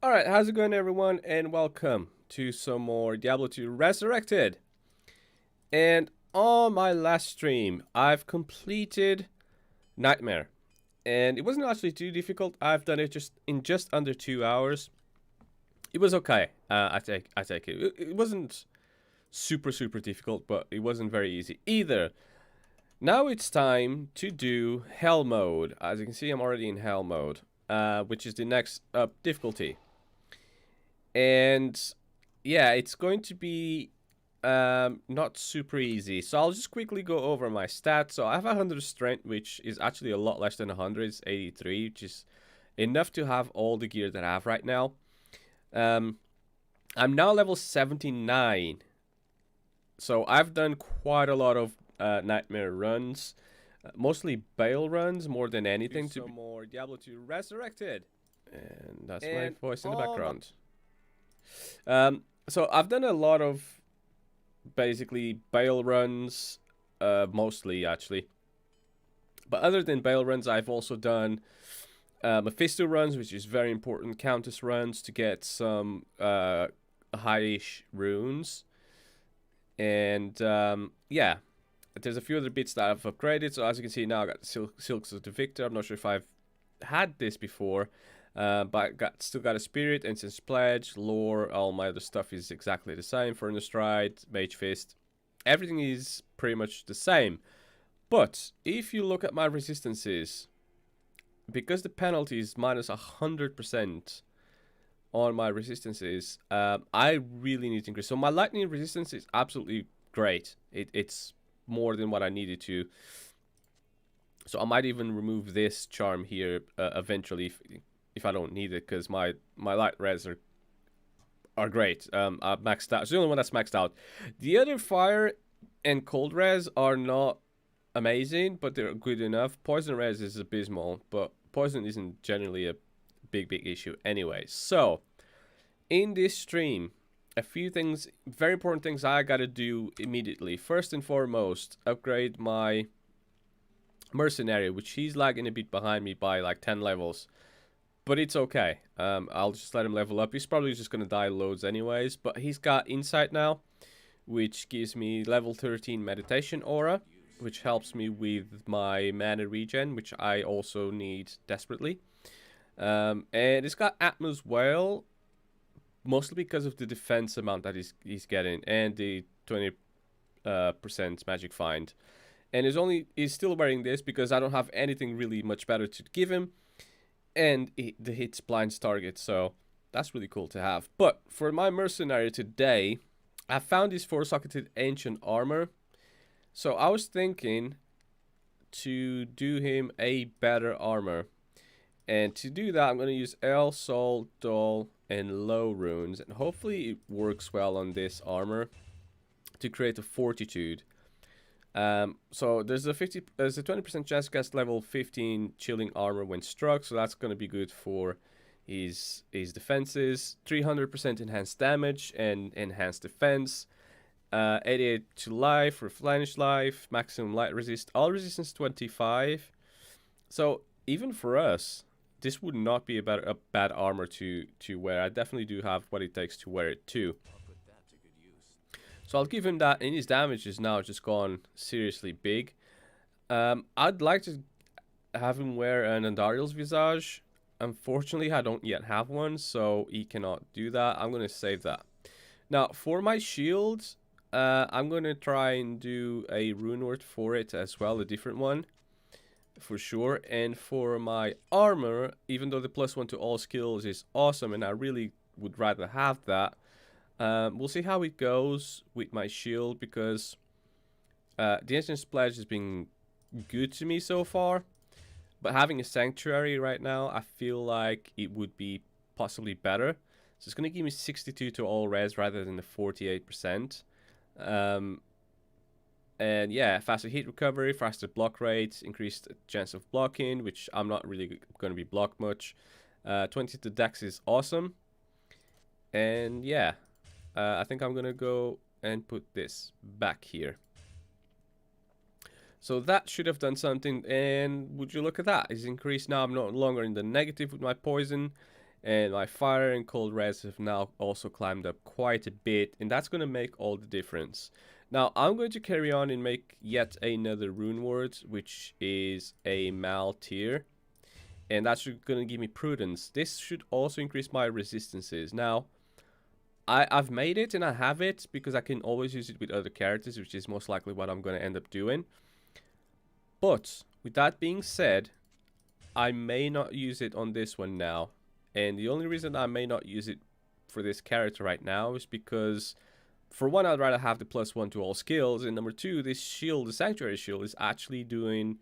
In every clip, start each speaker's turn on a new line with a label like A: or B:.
A: Alright, how's it going everyone, and welcome to some more Diablo 2 Resurrected. And on my last stream, I've completed Nightmare. And it wasn't actually too difficult. I've done it just under 2 hours. It was okay. I take it. It wasn't super difficult, but it wasn't very easy either. Now it's time to do Hell mode. As you can see, I'm already in Hell mode, which is the next difficulty. And yeah, it's going to be not super easy. So I'll just quickly go over my stats. So I have 100 strength, which is actually a lot less than 100. It's 83, which is enough to have all the gear that I have right now. I'm now level 79. So I've done quite a lot of Nightmare runs. Mostly Baal runs more than anything. To more Diablo 2 Resurrected. And that's my voice in the background. So I've done a lot of basically Baal runs, mostly actually. But other than Baal runs, I've also done Mephisto runs, which is very important. Countess runs to get some high-ish runes. And yeah, there's a few other bits that I've upgraded. So as you can see now, I got the Silks of the Victor. I'm not sure if I've had this before. But still got a Spirit, Incense Pledge, Lore, all my other stuff is exactly the same. Furnace Stride, Mage Fist, everything is pretty much the same. But if you look at my resistances, because the penalty is minus 100% on my resistances, I really need to increase. So my lightning resistance is absolutely great. It's more than what I needed to. So I might even remove this charm here eventually if I don't need it, because my light res are great. I've maxed out. It's the only one that's maxed out. The other fire and cold res are not amazing, but they're good enough. Poison res is abysmal, but poison isn't generally a big issue anyway. So in this stream, a few things, very important things I gotta do immediately. First and foremost, upgrade my mercenary, which he's lagging a bit behind me by like 10 levels. But it's okay. I'll just let him level up. He's probably just going to die loads anyways. But he's got Insight now, which gives me level 13 Meditation Aura, which helps me with my mana regen, which I also need desperately. And it's got Atma as well, mostly because of the defense amount that he's getting, and the 20% magic find. And he's still wearing this because I don't have anything really much better to give him. And the hits blinds target, so that's really cool to have. But for my mercenary today, I found this 4-socketed ancient armor. So I was thinking to do him a better armor. And to do that, I'm going to use El, Sol, Dol, and Low runes. And hopefully it works well on this armor to create a Fortitude. So there's a 20% chance to cast level 15 chilling armor when struck, so that's going to be good for his defenses. 300% enhanced damage and enhanced defense. 88 to life, replenish life, maximum light resist, all resistance 25. So even for us, this would not be a bad armor to wear. I definitely do have what it takes to wear it too. So I'll give him that, and his damage is now just gone seriously big. I'd like to have him wear an Andariel's Visage. Unfortunately, I don't yet have one, so he cannot do that. I'm going to save that. Now, for my shield, I'm going to try and do a rune word for it as well, a different one, for sure. And for my armor, even though the +1 to all skills is awesome, and I really would rather have that, we'll see how it goes with my shield, because the Ancient Pledge has been good to me so far. But having a Sanctuary right now, I feel like it would be possibly better. So it's going to give me 62 to all res rather than the 48%. And yeah, faster hit recovery, faster block rate, increased chance of blocking, which I'm not really going to be blocked much. 20 to dex is awesome. And yeah. I think I'm going to go and put this back here. So that should have done something. And would you look at that? It's increased now. I'm no longer in the negative with my poison. And my fire and cold res have now also climbed up quite a bit, and that's going to make all the difference. Now I'm going to carry on and make yet another rune word, which is a mal tier, and that's going to give me prudence. This should also increase my resistances. Now I've made it and I have it because I can always use it with other characters, which is most likely what I'm going to end up doing. But with that being said, I may not use it on this one now. And the only reason I may not use it for this character right now is because, for one, I'd rather have the +1 to all skills, and number two, this shield, the Sanctuary shield, is actually doing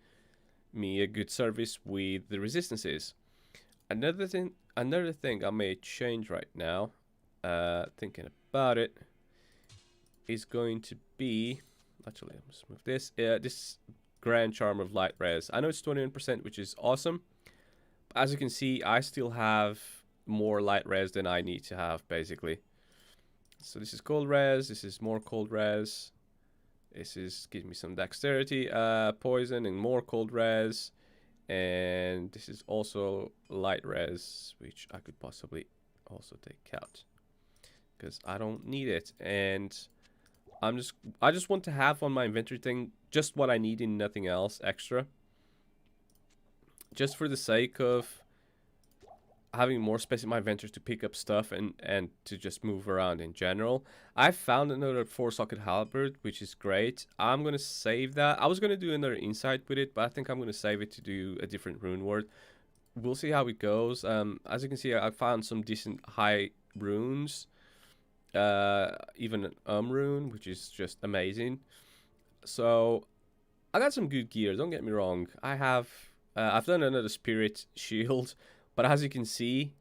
A: me a good service with the resistances. Another thing I may change right now, thinking about it, is going to be, actually, let's move this, this Grand Charm of Light Res. I know it's 21%, which is awesome. As you can see, I still have more light res than I need to have, basically. So this is cold res, this is more cold res. This is gives me some dexterity, poison, and more cold res. And this is also light res, which I could possibly also take out, because I don't need it. And I just want to have on my inventory thing just what I need and nothing else extra. Just for the sake of having more space in my inventory to pick up stuff and to just move around in general. I found another 4-socket halberd, which is great. I'm going to save that. I was going to do another insight with it, but I think I'm going to save it to do a different rune word. We'll see how it goes. As you can see, I found some decent high runes. Even an rune, which is just amazing. So I got some good gear, don't get me wrong. I've done another spirit shield, but as you can see,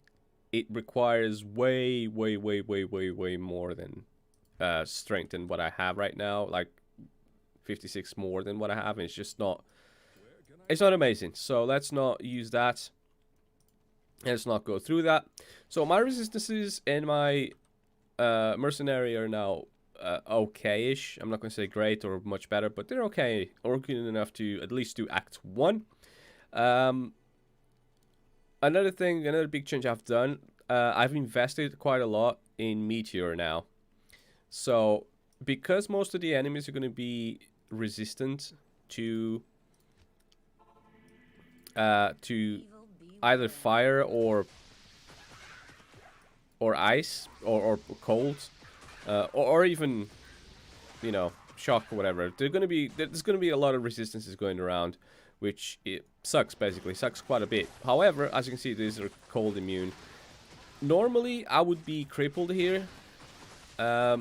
A: it requires way more than strength than what I have right now, like 56 more than what I have, and it's not amazing. So let's not use that. Let's not go through that. So my resistances and my mercenary are now okay-ish. I'm not going to say great or much better, but they're okay, or good enough to at least do Act 1. Another big change I've done, I've invested quite a lot in Meteor now. So, because most of the enemies are going to be resistant to either fire or ice or cold, or even, you know, shock or whatever, there's going to be a lot of resistances going around, which it sucks, basically. Sucks quite a bit. However, as you can see, these are cold immune. Normally, I would be crippled here. But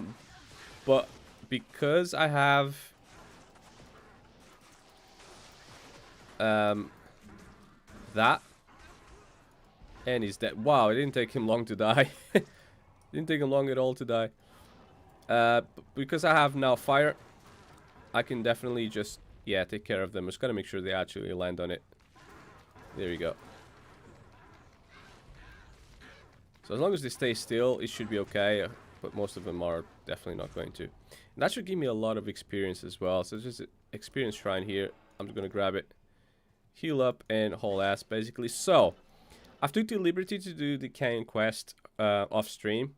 A: because I have that, and he's dead. Wow, it didn't take him long to die. Didn't take him long at all to die. Because I have now fire, I can definitely just, yeah, take care of them. Just gotta make sure they actually land on it. There you go. So as long as they stay still, it should be okay. But most of them are definitely not going to. And that should give me a lot of experience as well. So there's just an experience shrine here. I'm just gonna grab it, heal up, and haul ass, basically. So I've took the liberty to do the Cain quest off stream.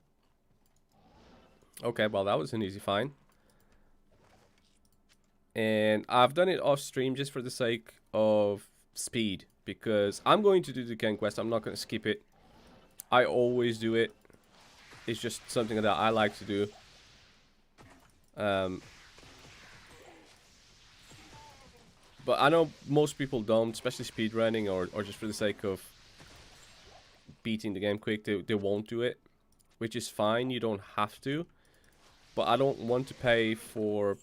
A: Okay, well that was an easy find. And I've done it off stream just for the sake of speed, because I'm going to do the Cain quest. I'm not going to skip it. I always do it. It's just something that I like to do. But I know most people don't, especially speedrunning or just for the sake of beating the game quick. They won't do it, which is fine. You don't have to. But I don't want to pay for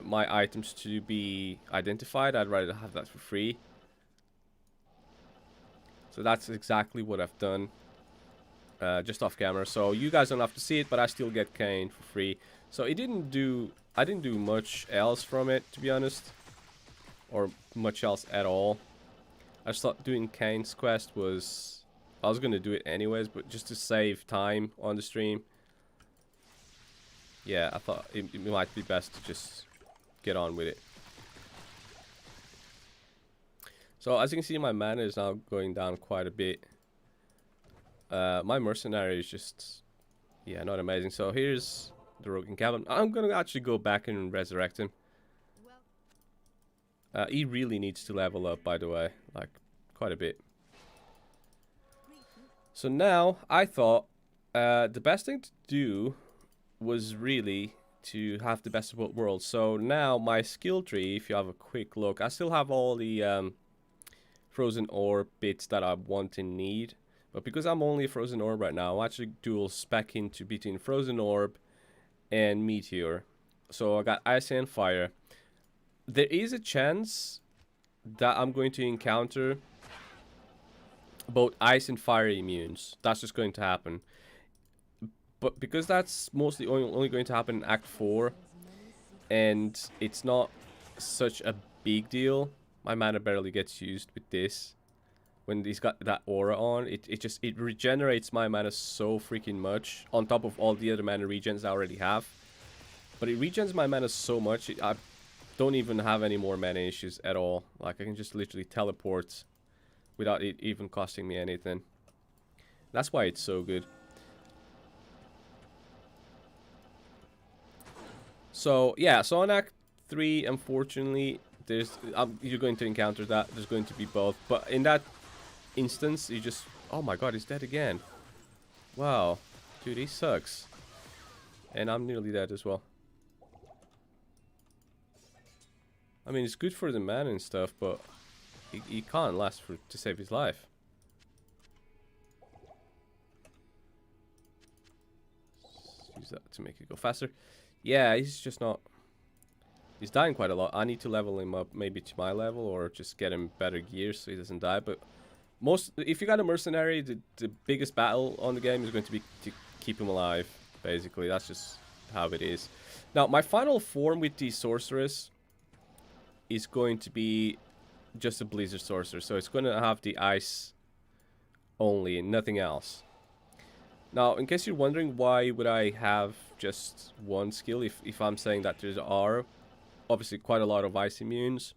A: my items to be identified. I'd rather have that for free. So that's exactly what I've done, just off camera. So you guys don't have to see it, but I still get Cain for free. So I didn't do much else from it, to be honest, or much else at all. I just thought doing Cain's quest was, I was gonna do it anyways, but just to save time on the stream. Yeah, I thought it might be best to just get on with it. So as you can see, my mana is now going down quite a bit. My mercenary is just, yeah, not amazing. So here's the rogue encampment. I'm gonna actually go back and resurrect him. He really needs to level up, by the way, like quite a bit. So now I thought the best thing to do was really to have the best of both worlds. So now my skill tree, if you have a quick look, I still have all the frozen orb bits that I want and need. But because I'm only a frozen orb right now, I'm actually dual spec into between frozen orb and meteor. So I got ice and fire. There is a chance that I'm going to encounter both ice and fire immunes. That's just going to happen. But because that's mostly only going to happen in Act 4, and it's not such a big deal, my mana barely gets used with this. When he's got that aura on, it regenerates my mana so freaking much, on top of all the other mana regens I already have. But it regens my mana so much, I don't even have any more mana issues at all. Like, I can just literally teleport without it even costing me anything. That's why it's so good. So, yeah, so on Act 3, unfortunately, there's you're going to encounter that. There's going to be both. But in that instance, you just... Oh my god, he's dead again. Wow. Dude, he sucks. And I'm nearly dead as well. I mean, it's good for the man and stuff, but he can't last to save his life. Use that to make it go faster. Yeah, he's just not... He's dying quite a lot. I need to level him up maybe to my level, or just get him better gear so he doesn't die. But if you got a mercenary, the biggest battle on the game is going to be to keep him alive, basically. That's just how it is. Now, my final form with the Sorceress is going to be just a Blizzard Sorcerer. So it's going to have the ice only and nothing else. Now, in case you're wondering why would I have just one skill if I'm saying that there are obviously quite a lot of ice immunes.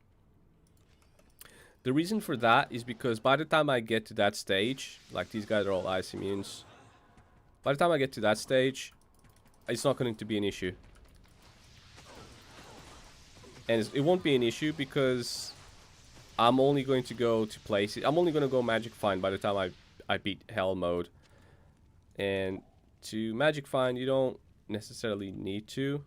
A: The reason for that is because by the time I get to that stage, like these guys are all ice immunes, by the time I get to that stage, it's not going to be an issue. And it won't be an issue because I'm only going to go to places. I'm only going to go Magic Find by the time I beat Hell mode. And to Magic Find, you don't necessarily need to.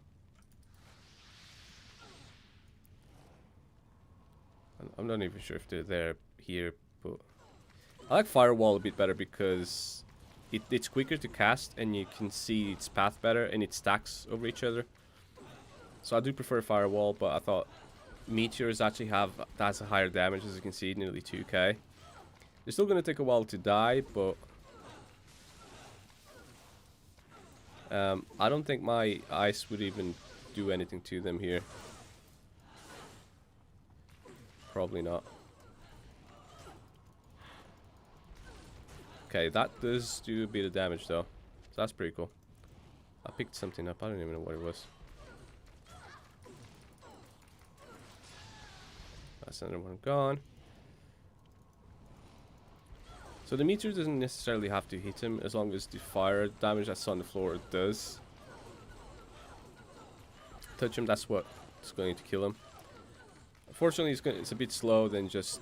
A: I'm not even sure if they're there here, but I like Firewall a bit better because it's quicker to cast and you can see its path better and it stacks over each other. So I do prefer Firewall, but I thought Meteors actually has a higher damage, as you can see, nearly 2k. They're still going to take a while to die, but I don't think my ice would even do anything to them here. Probably not. Okay, that does do a bit of damage though. So that's pretty cool. I picked something up. I don't even know what it was. That's another one gone. So the meteor doesn't necessarily have to hit him as long as the fire damage that's on the floor does touch him. That's what's going to kill him. Unfortunately, it's a bit slow than just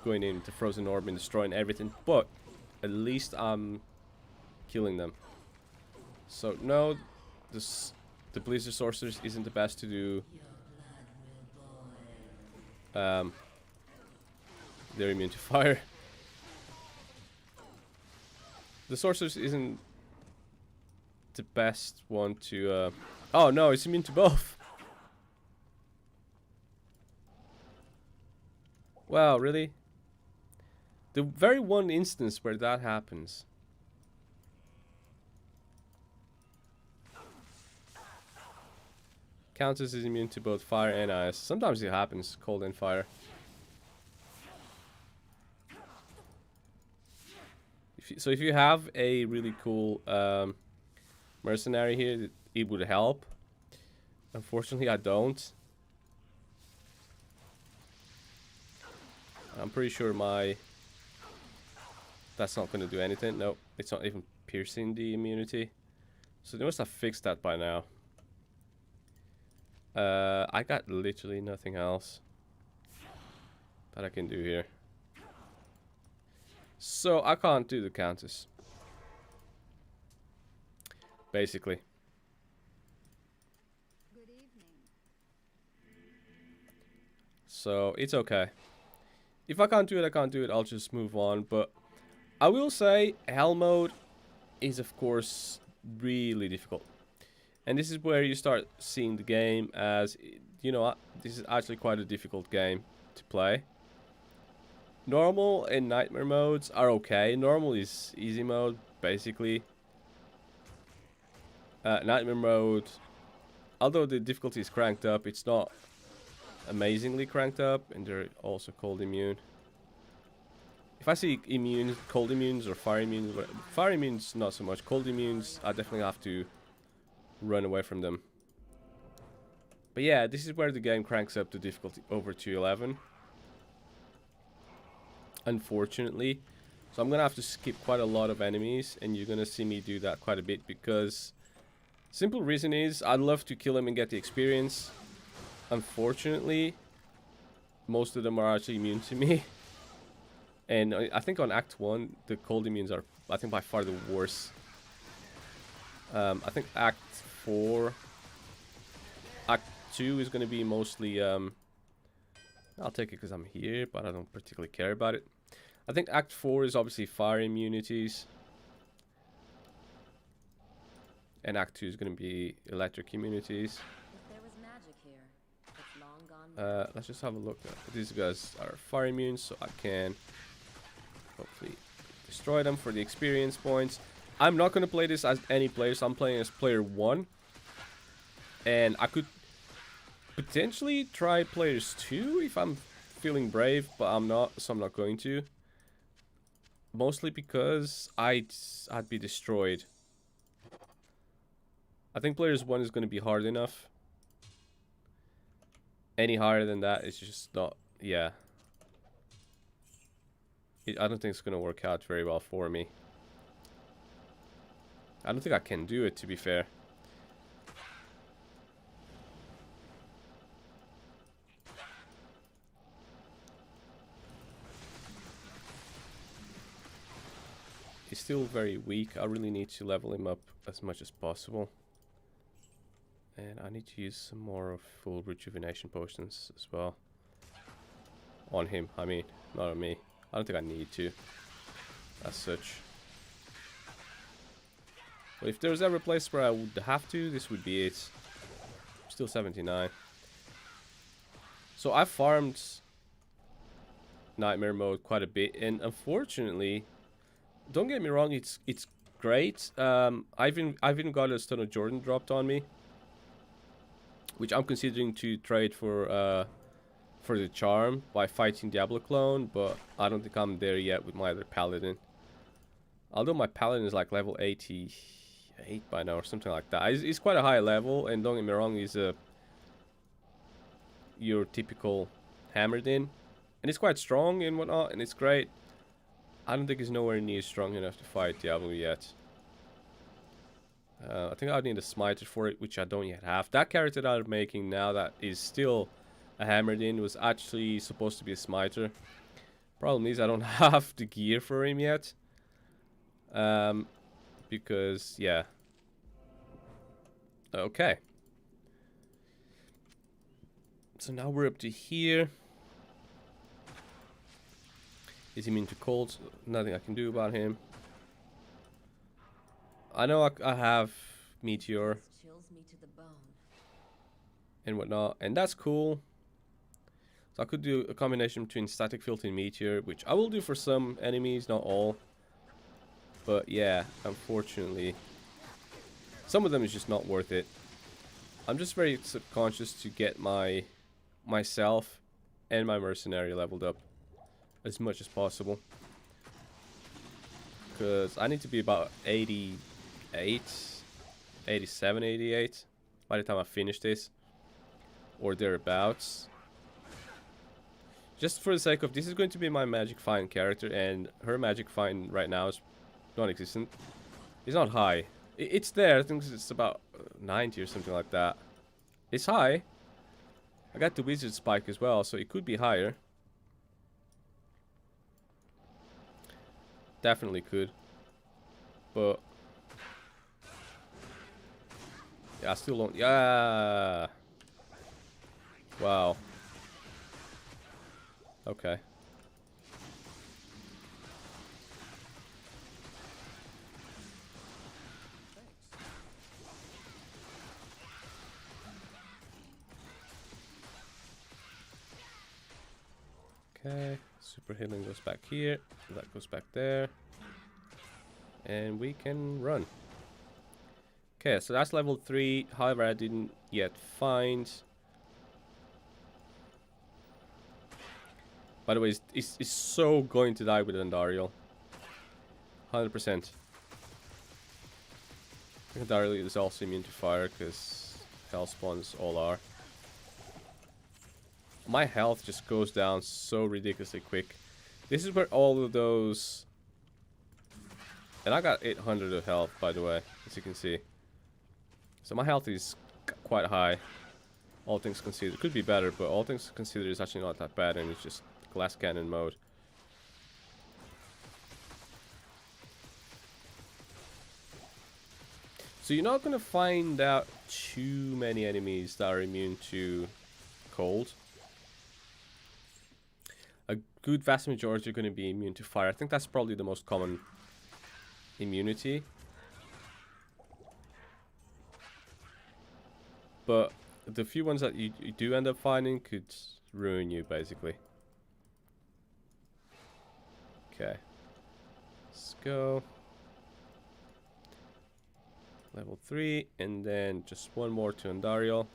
A: going into Frozen Orb and destroying everything, but at least I'm killing them. So no, the Blizzard Sorceress isn't the best to do. They're immune to fire. The Sorceress isn't the best one to... Oh no, it's immune to both. Wow, really? The very one instance where that happens. Countess is immune to both fire and ice. Sometimes it happens, cold and fire. So if you have a really cool mercenary here, it would help. Unfortunately, I don't. I'm pretty sure my That's not going to do anything. Nope, it's not even piercing the immunity. So they must have fixed that by now. I got literally nothing else that I can do here. So I can't do the counters. Basically.
B: Good evening.
A: So it's okay. If I can't do it, I can't do it. I'll just move on. But I will say hell mode is of course really difficult. And this is where you start seeing the game as, you know, this is actually quite a difficult game to play. Normal and nightmare modes are okay. Normal is easy mode, basically. Nightmare mode, although the difficulty is cranked up, it's not amazingly cranked up, and they're also cold immune. If I see immune, cold immunes or fire immunes, fire immunes not so much. Cold immunes, I definitely have to run away from them. But yeah, this is where the game cranks up the difficulty over to 11. Unfortunately. So I'm gonna have to skip quite a lot of enemies, and you're gonna see me do that quite a bit because simple reason is I'd love to kill him and get the experience. Unfortunately, most of them are actually immune to me. And I think on Act 1, the cold immunes are, I think, by far the worst. I think Act 4... Act 2 is going to be mostly... I'll take it because I'm here, but I don't particularly care about it. I think Act 4 is obviously fire immunities. And Act 2 is going to be electric immunities.
B: If there was magic here, it's long gone.
A: Let's just have a look. These guys are fire immune, so I can hopefully destroy them for the experience points. I'm not going to play this as any player, so I'm playing as player 1. And I could potentially try players 2 if I'm feeling brave, but I'm not, so I'm not going to. Mostly because I'd be destroyed. I think players 1 is going to be hard enough. Any higher than that is just not, yeah. I don't think it's going to work out very well for me. I don't think I can do it, to be fair. He's still very weak. I really need to level him up as much as possible. And I need to use some more of full rejuvenation potions as well. On him, I mean, not on me. I don't think I need to, as such. But if there's ever a place where I would have to, this would be it. Still 79. So I farmed Nightmare mode quite a bit, and unfortunately, don't get me wrong, it's great. I've even got a Stone of Jordan dropped on me, which I'm considering to trade for the charm by fighting Diablo clone, but I don't think I'm there yet with my other paladin. Although my paladin is like level 88 by now or something like that. He's quite a high level, and don't get me wrong, he's your typical hammered in, and it's quite strong and whatnot, and it's great. I don't think he's nowhere near strong enough to fight Diablo yet. I think I need a smiter for it, which I don't yet have. That character that I'm making now that is still a hammered in was actually supposed to be a smiter. Problem is I don't have the gear for him yet. Because, yeah. Okay. So now we're up to here. Is he immune to cold? Nothing I can do about him. I know I have Meteor
B: Chills me to the bone.
A: and whatnot, and that's cool. So I could do a combination between Static Filter and Meteor, which I will do for some enemies, not all. But yeah, unfortunately, some of them is just not worth it. I'm just very subconscious to get myself and my mercenary leveled up as much as possible, because I need to be about 88, 87, 88 by the time I finish this, or thereabouts. Just for the sake of, this is going to be my magic find character, and her magic find right now is non-existent. It's not high. It's there. I think it's about 90 or something like that. It's high. I got the wizard spike as well, so it could be higher. Definitely could. But yeah, I still don't. Yeah. Wow. Okay. Okay, super healing goes back here, that goes back there, and we can run. Okay, so that's level 3, however I didn't yet find... By the way, it's so going to die with Andariel. 100%. Andariel is also immune to fire, because hell spawns all are. My health just goes down so ridiculously quick. This is where all of those... And I got 800 of health, by the way, as you can see. So my health is quite high. All things considered. Could be better, but all things considered is actually not that bad, and it's just glass cannon mode. So you're not going to find out too many enemies that are immune to cold. A good vast majority are going to be immune to fire. I think that's probably the most common immunity. But the few ones that you do end up finding could ruin you, basically. Okay. Let's go. Level 3, and then just one more to Andariel.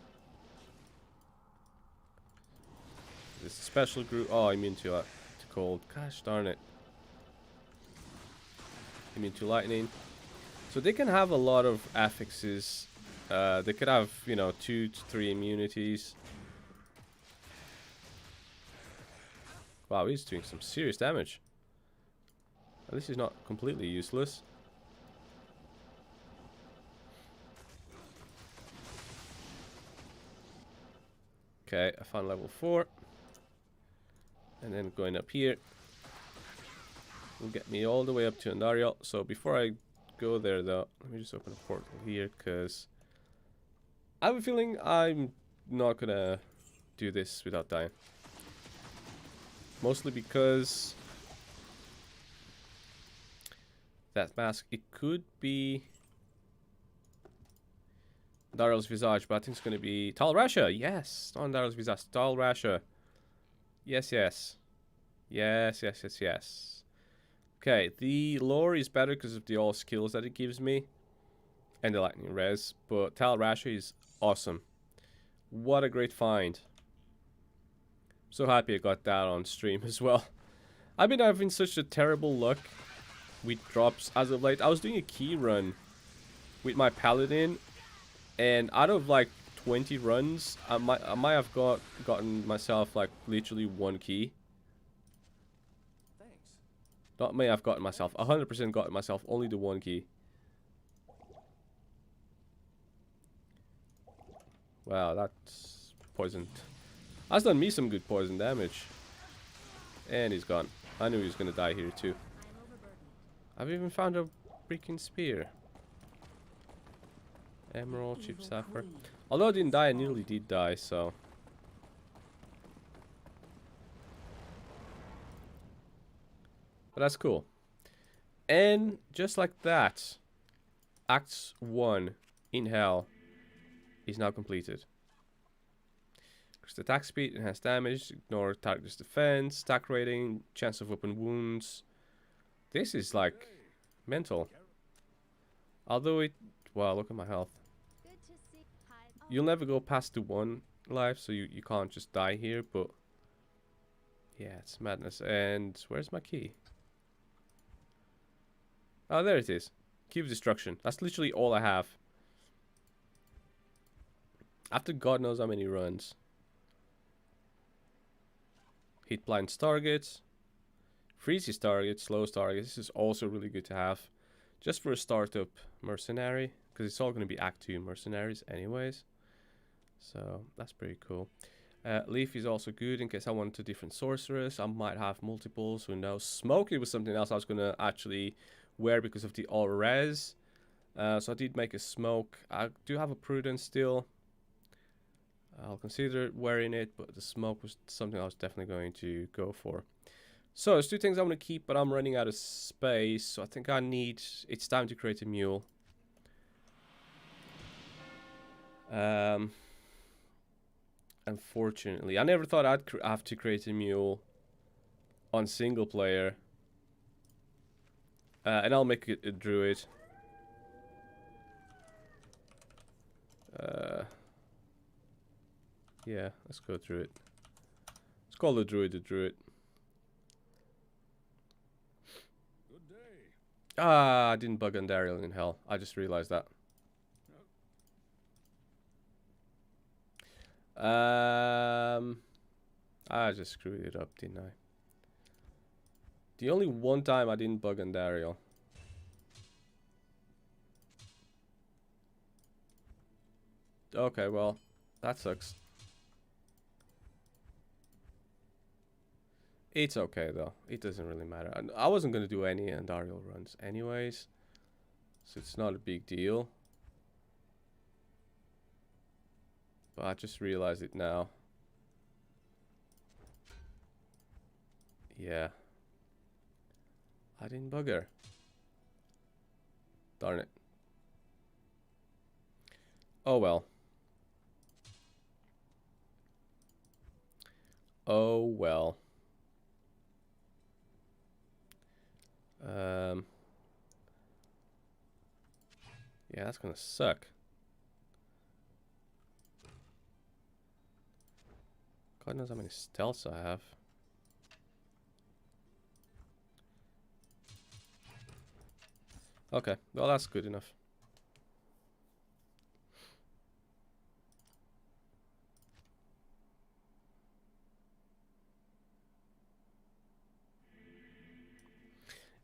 A: This special group. Oh, immune to cold. Gosh darn it. Immune to lightning. So they can have a lot of affixes. They could have, you know, 2 to 3 immunities. Wow, he's doing some serious damage. At least he's not completely useless. Okay, I found level 4. And then going up here will get me all the way up to Andariel. So before I go there though, let me just open a portal here, because I have a feeling I'm not gonna do this without dying. Mostly because that mask, it could be Andariel's Visage, but I think it's gonna be Tal Rasha. Yes, not Andariel's Visage, Tal Rasha. Yes, yes. Yes, yes, yes, yes. Okay, the lore is better because of the all skills that it gives me. And the lightning res. But Tal Rasha is awesome. What a great find. So happy I got that on stream as well. I've been having such a terrible luck with drops as of late. I was doing a key run with my paladin. And out of like 20 runs, I might have gotten myself like literally 1 key.
C: Thanks.
A: Not may have gotten myself, 100% gotten myself only the 1 key. Wow, that's poisoned. That's done me some good poison damage. And he's gone. I knew he was gonna die here too. I've even found a freaking spear. Emerald, cheap sapphire. Although I didn't die, I nearly did die, so. But that's cool. And just like that, Act 1 in Hell is now completed. Increased attack speed, enhanced damage, ignore target's defense, attack rating, chance of open wounds. This is like mental. Although it, wow, look at my health. You'll never go past the 1 life, so you can't just die here, but yeah, it's madness. And where's my key? Oh, there it is. Key of Destruction. That's literally all I have. After God knows how many runs. Hit blinds targets. Freezes targets, slows targets. This is also really good to have. Just for a startup mercenary. Because it's all going to be Act 2 mercenaries anyways. So that's pretty cool. Leaf is also good in case I want a different sorceress. I might have multiples, who knows. Smoke, it was something else I was going to actually wear because of the all res. So I did make a smoke. I do have a prudence still. I'll consider wearing it, but the smoke was something I was definitely going to go for. So there's two things I want to keep, but I'm running out of space. So I think it's time to create a mule. Unfortunately, I never thought I'd have to create a mule on single player. And I'll make it a druid. Yeah, let's go druid. Let's call the druid a druid.
C: Good day.
A: Ah, I didn't bug Andariel in hell. I just realized that. I just screwed it up, didn't I? The only one time I didn't bug Andariel. Okay, well, that sucks. It's okay though. It doesn't really matter. I wasn't gonna do any Andariel runs anyways, so it's not a big deal. But I just realized it now. Yeah. I didn't bug her. Darn it. Oh well. Oh well. Yeah, that's gonna suck. God knows how many stealths I have. Okay, well that's good enough.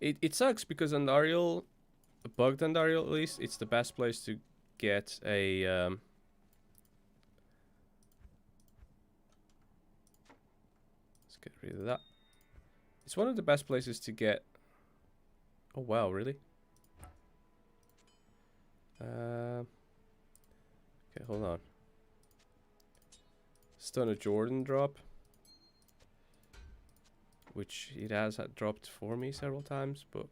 A: It sucks because Andariel, bugged Andariel at least, it's the best place to get a let's get rid of that. It's one of the best places to get. Oh wow, really? Okay, hold on. Stone of Jordan drop, which it has dropped for me several times, but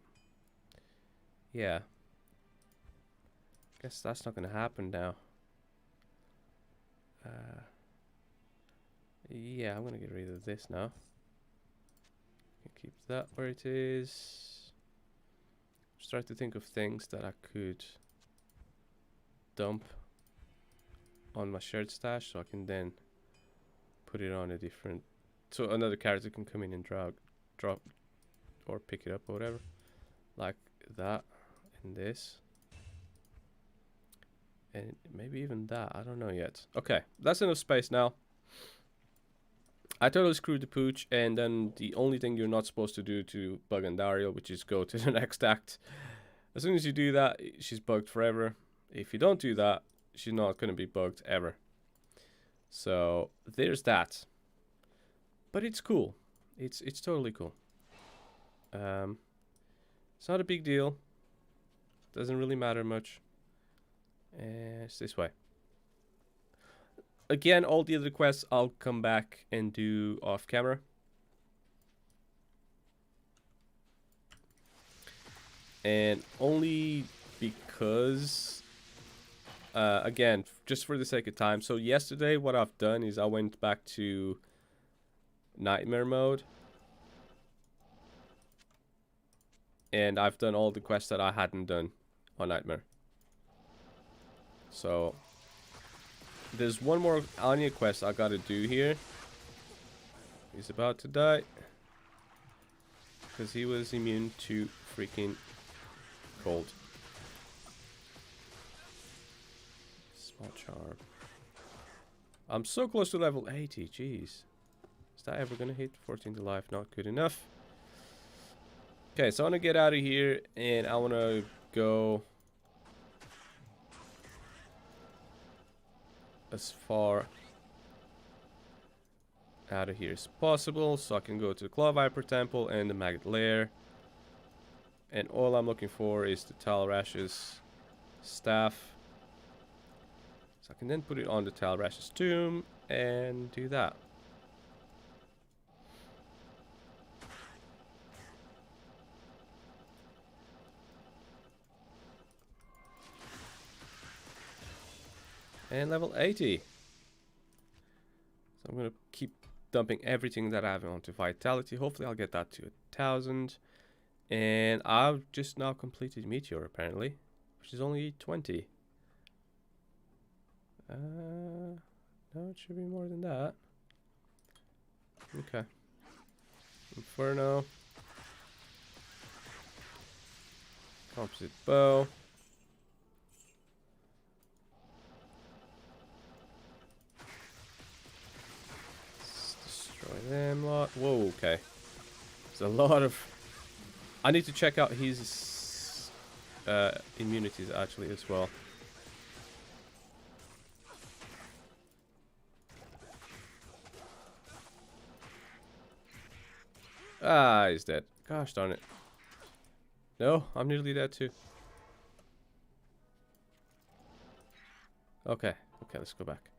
A: yeah, guess that's not gonna happen now. Yeah, I'm gonna get rid of this now. Keep that where it is. Just try to think of things that I could dump on my shared stash so I can then put it on a different, so another character can come in and drop or pick it up or whatever, like that and this and maybe even that. I don't know yet. Okay, that's enough space now. I totally screwed the pooch, and then the only thing you're not supposed to do to bug Andariel, which is go to the next act. As soon as you do that, she's bugged forever. If you don't do that, she's not going to be bugged ever. So there's that. But it's cool. It's totally cool. It's not a big deal. Doesn't really matter much. It's this way. Again, all the other quests I'll come back and do off camera. And only because, again, just for the sake of time. So yesterday what I've done is I went back to nightmare mode. And I've done all the quests that I hadn't done on nightmare. So there's one more Anya quest I gotta do here. He's about to die. Because he was immune to freaking cold. Small charm. I'm so close to level 80, jeez. Is that ever gonna hit? 14 to life, not good enough. Okay, so I want to get out of here, and I want to go as far out of here as possible, so I can go to the Claw Viper Temple and the Maggot Lair. And all I'm looking for is the Talrash's staff. So I can then put it on the Talrash's tomb and do that. And level 80. So I'm going to keep dumping everything that I have onto Vitality. Hopefully I'll get that to 1,000. And I've just now completed Meteor apparently, which is only 20. No, it should be more than that. Okay. Inferno. Composite bow. Them lot. Whoa, okay. There's a lot of... I need to check out his immunities actually as well. Ah, he's dead. Gosh darn it. No, I'm nearly dead too. Okay, okay, let's go back.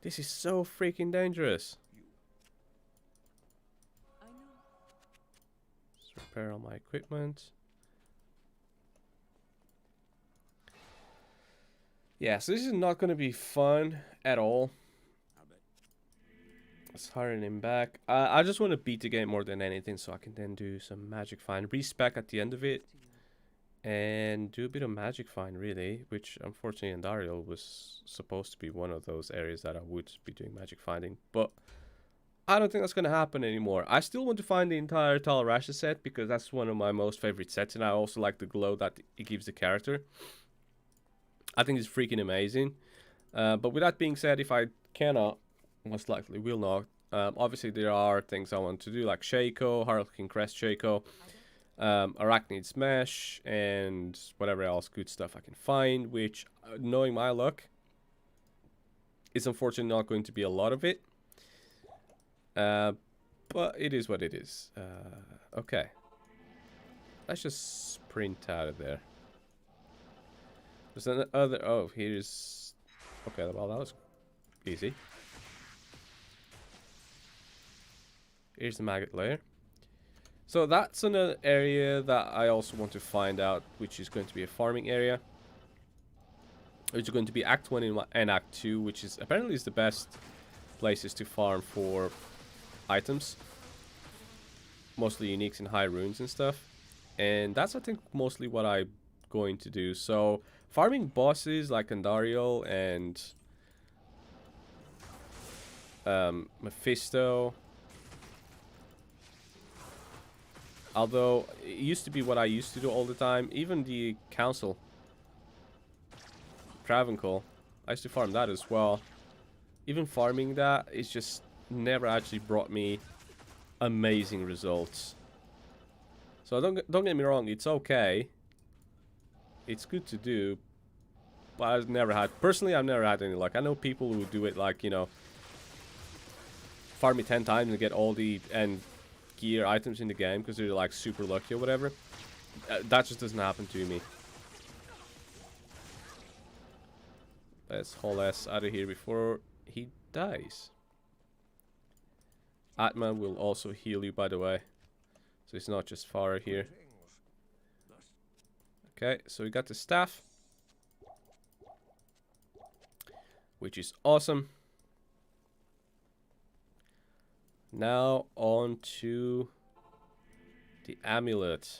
A: This is so freaking dangerous. Repair all my equipment. Yeah, so this is not going to be fun at all. Let's hurry him back. I just want to beat the game more than anything, so I can then do some magic find, respec at the end of it, and do a bit of magic find really, which unfortunately Andariel was supposed to be one of those areas that I would be doing magic finding, but I don't think that's going to happen anymore. I still want to find the entire Talrasha set because that's one of my most favorite sets, and I also like the glow that it gives the character. I think it's freaking amazing. But with that being said, if I cannot, most likely will not. Obviously, there are things I want to do like Shaco, Harlequin Crest Shaco, Arachnid Smash, and whatever else good stuff I can find, which, knowing my luck, is unfortunately not going to be a lot of it. But it is what it is. Okay. Let's just sprint out of there. There's another... Oh, here's... Okay, well, that was easy. Here's the Maggot Lair. So that's another area that I also want to find out, which is going to be a farming area. Which is going to be Act 1 and Act 2, which is apparently is the best places to farm for items, mostly uniques and high runes and stuff, and that's I think mostly what I'm going to do. So farming bosses like Andariel and Mephisto, although it used to be what I used to do all the time. Even the council Travancore, I used to farm that as well. Even farming that is just never actually brought me amazing results. So don't get me wrong, it's okay. It's good to do, but I've never had any luck. I know people who do it like, you know, farm it 10 times and get all the end gear items in the game because they're like super lucky or whatever. That just doesn't happen to me. Let's haul ass out of here before he dies. Atma will also heal you, by the way. So it's not just far here. Okay, so we got the staff, which is awesome. Now on to the amulet,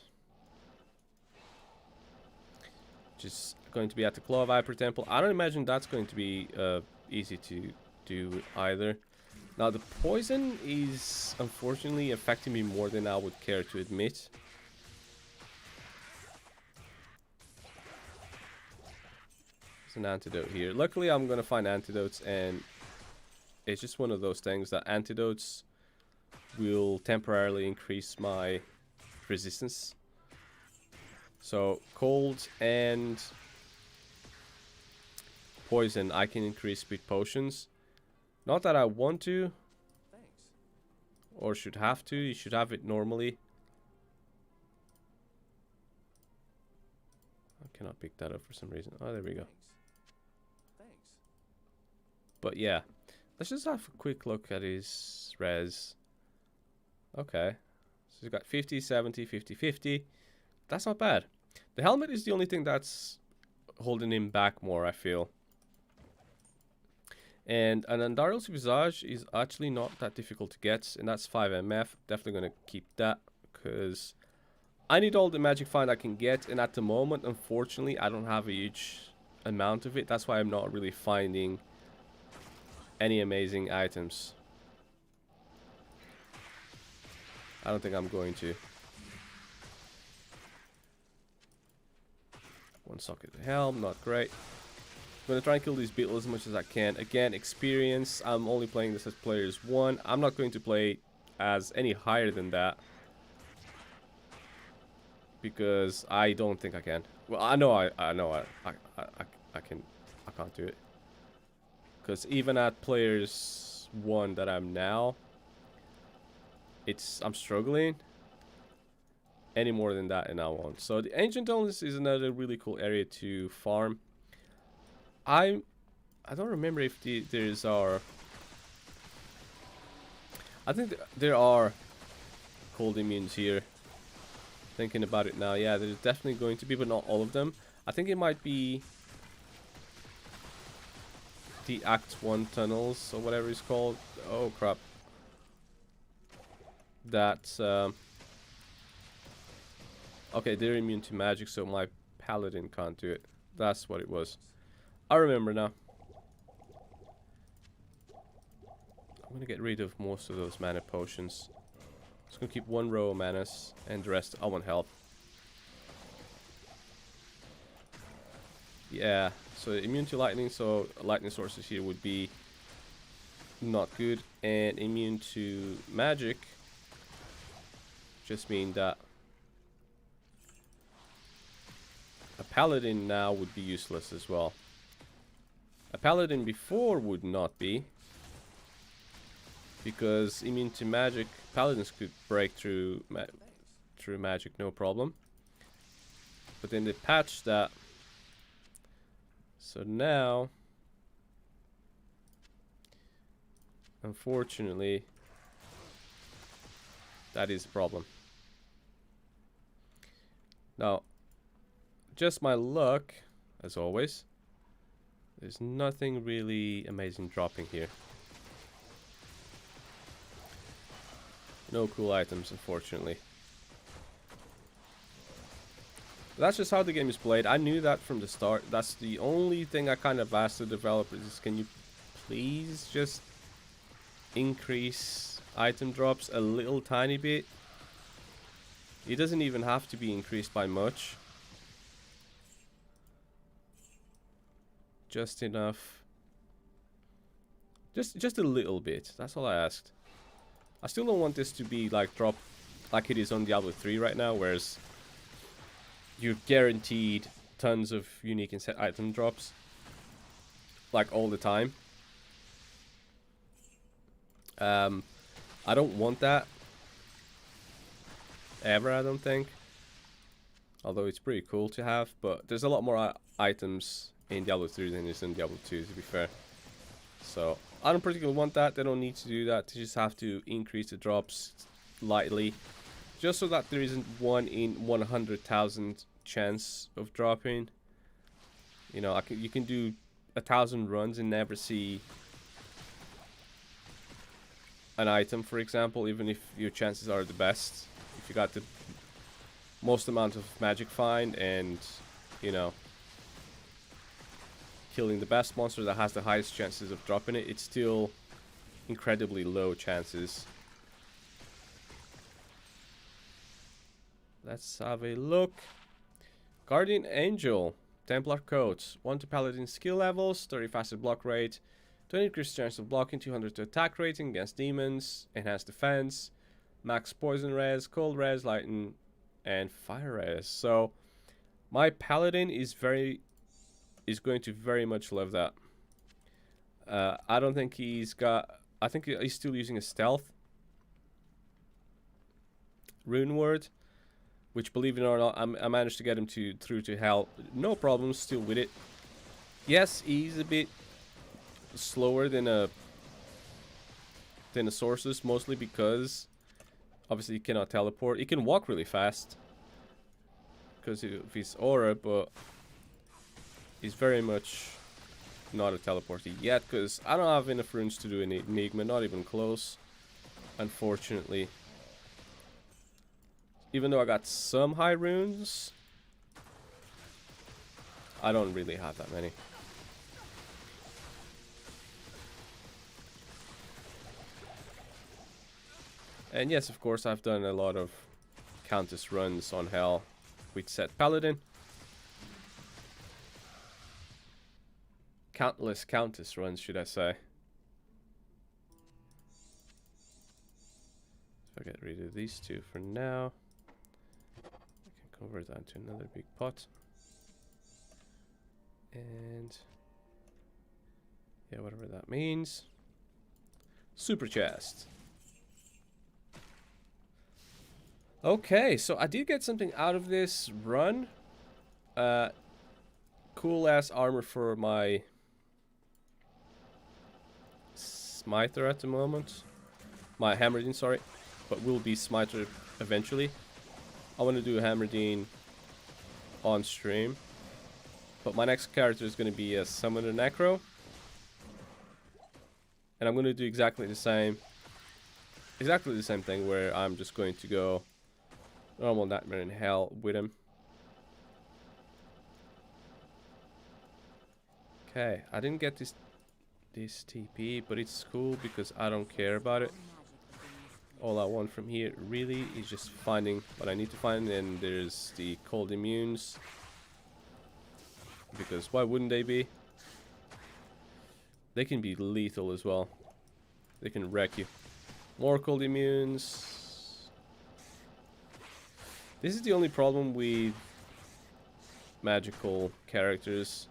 A: which is going to be at the Claw Viper Temple. I don't imagine that's going to be easy to do either. Now the poison is unfortunately affecting me more than I would care to admit. There's an antidote here. Luckily I'm going to find antidotes, and it's just one of those things that antidotes will temporarily increase my resistance. So cold and poison I can increase with potions. Not that I want to.
C: Thanks.
A: Or should have to. You should have it normally. I cannot pick that up for some reason. Oh, there we go.
C: Thanks.
A: But yeah. Let's just have a quick look at his res. Okay. So he's got 50, 70, 50, 50. That's not bad. The helmet is the only thing that's holding him back more, I feel. And an Untitled Visage is actually not that difficult to get, and that's 5 MF. Definitely going to keep that, because I need all the magic find I can get, and at the moment, unfortunately, I don't have a huge amount of it. That's why I'm not really finding any amazing items. I don't think I'm going to. One socket of helm, not great. I'm going to try and kill these beetles as much as I can. Again, experience. I'm only playing this as players 1. I'm not going to play as any higher than that, because I don't think I can. Well, I know I can't do it. Because even at players 1 that I'm now, I'm struggling. Any more than that, and I won't. So the Ancient Domes is another really cool area to farm. I don't remember if there's are. I think there are cold immunes here. Thinking about it now, yeah, there's definitely going to be, but not all of them. I think it might be the Act 1 tunnels or whatever it's called. Oh crap. That's okay, they're immune to magic, so my paladin can't do it. That's what it was. I remember now. I'm gonna get rid of most of those mana potions. Just gonna keep 1 row of manas, and the rest I want help. Yeah, so immune to lightning, so lightning sources here would be not good, and immune to magic just mean that a paladin now would be useless as well. A paladin before would not be, because immune to magic, paladins could break through magic no problem. But then they patched that, so now unfortunately that is a problem. Now, just my luck, as always, there's nothing really amazing dropping here. No cool items, unfortunately. That's just how the game is played. I knew that from the start. That's the only thing I kind of asked the developers is, can you please just increase item drops a little tiny bit? It doesn't even have to be increased by much. Just enough. Just a little bit. That's all I asked. I still don't want this to be like drop like it is on Diablo 3 right now, whereas you're guaranteed tons of unique and set item drops like all the time. I don't want that ever, I don't think. Although it's pretty cool to have, but there's a lot more items in Diablo 3 than is in Diablo 2, to be fair. So I don't particularly want that. They don't need to do that. They just have to increase the drops lightly, just so that there isn't 1 in 100,000 chance of dropping. You know, you can do 1,000 runs and never see an item, for example, even if your chances are the best. If you got the most amount of magic find and, you know, killing the best monster that has the highest chances of dropping it, it's still incredibly low chances. Let's have a look. Guardian Angel, Templar coat, 1 to Paladin skill levels, 30 faster block rate, 20 increased chance of blocking, 200 to attack rating against demons, enhanced defense, max poison res, cold res, lightning, and fire res. So my paladin is going to very much love that. I don't think he's got. I think he's still using a stealth rune word, which, believe it or not, I managed to get him through to hell, no problems. Still with it. Yes, he's a bit slower than a sorceress, mostly because obviously he cannot teleport. He can walk really fast because of his aura, but he's very much not a teleporter yet, because I don't have enough runes to do an enigma, not even close, unfortunately. Even though I got some high runes, I don't really have that many. And yes, of course, I've done a lot of Countess runs on Hell with set Paladin. Countless Countess runs, should I say. So I get rid of these two for now. I can convert that to another big pot. And yeah, whatever that means. Super chest. Okay, so I did get something out of this run. Cool ass armor for my Smiter at the moment. My Hammerdine, sorry. But will be Smiter eventually. I want to do a Hammerdine on stream. But my next character is going to be a Summoner Necro. And I'm going to do exactly the same thing, where I'm just going to go normal Nightmare in Hell with him. Okay, I didn't get this TP, but it's cool because I don't care about it. All I want from here really is just finding what I need to find, and there's the cold immunes. Because why wouldn't they be? They can be lethal as well. They can wreck you. More cold immunes. This is the only problem with magical characters.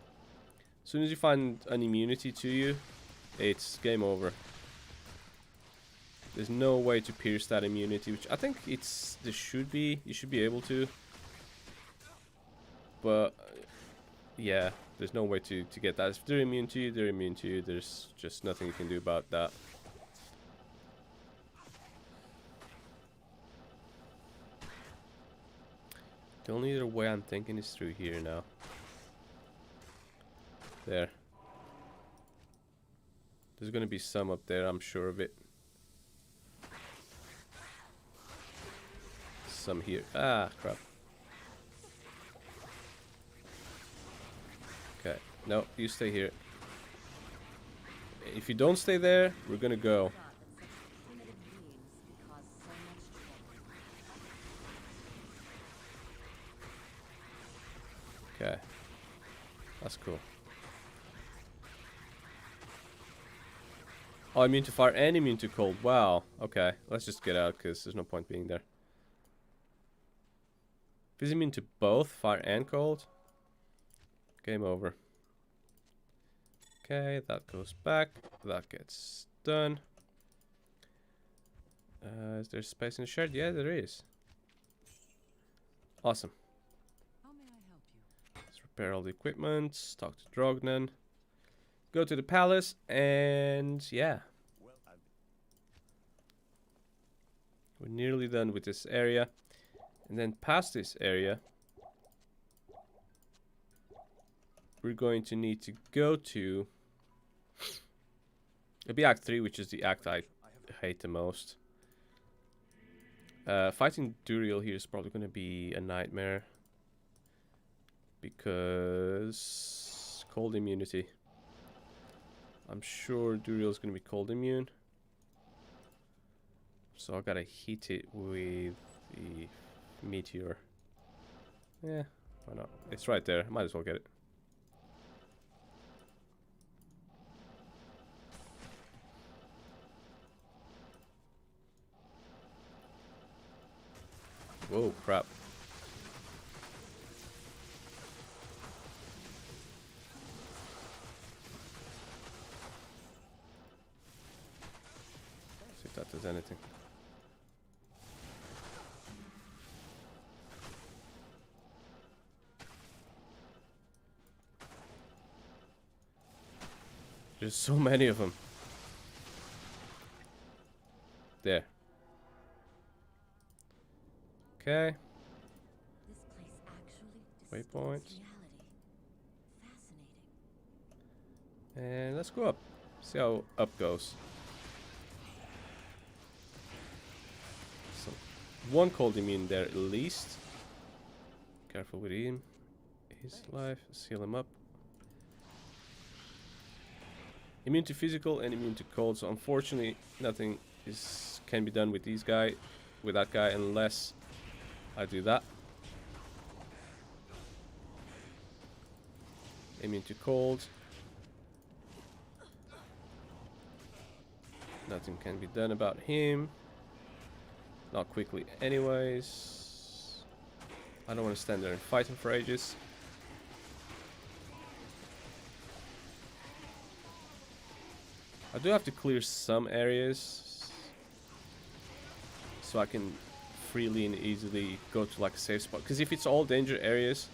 A: As soon as you find an immunity to you, it's game over. There's no way to pierce that immunity, which I think you should be able to. But yeah, there's no way to get that. If they're immune to you, they're immune to you. There's just nothing you can do about that. The only other way I'm thinking is through here now. There. There's gonna be some up there, I'm sure of it. Some here. Ah, crap. Okay. No, you stay here. If you don't stay there, we're gonna go. Okay. That's cool. Oh, immune to fire and immune to cold. Wow. Okay. Let's just get out because there's no point being there. If he's immune to both fire and cold, game over. Okay, that goes back. That gets done. Is there space in the shed? Yeah, there is. Awesome.
D: How may I help you?
A: Let's repair all the equipment. Talk to Drognan. Go to the palace, and yeah. We're nearly done with this area. And then past this area, we're going to need to go to... It'll be Act 3, which is the act I hate the most. Fighting Duriel here is probably going to be a nightmare. Because... cold immunity. I'm sure Duriel's going to be cold immune. So I gotta hit it with the meteor. Yeah, why not? It's right there. Might as well get it. Whoa, crap. See if that does anything. There's so many of them. There. Okay.
B: This place actually
A: Waypoint.
B: distorts reality. Fascinating.
A: And let's go up. See how up goes. So, one cold immune there at least. Careful with him. His life. Seal him up. Immune to physical and immune to cold. So unfortunately, nothing can be done with that guy, unless I do that. Immune to cold. Nothing can be done about him. Not quickly anyways. I don't want to stand there and fight him for ages. I do have to clear some areas so I can freely and easily go to like a safe spot. Because if it's all danger areas,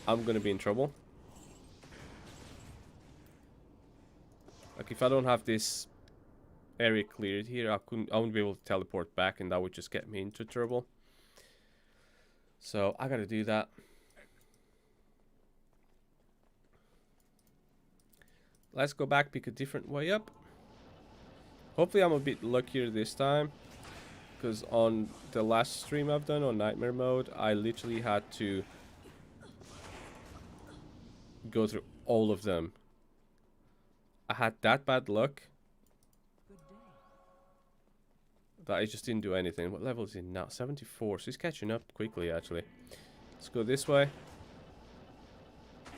A: I'm gonna be in trouble. Like if I don't have this area cleared here, I wouldn't be able to teleport back, and that would just get me into trouble. So I gotta do that. Let's go back, pick a different way up. Hopefully I'm a bit luckier this time, because on the last stream I've done on nightmare mode, I literally had to go through all of them. I had that bad luck that I just didn't do anything. What level is he now? 74, so he's catching up quickly actually. Let's go this way.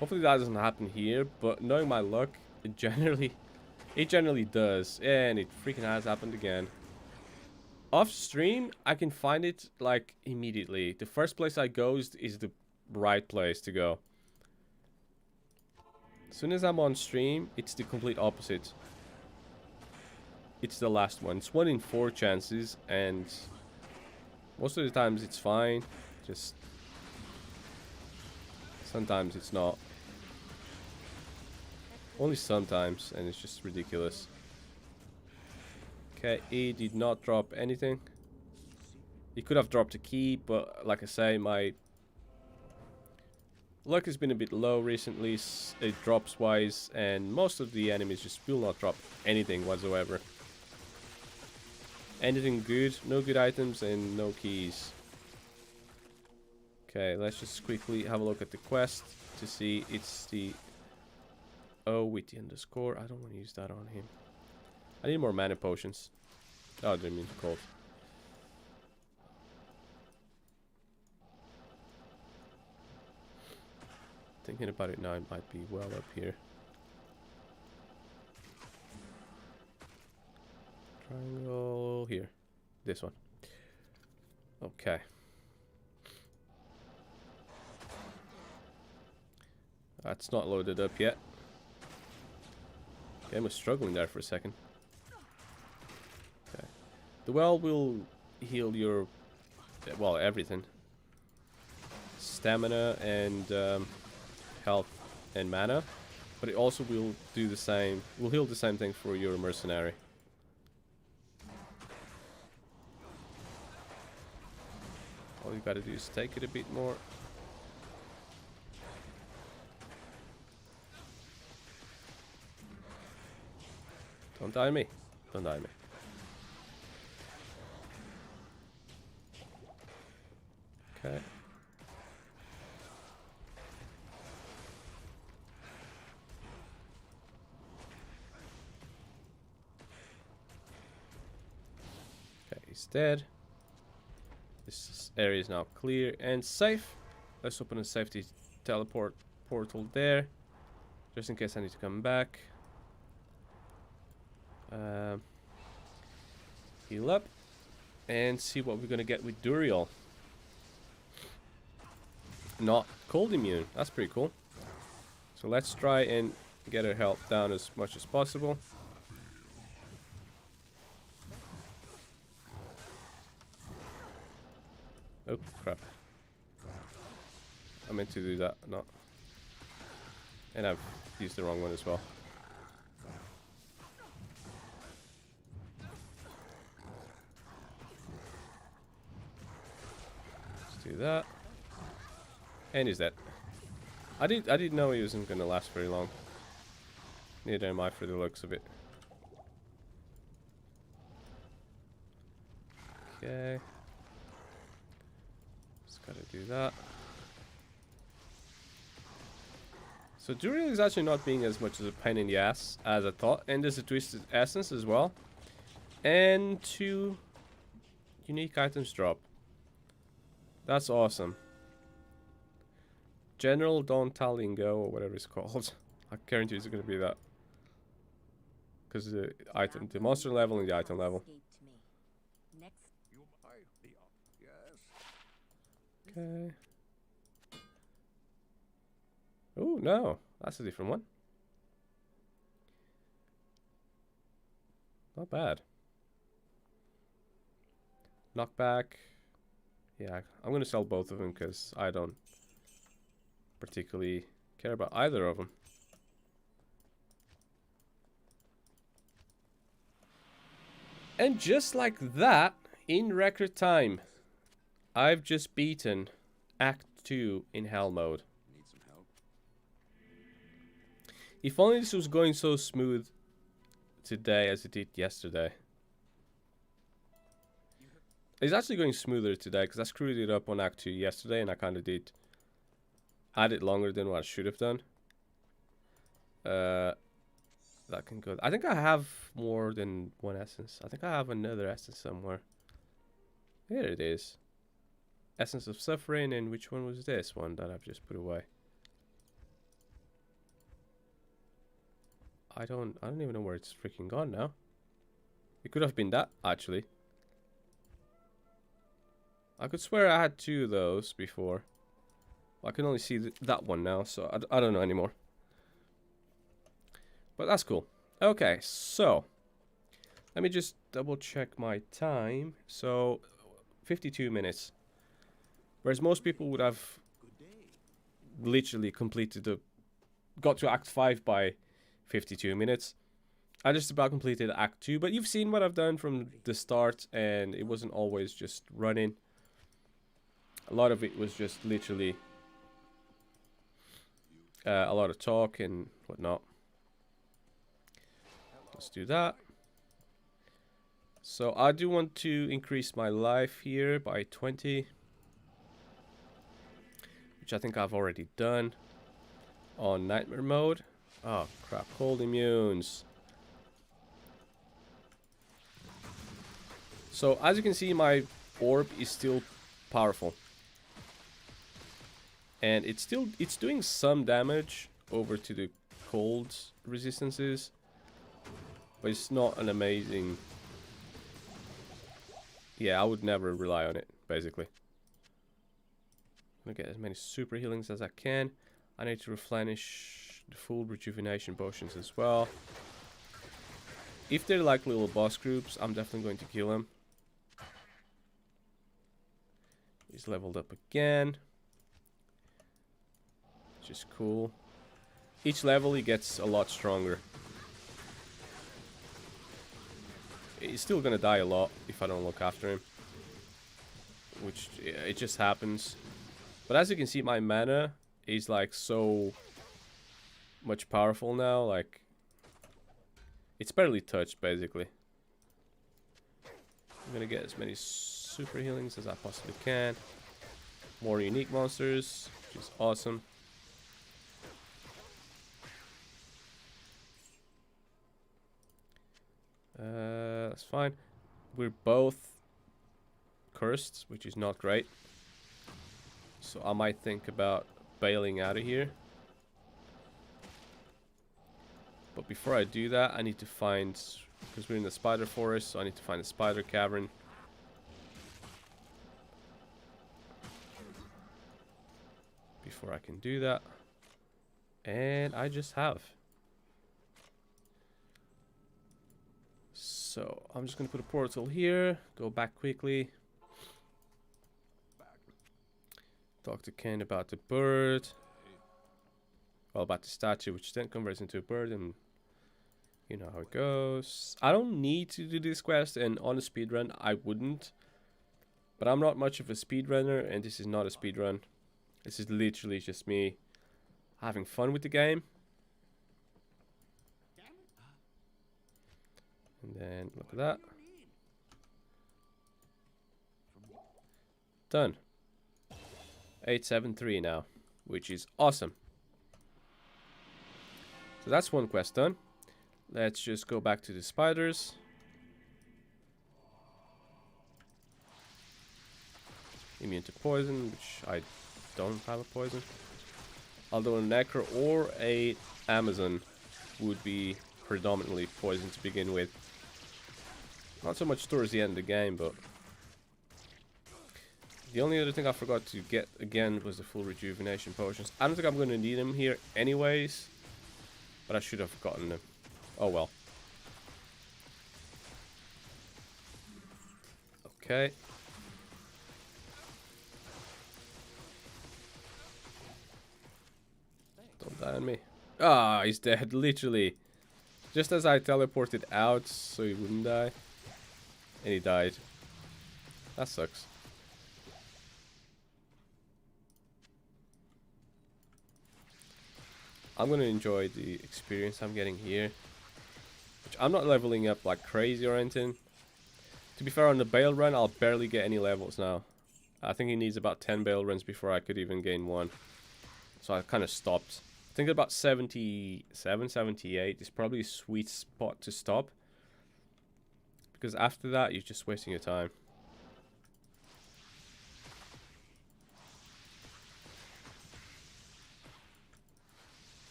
A: Hopefully that doesn't happen here, but knowing my luck, it generally does, and it freaking has happened again. Off stream, I can find it like immediately. The first place I go is the right place to go. As soon as I'm on stream, it's the complete opposite. It's the last one. It's 1 in 4 chances, and most of the times it's fine. Just sometimes it's not. Only sometimes, and it's just ridiculous. Okay, he did not drop anything. He could have dropped a key, but like I say, my luck has been a bit low recently, drops wise, and most of the enemies just will not drop anything whatsoever. Anything good, no good items, and no keys. Okay, let's just quickly have a look at the quest to see. It's the O with the underscore. I don't want to use that on him. I need more mana potions. Oh, I didn't mean to cold. Thinking about it now, it might be well up here. Triangle here. This one. Okay. That's not loaded up yet. Game was struggling there for a second. Okay. The well will heal your, well, everything. Stamina and health and mana. But it also will do the same, will heal the same thing for your mercenary. All you gotta do is take it a bit more. Don't die me. Don't die me. Okay. Okay, he's dead. This area is now clear and safe. Let's open a safety teleport portal there, just in case I need to come back. Heal up. and see what we're gonna get with Duriel. Not cold immune. That's pretty cool. So let's try and get her health down as much as possible. Oh crap. I meant to do that, not. And I've used the wrong one as well. Let's do that. And he's dead. I didn't know he wasn't gonna last very long. Neither am I for the looks of it. Okay. Just gotta do that. So Duriel is actually not being as much as a pain in the ass as I thought. And there's a Twisted Essence as well. And 2 unique items drop. That's awesome. General Don Talingo, or whatever it's called. I guarantee it's going to be that. Because the item, the monster level and the item level. Okay. Oh no, that's a different one. Not bad. Knockback. Yeah, I'm gonna sell both of them because I don't particularly care about either of them. And just like that, in record time, I've just beaten Act 2 in Hell mode.
C: Need some help?
A: If only this was going so smooth today as it did yesterday. It's actually going smoother today because I screwed it up on Act 2 yesterday and I kind of had it longer than what I should have done. That can go. I think I have more than one essence. I think I have another essence somewhere. Here it is. Essence of Suffering, and which one was this one that I've just put away? I don't even know where it's freaking gone now. It could have been that, actually. I could swear I had 2 of those before. I can only see that one now, so I don't know anymore. But that's cool. Okay, so let me just double check my time. So 52 minutes. Whereas most people would have literally got to Act 5 by 52 minutes. I just about completed Act 2, but you've seen what I've done from the start, and it wasn't always just running. A lot of it was just literally a lot of talk and whatnot. Let's do that. So I do want to increase my life here by 20. Which I think I've already done on Nightmare mode. Oh crap, cold immunes. So as you can see, my orb is still powerful. And it's doing some damage over to the cold resistances. But it's not an amazing... Yeah, I would never rely on it, basically. I'm gonna get as many super healings as I can. I need to replenish the full rejuvenation potions as well. If they're like little boss groups, I'm definitely going to kill them. He's leveled up again. Which is cool. Each level he gets a lot stronger. He's still gonna die a lot if I don't look after him. Which, yeah, it just happens. But as you can see, my mana is like so much powerful now. Like, it's barely touched, basically. I'm gonna get as many super healings as I possibly can. More unique monsters, which is awesome. That's fine. We're both cursed, which is not great. So I might think about bailing out of here. But before I do that, I need to find... Because we're in the spider forest, so I need to find a spider cavern. before I can do that. And I just have. So I'm just going to put a portal here. Go back quickly. Talk to Ken about the bird. Well, about the statue, which then converts into a bird, and you know how it goes. I don't need to do this quest, and on a speedrun, I wouldn't. But I'm not much of a speedrunner, and this is not a speedrun. This is literally just me having fun with the game. And then look at that. Done. 873 now, which is awesome. So that's one quest done. Let's just go back to the spiders. Immune to poison, which I don't have a poison. Although a necro or a Amazon would be predominantly poison to begin with. Not so much towards the end of the game, but the only other thing I forgot to get again was the full rejuvenation potions. I don't think I'm going to need them here anyways, but I should have gotten them. Oh well. Okay. Don't die on me. Ah, he's dead, literally. Just as I teleported out so he wouldn't die. And he died. That sucks. I'm gonna enjoy the experience I'm getting here. Which I'm not leveling up like crazy or anything. To be fair, on the Baal run, I'll barely get any levels now. I think he needs about 10 Baal runs before I could even gain one. So I kind of stopped. I think about 77, 78 is probably a sweet spot to stop. Because after that, you're just wasting your time.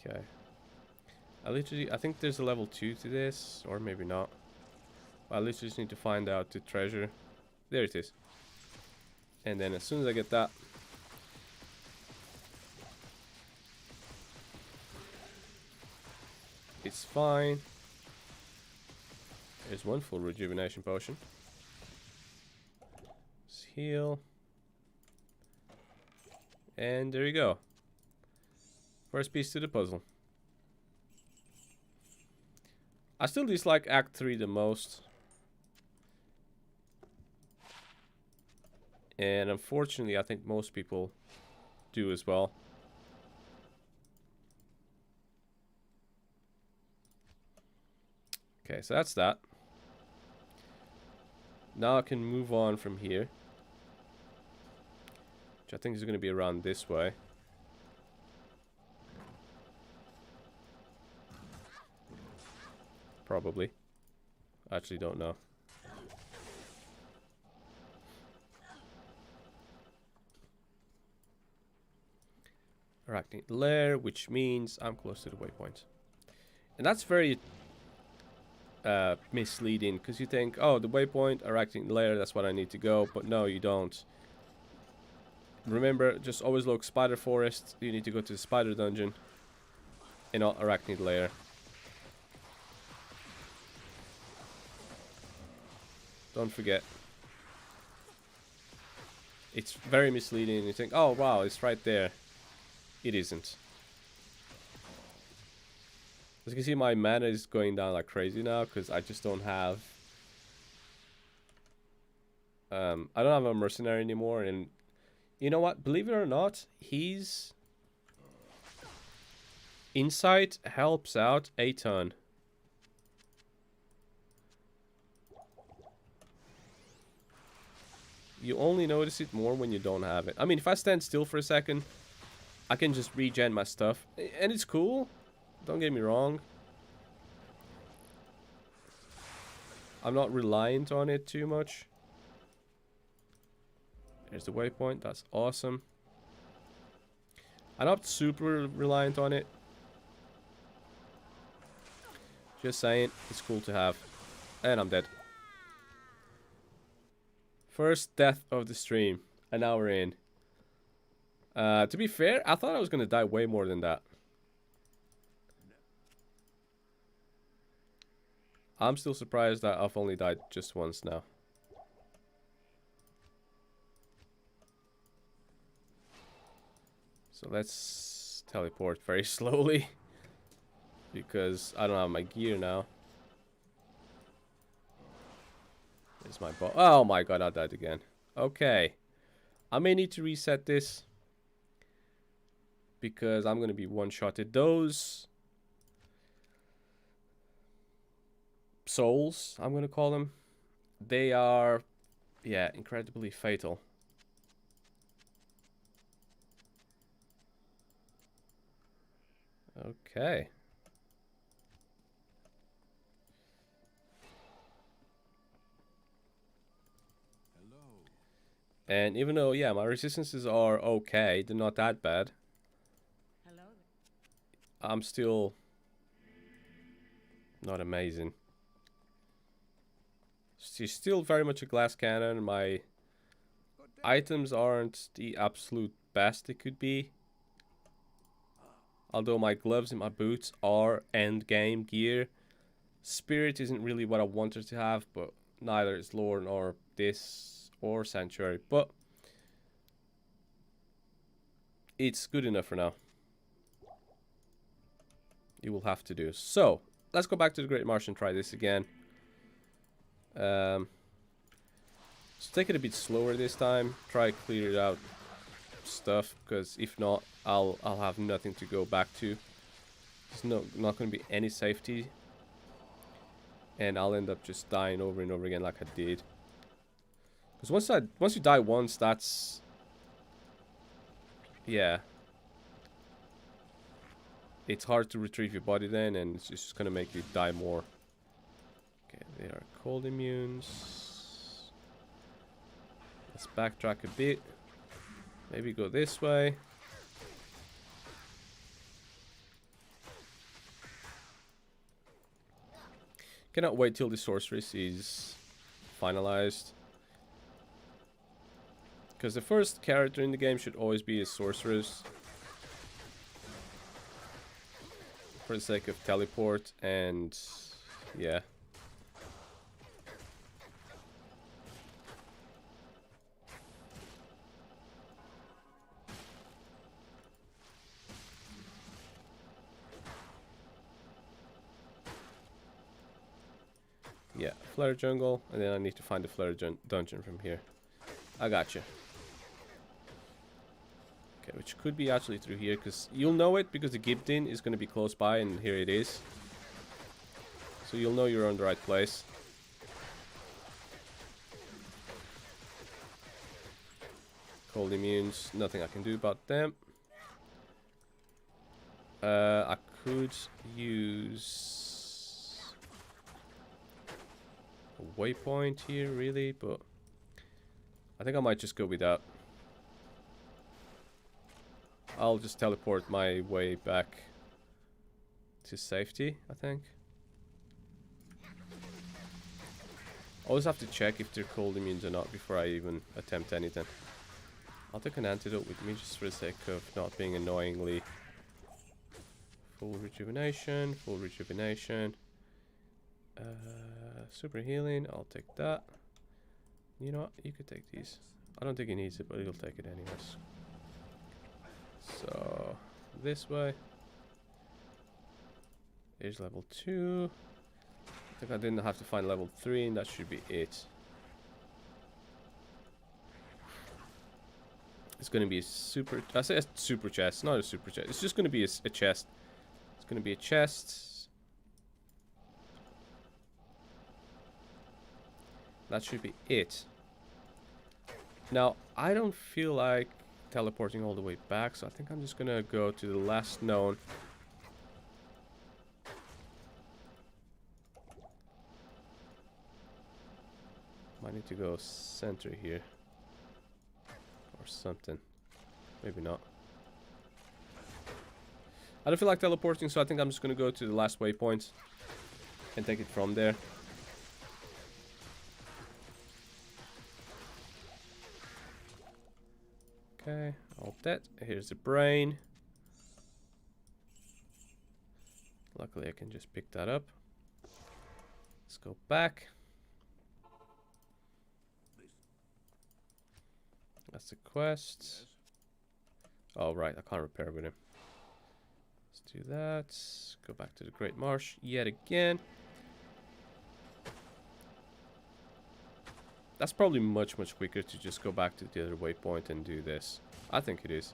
A: Okay. I think there's a level 2 to this, or maybe not. I literally just need to find out the treasure. There it is. And then as soon as I get that, it's fine. There's one full rejuvenation potion. Let's heal. And there you go. First piece to the puzzle. I still dislike Act 3 the most. And unfortunately, I think most people do as well. Okay, so that's that. Now I can move on from here. Which I think is going to be around this way. Probably. I actually don't know. Arachnid lair, which means I'm close to the waypoint. And that's very misleading, because you think, oh, the waypoint, Arachnid lair, that's what I need to go, but no, you don't. Remember, just always look spider forest, you need to go to the spider dungeon, and not Arachnid lair. Don't forget. It's very misleading. You think, oh wow, it's right there. It isn't. As you can see, my mana is going down like crazy now because I just don't have. I don't have a mercenary anymore, and you know what? Believe it or not, his insight helps out a ton. You only notice it more when you don't have it. I mean, if I stand still for a second, I can just regen my stuff. And it's cool. Don't get me wrong. I'm not reliant on it too much. There's the waypoint. That's awesome. I'm not super reliant on it. Just saying, it's cool to have. And I'm dead. First death of the stream. An hour in. To be fair, I thought I was gonna die way more than that. I'm still surprised that I've only died just once now. So let's teleport very slowly. Because I don't have my gear now. There's my bow. Oh my god, I died again. Okay. I may need to reset this. Because I'm going to be one-shotted. Those souls, I'm going to call them. They are, yeah, incredibly fatal. Okay. And even though, yeah, my resistances are okay, they're not that bad.
D: Hello.
A: I'm still not amazing. She's still very much a glass cannon. My items aren't the absolute best they could be. Although my gloves and my boots are end game gear. Spirit isn't really what I wanted to have, but neither is Lore nor this or Sanctuary. But it's good enough for now. You will have to do. So, let's go back to the Great Marsh and try this again. So take it a bit slower this time. Try clear it out stuff, because if not, I'll have nothing to go back to. There's not going to be any safety, and I'll end up just dying over and over again like I did. Because once you die once, that's, yeah, it's hard to retrieve your body then, and it's just going to make you die more. Okay, they are cold immunes. Let's backtrack a bit. Maybe go this way. Cannot wait till the Sorceress is finalized. Because the first character in the game should always be a Sorceress. For the sake of teleport and, yeah. Yeah, Flare Jungle, and then I need to find the Flare Dungeon from here. I got you. Okay, which could be actually through here, because you'll know it, because the Gibdin is going to be close by, and here it is. So you'll know you're on the right place. Cold immunes, nothing I can do about them. I could use a waypoint here, really, but I think I might just go with that. I'll just teleport my way back to safety, I think. Always have to check if they're cold immunes or not before I even attempt anything. I'll take an antidote with me just for the sake of not being annoyingly. Full rejuvenation, full rejuvenation. Super healing, I'll take that. You know what, you could take these. I don't think he needs it, but he'll take it anyways. So, this way. Here's level 2. I think I didn't have to find level 3, and that should be it. It's going to be a super... I say a super chest, not a super chest. It's just going to be a chest. It's going to be a chest. That should be it. Now, I don't feel like teleporting all the way back, so I think I'm just going to go to the last known. Might need to go center here. Or something. Maybe not. I don't feel like teleporting, so I think I'm just going to go to the last waypoint and take it from there. Okay, all dead. Here's the brain. Luckily I can just pick that up. Let's go back. That's the quest. Oh right, I can't repair with him. Let's do that. Go back to the Great Marsh yet again. That's probably much quicker to just go back to the other waypoint and do this. I think it is.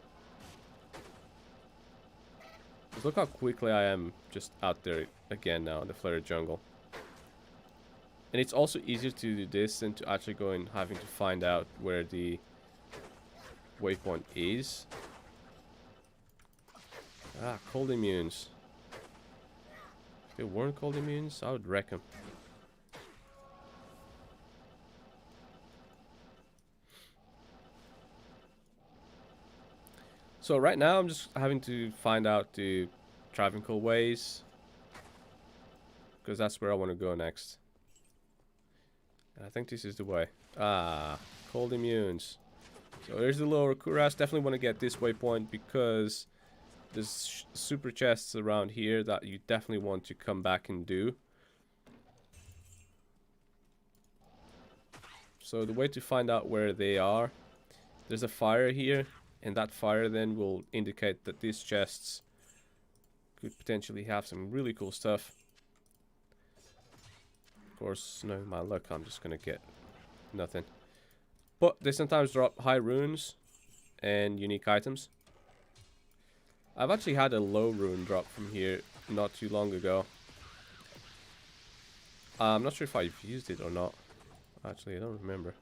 A: Just look how quickly I am just out there again now in the flooded jungle. And it's also easier to do this than to actually go and having to find out where the waypoint is. Ah, cold immunes. If they weren't cold immunes, I would wreck them. So right now I'm just having to find out the travel ways, because that's where I want to go next. And I think this is the way. Ah, cold immunes. So there's the lower Kuras. Definitely want to get this waypoint because there's super chests around here that you definitely want to come back and do. So the way to find out where they are, there's a fire here. And that fire then will indicate that these chests could potentially have some really cool stuff. Of course, no, my luck, I'm just gonna get nothing. But they sometimes drop high runes and unique items. I've actually had a low rune drop from here not too long ago. I'm not sure if I've used it or not. Actually, I don't remember.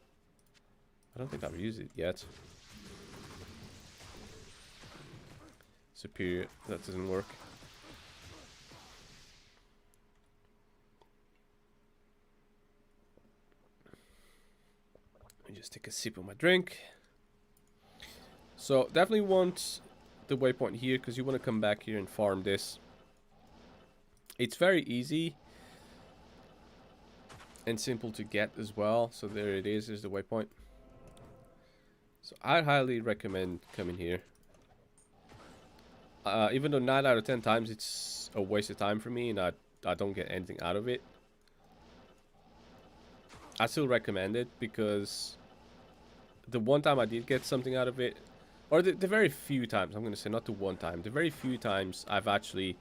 A: I don't think I've used it yet. Superior, that doesn't work. Let me just take a sip of my drink. So definitely want the waypoint here because you want to come back here and farm this. It's very easy and simple to get as well. So there it is, there's the waypoint. So I highly recommend coming here. Even though 9 out of 10 times it's a waste of time for me and I don't get anything out of it, I still recommend it because the one time I did get something out of it, or the very few times, I'm going to say not the one time, the very few times I've actually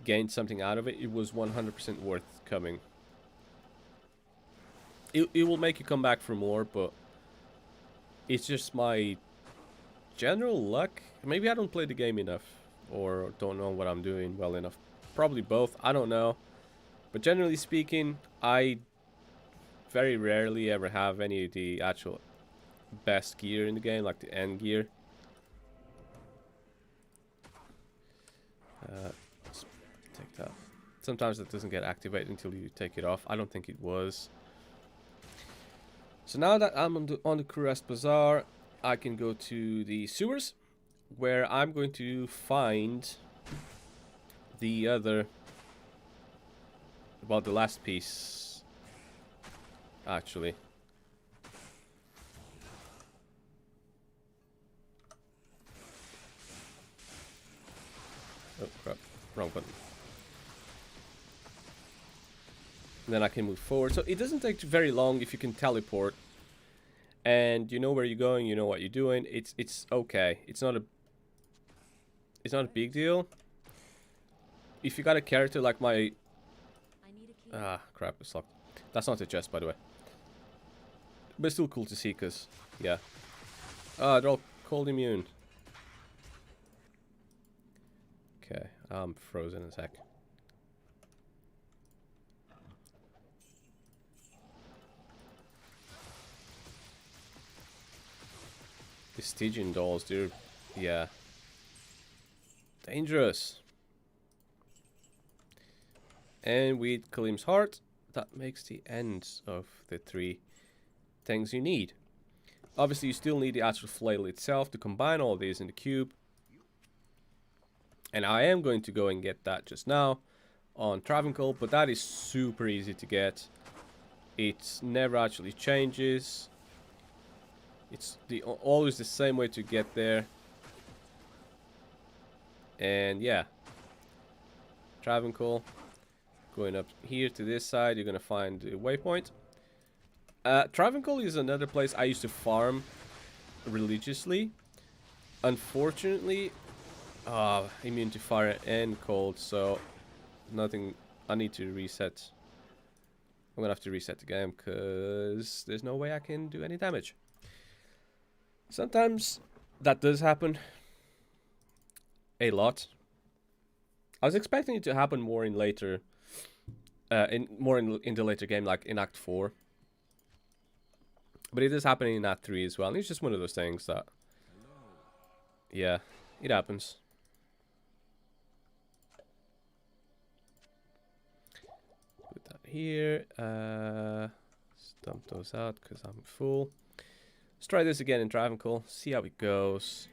A: gained something out of it, it was 100% worth coming. It will make you come back for more, but it's just my general luck. Maybe I don't play the game enough or don't know what I'm doing well enough. Probably both, I don't know. But generally speaking, I very rarely ever have any of the actual best gear in the game, like the end gear. Let's take that. Sometimes it doesn't get activated until you take it off. I don't think it was. So now that I'm on the Kuras Bazaar, I can go to the sewers, where I'm going to find the other, well, the last piece, actually. Oh crap, wrong button. And then I can move forward. So it doesn't take very long if you can teleport. And you know where you're going, you know what you're doing. It's okay. It's not a big deal. If you got a character like my...
B: I need a key.
A: Ah, crap, it's locked. That's not a chest, by the way. But it's still cool to see, because, yeah. Ah, they're all cold immune. Okay, I'm frozen as heck. The Stygian dolls, they're... yeah. Dangerous. And with Kalim's heart, that makes the end of the 3 things you need. Obviously, you still need the actual flail itself to combine all these in the cube. And I am going to go and get that just now on Travancore, but that is super easy to get. It never actually changes. It's always the same way to get there. And yeah, Travancore. Going up here to this side, you're gonna find the waypoint. Travancore is another place I used to farm religiously. Unfortunately, immune to fire and cold, so nothing. I need to reset. I'm gonna have to reset the game because there's no way I can do any damage. Sometimes that does happen. A lot. I was expecting it to happen more in later, in the later game, like in Act 4. But it is happening in Act 3 as well. And it's just one of those things that, yeah, it happens. Put that here. Stump those out because I'm full. Let's try this again in Travancore. See how it goes.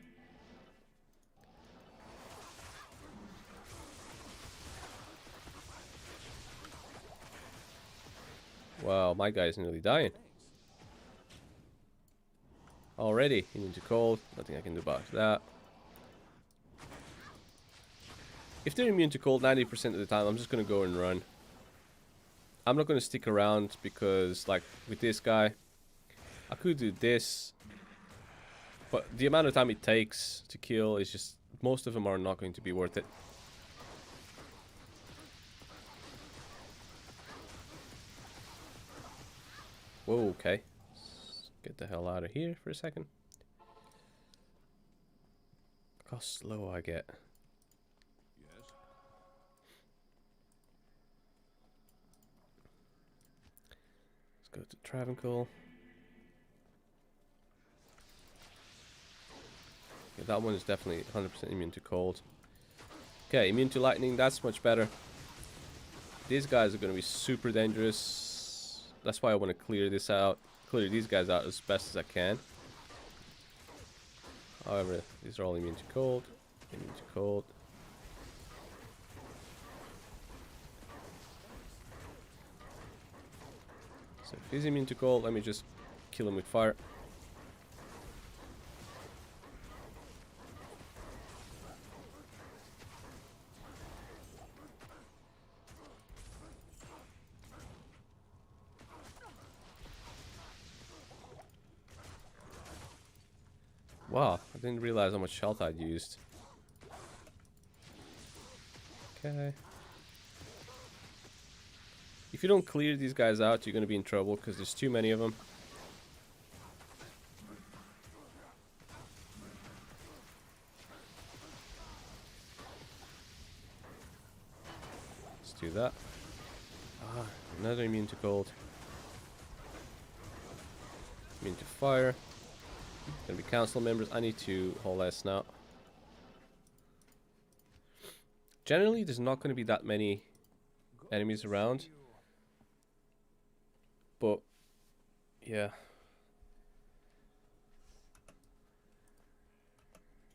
A: Wow, my guy's nearly dying. Already, immune to cold. Nothing I can do about that. If they're immune to cold 90% of the time, I'm just going to go and run. I'm not going to stick around because, like, with this guy, I could do this. But the amount of time it takes to kill is just... most of them are not going to be worth it. Whoa, okay. Let's get the hell out of here for a second. Look how slow I get.
C: Yes.
A: Let's go to Travancore. Okay, that one is definitely 100% immune to cold. Okay, immune to lightning, that's much better. These guys are going to be super dangerous. That's why I want to clear this out. Clear these guys out as best as I can. However, these are all immune to cold. Immune to cold. So if he's immune to cold, let me just kill him with fire. Wow, I didn't realize how much health I'd used. Okay. If you don't clear these guys out, you're going to be in trouble because there's too many of them. Let's do that. Ah, another immune to cold. Immune to fire. Gonna be council members. I need to haul S now. Generally, there's not going to be that many enemies around. But, yeah.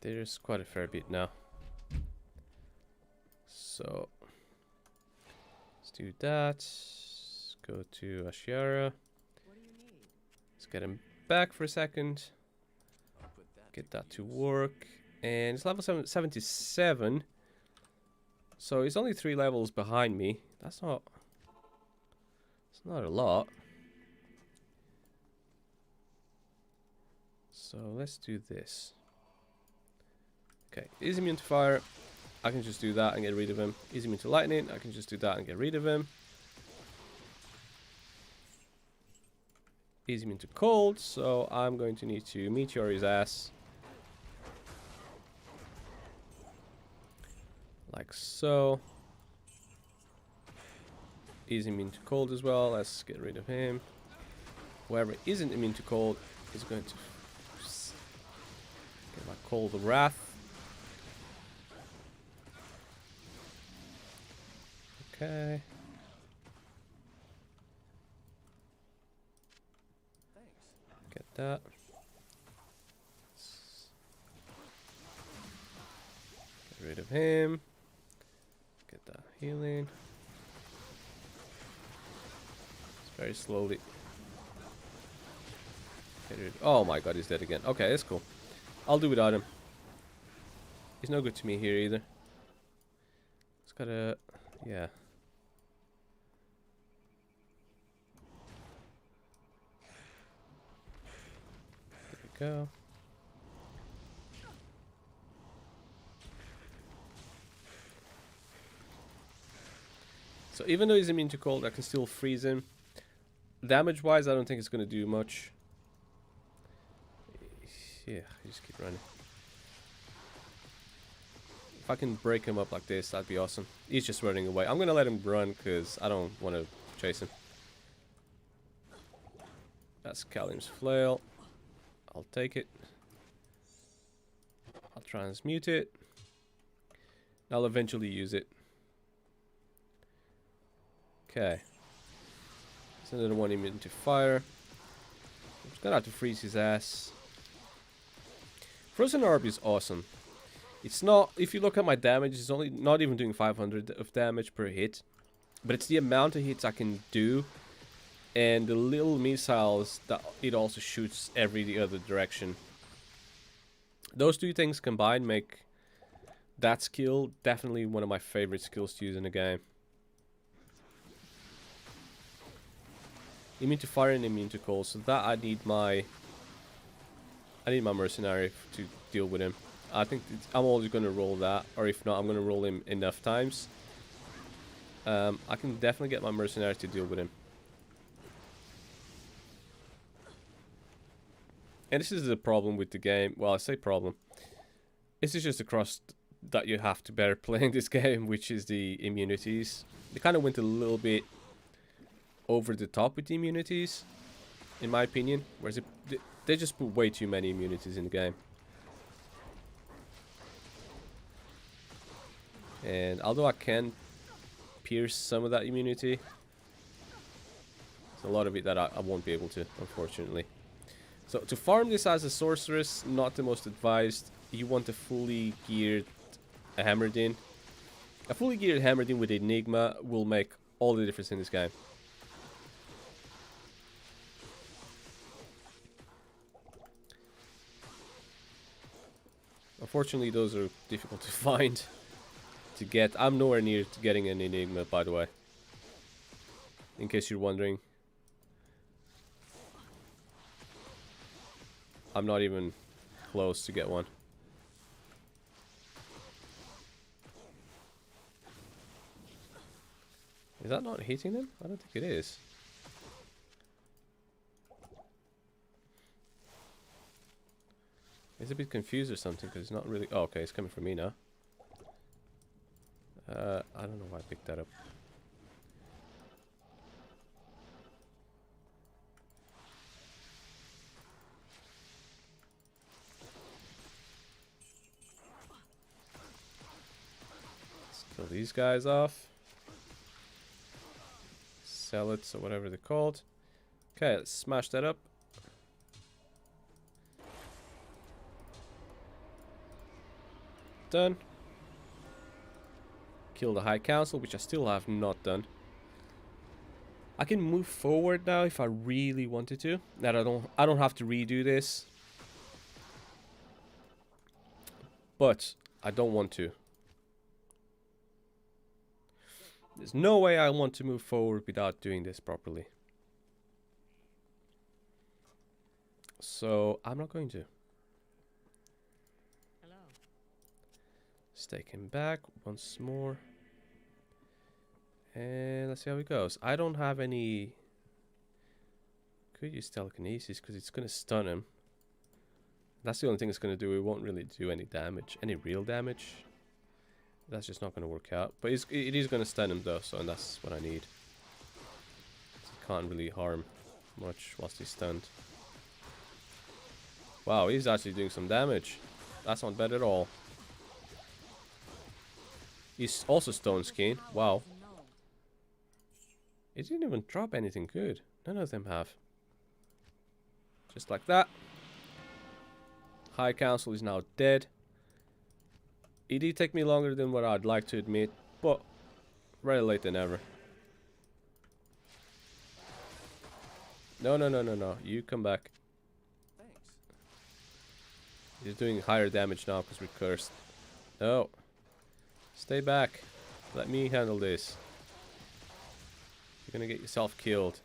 A: There's quite a fair bit now. So, let's do that. Let's go to Ashiara. Let's get him back for a second. Get that to work. And it's level 77. So he's only 3 levels behind me. That's not... it's not a lot. So let's do this. Okay, he's immune to fire. I can just do that and get rid of him. He's immune to lightning. I can just do that and get rid of him. He's immune to cold, so I'm going to need to meteor his ass. Like so. He's immune to cold as well. Let's get rid of him. Whoever isn't immune to cold is going to get my cold wrath. Okay. Get that. Get rid of him. Get that healing. It's very slowly. Oh my god, he's dead again. Okay, that's cool. I'll do without him. He's no good to me here either. It's gotta... yeah. There we go. So even though he's immune to cold, I can still freeze him. Damage-wise, I don't think it's gonna do much. Yeah, you just keep running. If I can break him up like this, that'd be awesome. He's just running away. I'm gonna let him run because I don't want to chase him. That's Calium's flail. I'll take it. I'll transmute it. I'll eventually use it. Okay. There's another one immune to fire. I'm just gonna have to freeze his ass. Frozen Orb is awesome. It's not, if you look at my damage, it's only not even doing 500 of damage per hit. But it's the amount of hits I can do. And the little missiles that it also shoots every other direction. Those two things combined make that skill definitely one of my favorite skills to use in a game. Immune to fire and immune to cold, so that I need my mercenary to deal with him. I think I'm always going to roll that, or if not, I'm going to roll him enough times. I can definitely get my mercenary to deal with him. And this is the problem with the game. Well, I say problem. This is just a cross that you have to bear playing this game, which is the immunities. They kind of went a little bit over the top with the immunities, in my opinion. Whereas they just put way too many immunities in the game. And although I can pierce some of that immunity, there's a lot of it that I won't be able to, unfortunately. So to farm this as a sorceress, not the most advised. You want a fully geared hammered in. A fully geared hammered in with Enigma will make all the difference in this game. Unfortunately, those are difficult to find, to get. I'm nowhere near to getting an Enigma, by the way. In case you're wondering. I'm not even close to get one. Is that not hitting them? I don't think it is. He's a bit confused or something because it's not really... Oh, okay, it's coming from me now. I don't know why I picked that up. Let's kill these guys off. Zealots or whatever they're called. Okay, let's smash that up. Done. Kill the High Council, which I still have not done. I can move forward now if I really wanted to. That I don't have to redo this. But I don't want to. There's no way I want to move forward without doing this properly. So I'm not going to. Let's take him back once more. And let's see how it goes. I don't have any... Could use telekinesis because it's going to stun him. That's the only thing it's going to do. It won't really do any damage. Any real damage. That's just not going to work out. But it is going to stun him though, so and that's what I need. So it can't really harm much whilst he's stunned. Wow, he's actually doing some damage. That's not bad at all. He's also stone skin. Wow. He didn't even drop anything good. None of them have. Just like that. High Council is now dead. It did take me longer than what I'd like to admit, but rather late than never. No, no, no, no, no. You come back. He's doing higher damage now because we're cursed. No. Stay back. Let me handle this. You're gonna get yourself killed.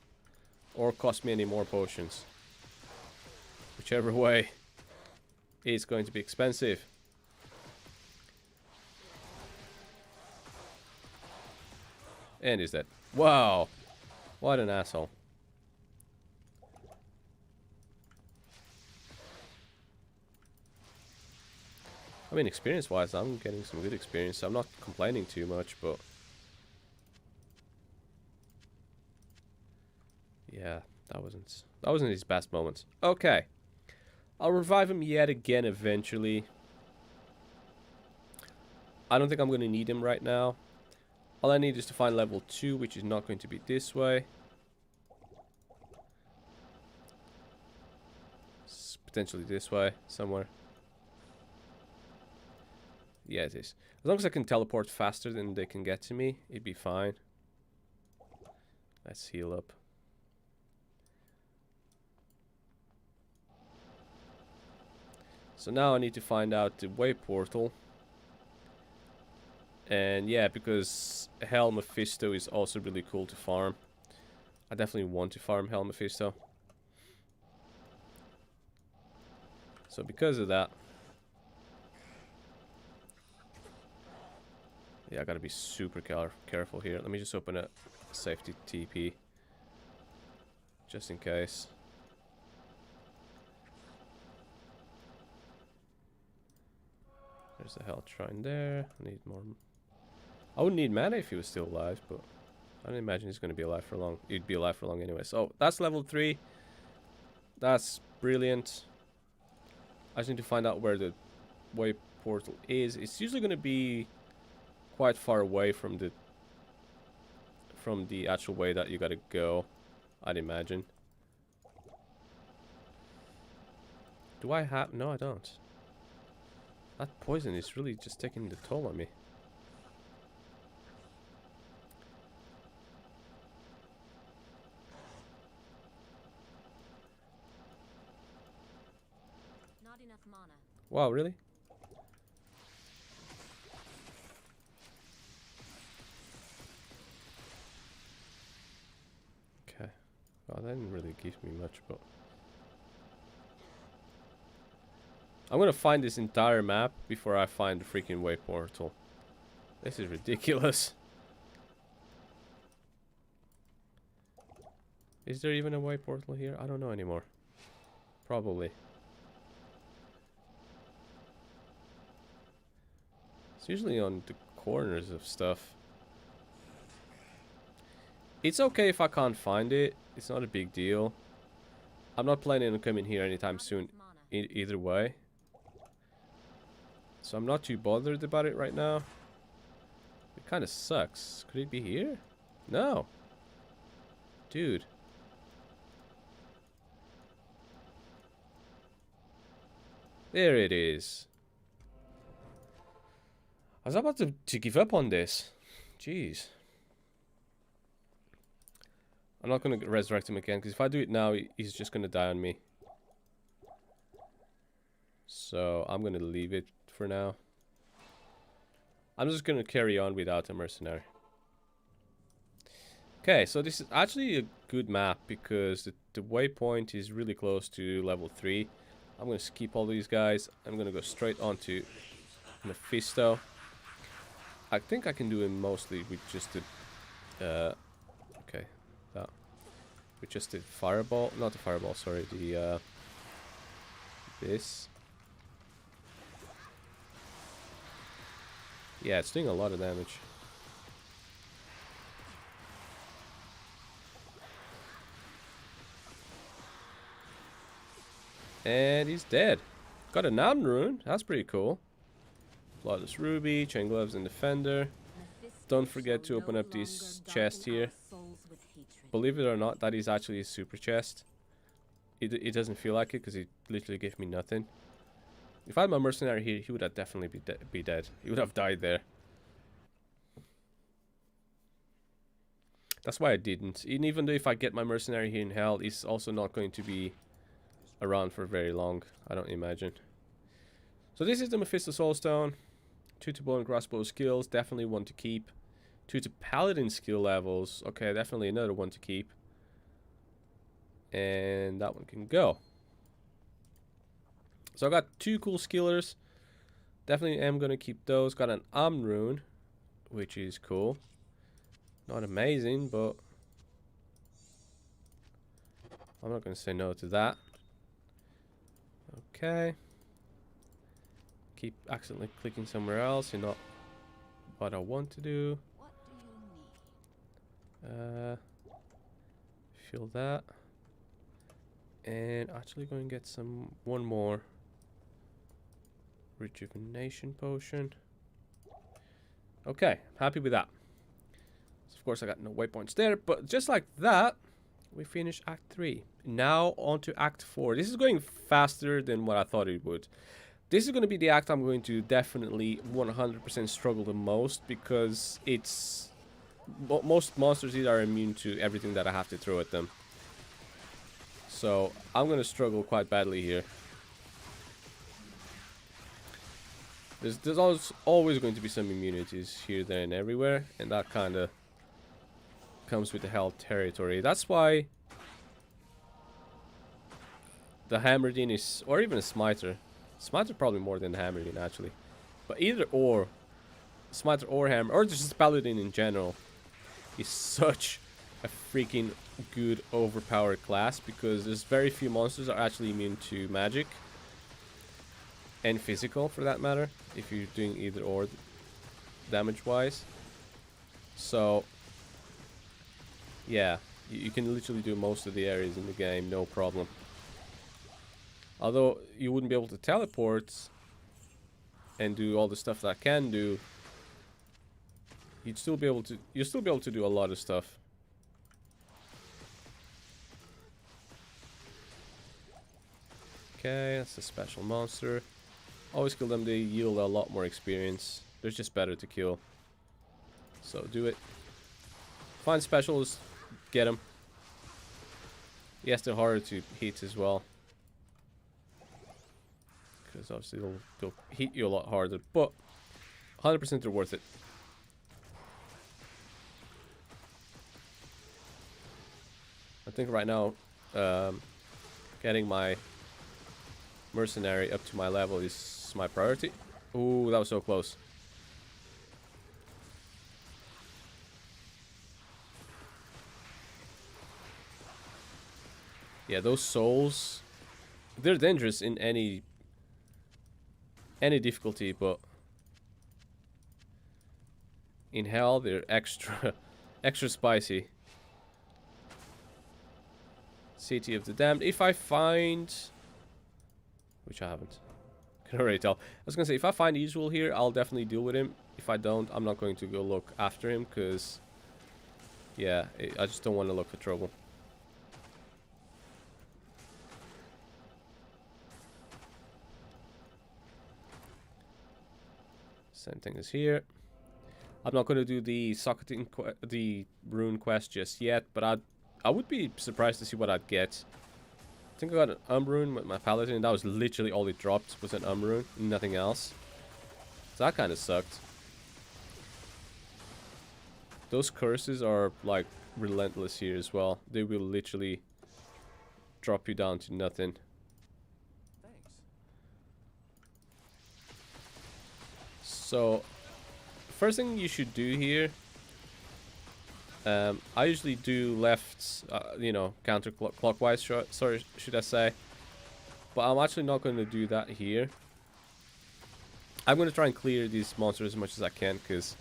A: Or cost me any more potions. Whichever way. It's going to be expensive. And he's dead. Wow. What an asshole. I mean, experience-wise, I'm getting some good experience. I'm not complaining too much, but... yeah, that wasn't his best moments. Okay. I'll revive him yet again eventually. I don't think I'm going to need him right now. All I need is to find level 2, which is not going to be this way. It's potentially this way, somewhere. Yeah, it is. As long as I can teleport faster than they can get to me, it'd be fine. Let's heal up. So now I need to find out the way portal. And yeah, because Hell Mephisto is also really cool to farm. I definitely want to farm Hell Mephisto. So because of that... yeah, I gotta be super careful here. Let me just open a safety TP. Just in case. There's a Hell Shrine there. I need more... I wouldn't need mana if he was still alive, but... I don't imagine he's gonna be alive for long. He'd be alive for long anyway. So, that's level 3. That's brilliant. I just need to find out where the way portal is. It's usually gonna be... quite far away from the actual way that you gotta go, I'd imagine. Do I have... no, I don't. That poison is really just taking the toll on me.
B: Not enough mana.
A: Wow, really? Okay. Well, that didn't really give me much, but... I'm gonna find this entire map before I find the freaking way portal. This is ridiculous. Is there even a way portal here? I don't know anymore. Probably. It's usually on the corners of stuff. It's okay if I can't find it. It's not a big deal. I'm not planning on coming here anytime soon either way. So I'm not too bothered about it right now. It kind of sucks. Could it be here? No. Dude. There it is. I was about to give up on this. Jeez. I'm not going to resurrect him again, because if I do it now, he's just going to die on me. So I'm going to leave it for now. I'm just going to carry on without a mercenary. Okay, so this is actually a good map, because the waypoint is really close to level 3. I'm going to skip all these guys. I'm going to go straight on to Mephisto. I think I can do him mostly with just the... okay, that. With just the fireball. Not the fireball, sorry. The... this. Yeah, it's doing a lot of damage. And he's dead. Got a Noun rune. That's pretty cool. Flawless Ruby, Chain Gloves, and Defender. Don't forget to open up this chest here. Believe it or not, that is actually a super chest. It doesn't feel like it because it literally gave me nothing. If I had my mercenary here, he would have definitely be dead. He would have died there. That's why I didn't. And even though if I get my mercenary here in hell, he's also not going to be around for very long, I don't imagine. So this is the Mephisto Soulstone. 2 to bow and crossbow skills, definitely one to keep. 2 to paladin skill levels, okay, definitely another one to keep. And that one can go. So I got 2 cool skillers. Definitely am going to keep those. Got an rune, which is cool. Not amazing, but I'm not going to say no to that. Okay. Keep accidentally clicking somewhere else. You're not what I want to do.
D: What do you need?
A: Fill that. And actually going to get one more rejuvenation potion. Okay, happy with that. So of course I got no waypoints there, but just like that, we finish Act 3. Now on to Act 4. This is going faster than what I thought it would. This is going to be the act I'm going to definitely 100% struggle the most, because it's... most monsters here are immune to everything that I have to throw at them. So I'm going to struggle quite badly here. There's always going to be some immunities here, there, and everywhere, and that kind of comes with the hell territory. That's why the hammered in is, or even a smiter. Smiter probably more than the hammered in actually, but either or, smiter or hammer, or just paladin in general, is such a freaking good overpowered class, because there's very few monsters that are actually immune to magic and physical, for that matter, if you're doing either or damage wise. So yeah, you can literally do most of the areas in the game, no problem. Although you wouldn't be able to teleport and do all the stuff that I can do, you'd still be able to do a lot of stuff. Okay, that's a special monster. Always kill them, they yield a lot more experience. They're just better to kill. So do it. Find specials, get them. Yes, they're harder to hit as well, because obviously they'll hit you a lot harder, but 100% they're worth it. I think right now, getting my mercenary up to my level is my priority. Ooh, that was so close. Yeah, those souls, they're dangerous in any difficulty, but in hell they're extra spicy. City of the Damned. If I find, which I haven't, can already tell. I was gonna say, if I find Usual here, I'll definitely deal with him. If I don't, I'm not going to go look after him, because yeah, I just don't want to look for trouble. Same thing as here. I'm not going to do the socketing the rune quest just yet, but I would be surprised to see what I'd get. I think I got an rune with my paladin, and that was literally all it dropped, was an rune, nothing else. So that kind of sucked. Those curses are like relentless here as well. They will literally drop you down to nothing. So, first thing you should do here, I usually do left, you know, counterclockwise, sorry, should I say. But I'm actually not going to do that here. I'm going to try and clear these monsters as much as I can, because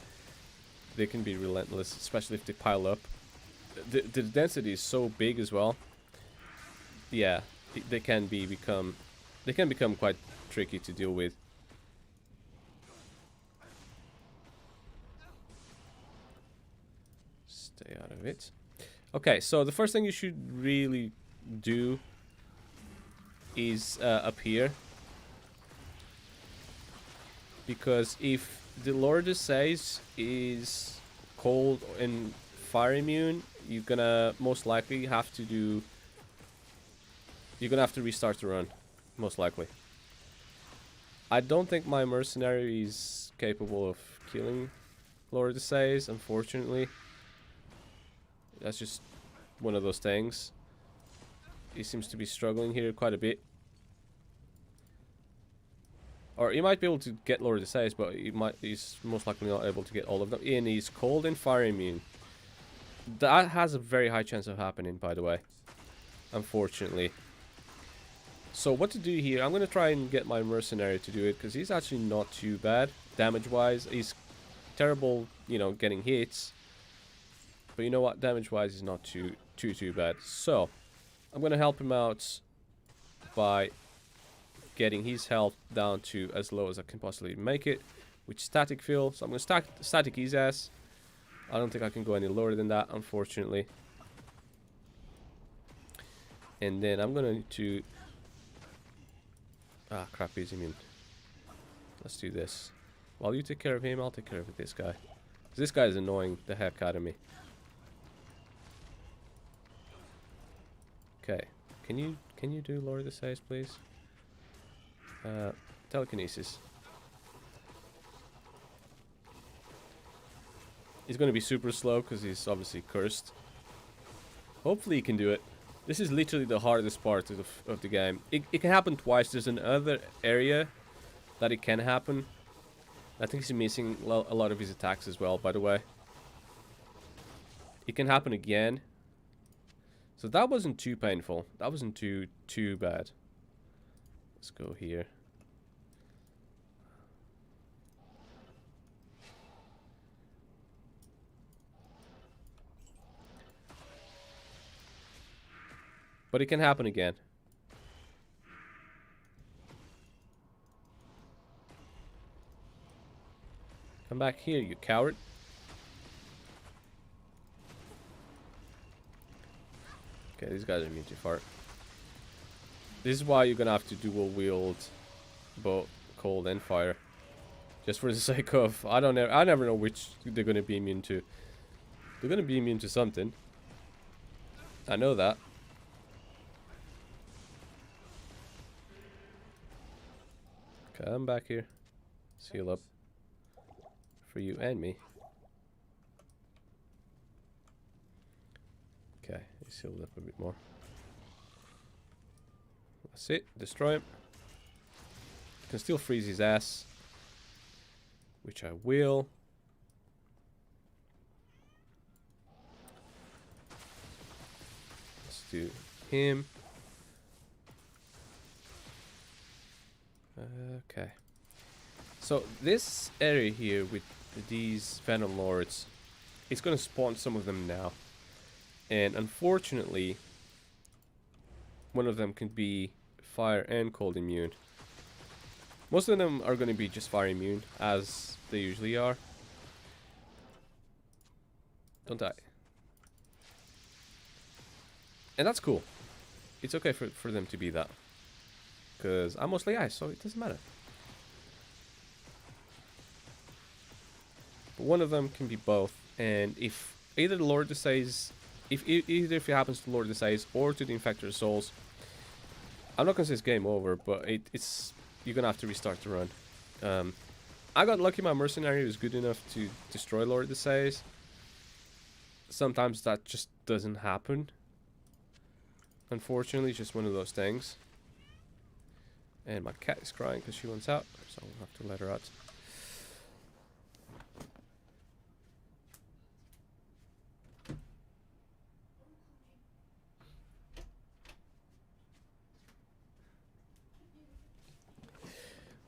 A: they can be relentless, especially if they pile up. The density is so big as well. Yeah, they can become quite tricky to deal with. Stay out of it. Okay, so the first thing you should really do is up here, because if the Lord says is cold and fire immune, you're gonna most likely have to do. You're gonna have to restart the run, most likely. I don't think my mercenary is capable of killing Lord of Says, unfortunately. That's just one of those things. He seems to be struggling here quite a bit. Or he might be able to get Lord of Says, but he's most likely not able to get all of them. And he's cold and fire immune. That has a very high chance of happening, by the way. Unfortunately. So what to do here, I'm going to try and get my mercenary to do it, because he's actually not too bad damage-wise. He's terrible, you know, getting hits. But you know what, damage-wise he's not too bad. So, I'm going to help him out by getting his health down to as low as I can possibly make it, with static fill. So I'm going to static his ass. I don't think I can go any lower than that, unfortunately. And then I'm going to... Ah, crap, he's immune. Let's do this. While you take care of him, I'll take care of this guy. 'Cause this guy is annoying the heck out of me. Okay. Can you do Lord of the Says, please? Telekinesis. He's going to be super slow because he's obviously cursed. Hopefully he can do it. This is literally the hardest part of the game. It can happen twice. There's another area that it can happen. I think he's missing a lot of his attacks as well, by the way. It can happen again. So that wasn't too painful. That wasn't too bad. Let's go here. But it can happen again. Come back here, you coward. Okay, these guys are immune to fire. This is why you're gonna have to dual wield both cold and fire. Just for the sake of, I never know which they're gonna be immune to. They're gonna be immune to something. I know that. Come back here. Seal up. For you and me. Okay, he sealed up a bit more. That's it. Destroy him. Can still freeze his ass. Which I will. Let's do him. Okay. So this area here with these Venom Lords, it's going to spawn some of them now. And unfortunately, one of them can be fire and cold immune. Most of them are going to be just fire immune, as they usually are. Don't die. And that's cool. It's okay for them to be that. Because I'm mostly ice, so it doesn't matter. But one of them can be both. And if either the Lord decides... Either if it happens to Lord decides or to the Infector Souls, I'm not gonna say it's game over, but it's you're gonna have to restart the run. I got lucky. My mercenary was good enough to destroy Lord decides. Sometimes that just doesn't happen. Unfortunately, it's just one of those things. And my cat is crying because she wants out, so I'll have to let her out.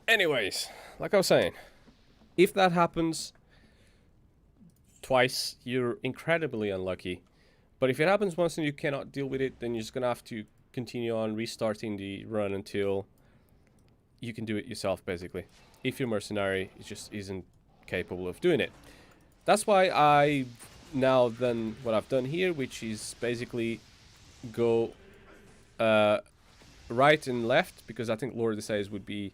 A: Anyways, like I was saying, if that happens twice, you're incredibly unlucky. But if it happens once and you cannot deal with it, then you're just going to have to continue on restarting the run until you can do it yourself, basically. If your mercenary just isn't capable of doing it. That's why I now done what I've done here, which is basically go right and left, because I think Lord of the Says would be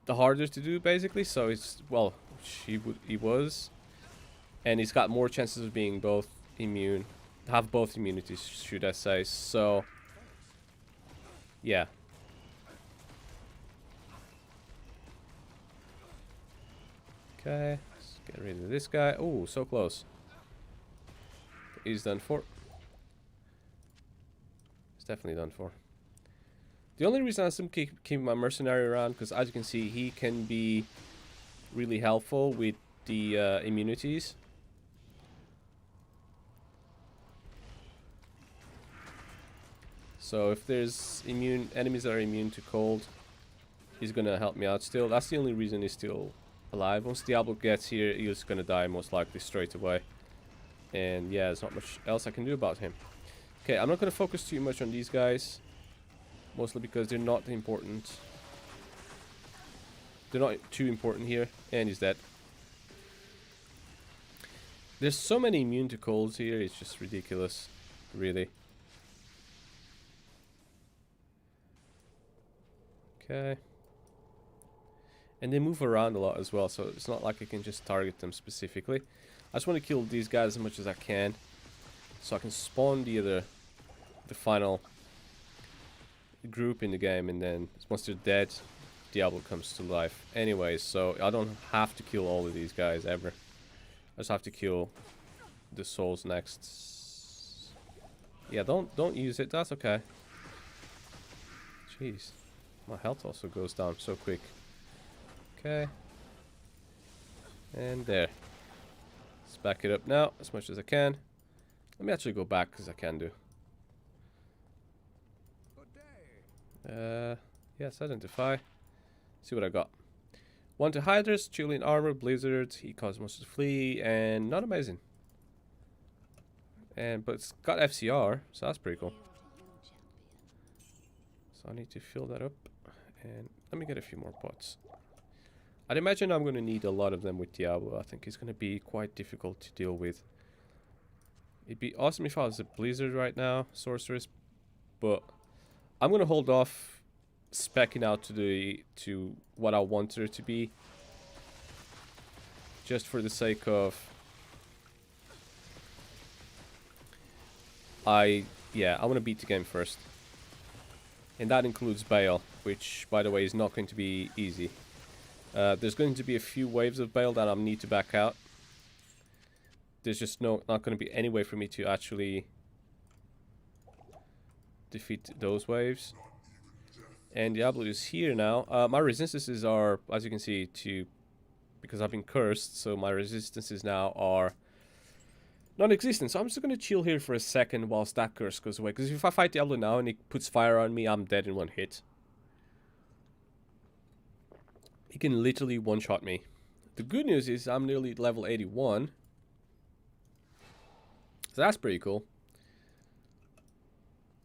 A: the hardest to do, basically. So it's, well, he was, and he's got more chances of being both immune, have both immunities, should I say. So yeah, Okay, let's get rid of this guy. Oh, so close. He's done for. He's definitely done for. The only reason I still keep my mercenary around, because as you can see, he can be really helpful with the immunities. So if there's enemies that are immune to cold, he's gonna help me out still. That's the only reason he's still alive. Once Diablo gets here, he's gonna die most likely straight away. And yeah, there's not much else I can do about him. Okay, I'm not gonna focus too much on these guys. Mostly because they're not important. They're not too important here. And he's dead. There's so many immune to colds here, it's just ridiculous. Really. Okay. And they move around a lot as well, so it's not like I can just target them specifically. I just want to kill these guys as much as I can, so I can spawn the final group in the game, and then once they're dead, Diablo comes to life. Anyways, so I don't have to kill all of these guys ever. I just have to kill the souls next. Yeah, don't use it. That's okay. Jeez. My health also goes down so quick. Okay. And there. Let's back it up now as much as I can. Let me actually go back because I can do. Yes, identify. See what I got. 1 to Hydras, Julian armor, blizzard. He caused monsters to flee, and not amazing. But it's got FCR, so that's pretty cool. So I need to fill that up. And let me get a few more pots. I'd imagine I'm going to need a lot of them with Diablo. I think it's going to be quite difficult to deal with. It'd be awesome if I was a Blizzard right now, Sorceress. But I'm going to hold off speccing out to what I want her to be. Just for the sake of... I want to beat the game first. And that includes Baal, which, by the way, is not going to be easy. There's going to be a few waves of Baal that I need to back out. There's just not going to be any way for me to actually defeat those waves. And Diablo is here now. My resistances are, as you can see, because I've been cursed, so my resistances now are non-existent. So I'm just going to chill here for a second whilst that curse goes away. Because if I fight Diablo now and he puts fire on me, I'm dead in one hit. He can literally one-shot me. The good news is I'm nearly level 81. So that's pretty cool.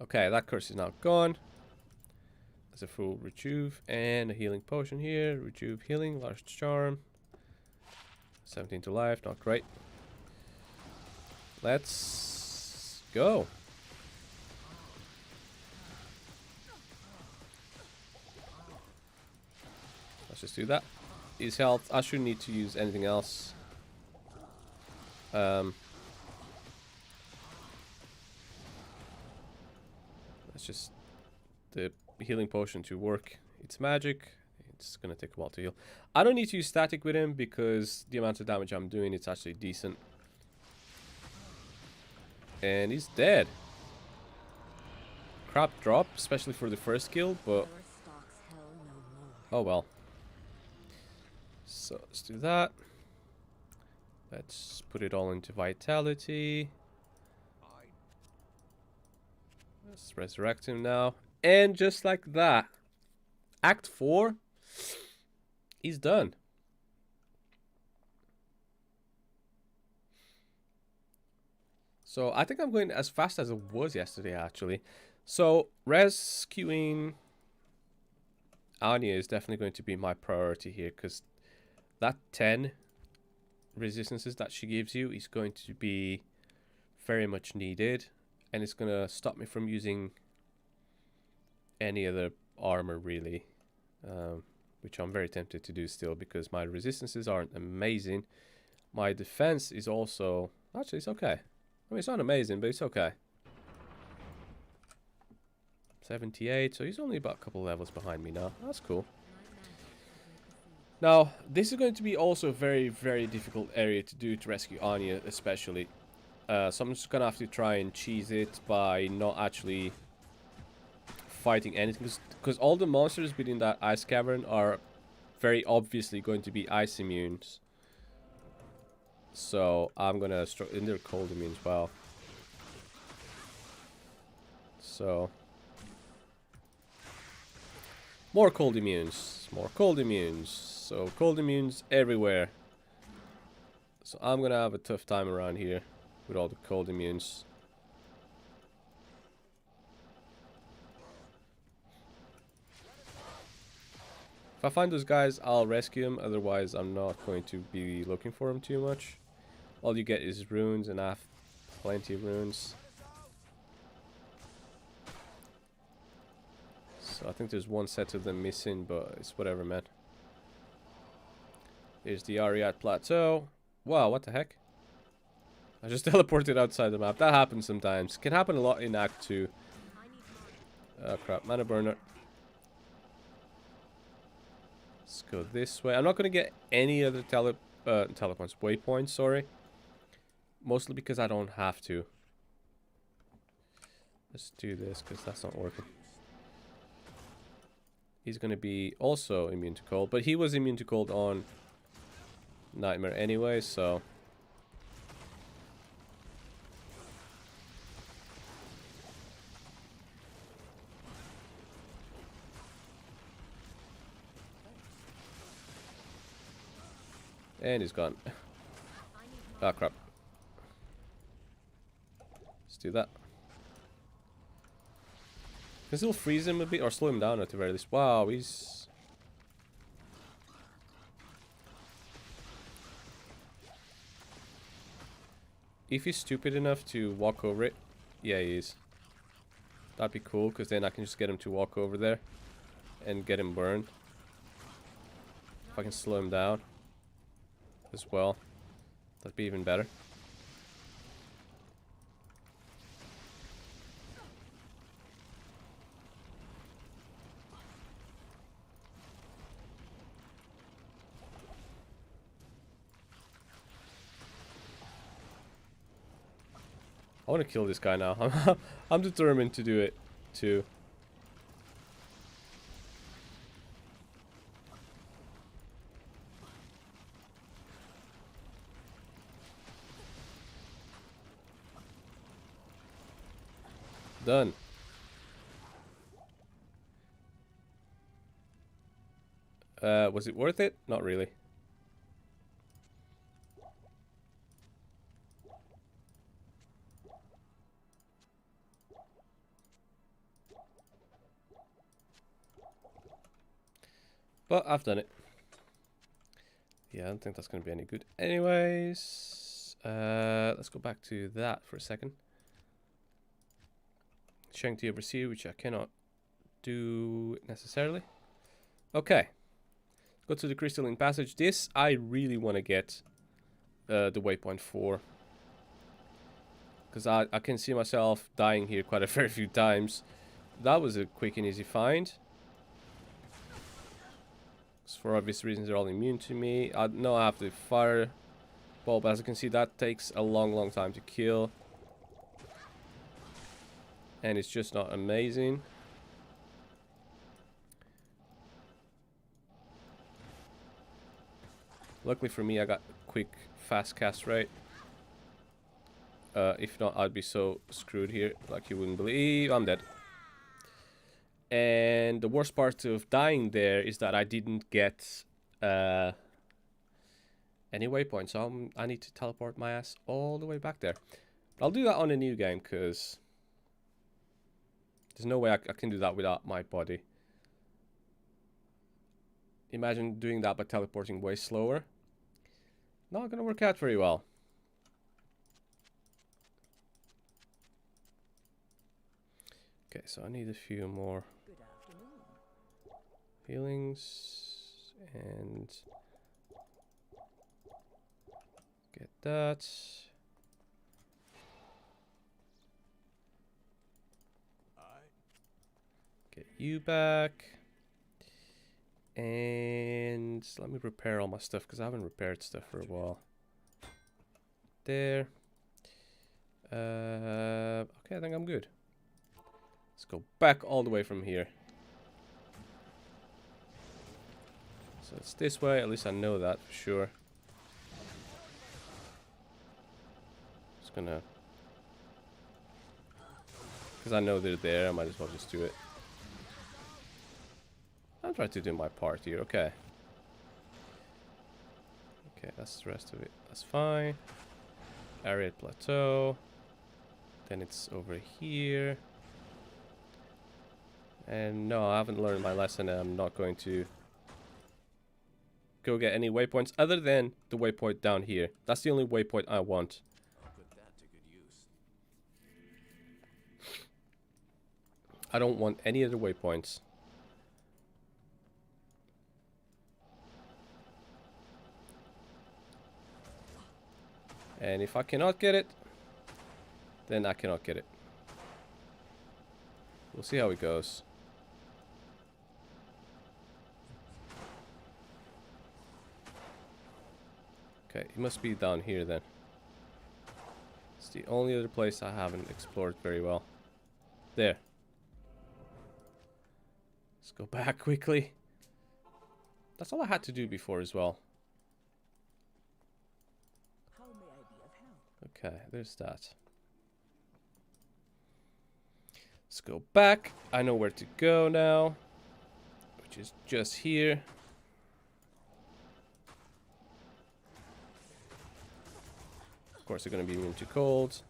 A: Okay, that curse is now gone. There's a full rejuve and a healing potion here. Rejuve healing, large charm. 17 to life, not great. Let's go. Let's just do that. His health, I shouldn't need to use anything else. Let's just... the healing potion to work. It's magic. It's gonna take a while to heal. I don't need to use static with him because the amount of damage I'm doing, it's actually decent. And he's dead. Crap drop, especially for the first kill, but... oh well. So, let's do that. Let's put it all into vitality. Let's resurrect him now. And just like that, Act 4 is done. So I think I'm going as fast as it was yesterday, actually. So rescuing Anya is definitely going to be my priority here, because that 10 resistances that she gives you is going to be very much needed, and it's going to stop me from using any other armor really, which I'm very tempted to do still, because my resistances aren't amazing. My defense is also, actually it's okay. I mean, it's not amazing, but it's okay. 78, so he's only about a couple levels behind me now. That's cool. Now, this is going to be also a very, very difficult area to do to rescue Anya, especially. So I'm just gonna have to try and cheese it by not actually fighting anything, because all the monsters within that ice cavern are very obviously going to be ice immunes. So I'm gonna and they're cold immune as well. So more cold immunes, more cold immunes. So cold immunes everywhere. So I'm gonna have a tough time around here with all the cold immunes. If I find those guys, I'll rescue them. Otherwise, I'm not going to be looking for them too much. All you get is runes, and I have plenty of runes. So I think there's one set of them missing, but it's whatever, man. Here's the Arreat Plateau. Wow, what the heck? I just teleported outside the map. That happens sometimes. Can happen a lot in Act 2. Oh crap, mana burner. Let's go this way. I'm not going to get any other telepoints. Waypoints, sorry. Mostly because I don't have to. Let's do this because that's not working. He's going to be also immune to cold. But he was immune to cold on Nightmare anyway, so... And he's gone. Ah, crap. Let's do that. Can still freeze him a bit, or slow him down at the very least. Wow, he's... If he's stupid enough to walk over it, yeah, he is. That'd be cool, because then I can just get him to walk over there and get him burned. If I can slow him down as well, that'd be even better. I want to kill this guy now. I'm determined to do it too. Done. Was it worth it? Not really. But I've done it. Yeah, I don't think that's going to be any good. Anyways, let's go back to that for a second. Shank the Overseer, which I cannot do necessarily. Okay. Go to the Crystalline Passage. This I really want to get the waypoint for. Because I can see myself dying here quite a fair few times. That was a quick and easy find. For obvious reasons, they're all immune to me. I know I have the fireball, but as you can see, that takes a long time to kill. And it's just not amazing. Luckily for me, I got quick, fast cast rate. If not, I'd be so screwed here, like you wouldn't believe. I'm dead. And the worst part of dying there is that I didn't get any waypoints. So I need to teleport my ass all the way back there. But I'll do that on a new game, because there's no way I can do that without my body. Imagine doing that by teleporting way slower. Not gonna work out very well. Okay, so I need a few more healings and get that. Get you back. And let me repair all my stuff because I haven't repaired stuff for a while. There. Okay, I think I'm good. Let's go back all the way from here. So it's this way, at least I know that for sure. Just gonna... because I know they're there, I might as well just do it. I'm trying to do my part here, okay. Okay, that's the rest of it. That's fine. Arreat Plateau. Then it's over here. And no, I haven't learned my lesson and I'm not going to go get any waypoints other than the waypoint down here. That's the only waypoint I want.
C: I'll put that to good use.
A: I don't want any other waypoints. And if I cannot get it, then I cannot get it. We'll see how it goes. Okay, it must be down here then. It's the only other place I haven't explored very well. There. Let's go back quickly. That's all I had to do before as well.
D: How may I be of help?
A: Okay, there's that. Let's go back. I know where to go now, which is just here. Of course, they're going to be immune to cold.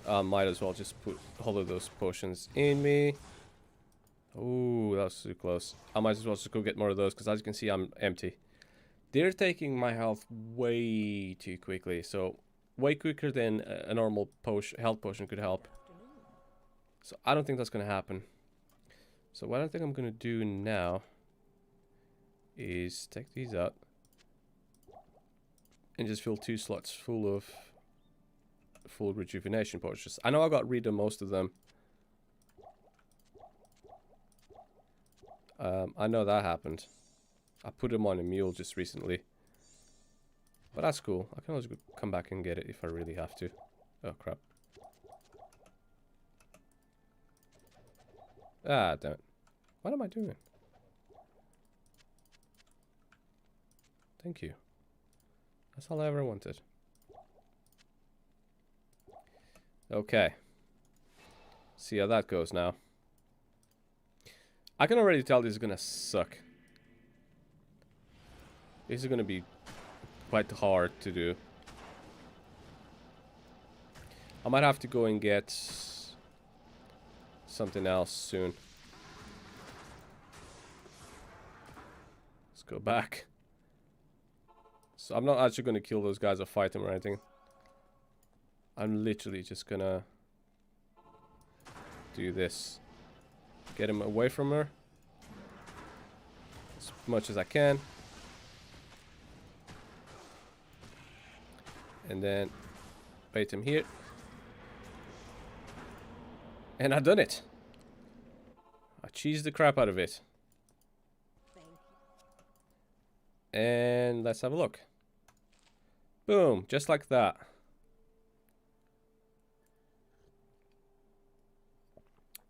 A: Might as well just put all of those potions in me. Oh, that was too close. I might as well just go get more of those because as you can see, I'm empty. They're taking my health way too quickly, so way quicker than a normal health potion could help. So I don't think that's going to happen. So what I think I'm going to do now is take these out and just fill 2 slots full of full rejuvenation potions. I know I got rid of most of them. I know that happened. I put them on a mule just recently. But that's cool. I can always come back and get it if I really have to. Oh, crap. Ah, damn it. What am I doing? Thank you. That's all I ever wanted. Okay. See how that goes now. I can already tell this is gonna suck. This is gonna be quite hard to do. I might have to go and get something else soon. Let's go back. So I'm not actually gonna kill those guys or fight them or anything. I'm literally just gonna do this. Get him away from her as much as I can. And then bait him here. And I've done it. I cheesed the crap out of it.
D: Thank you.
A: And let's have a look. Boom, just like that.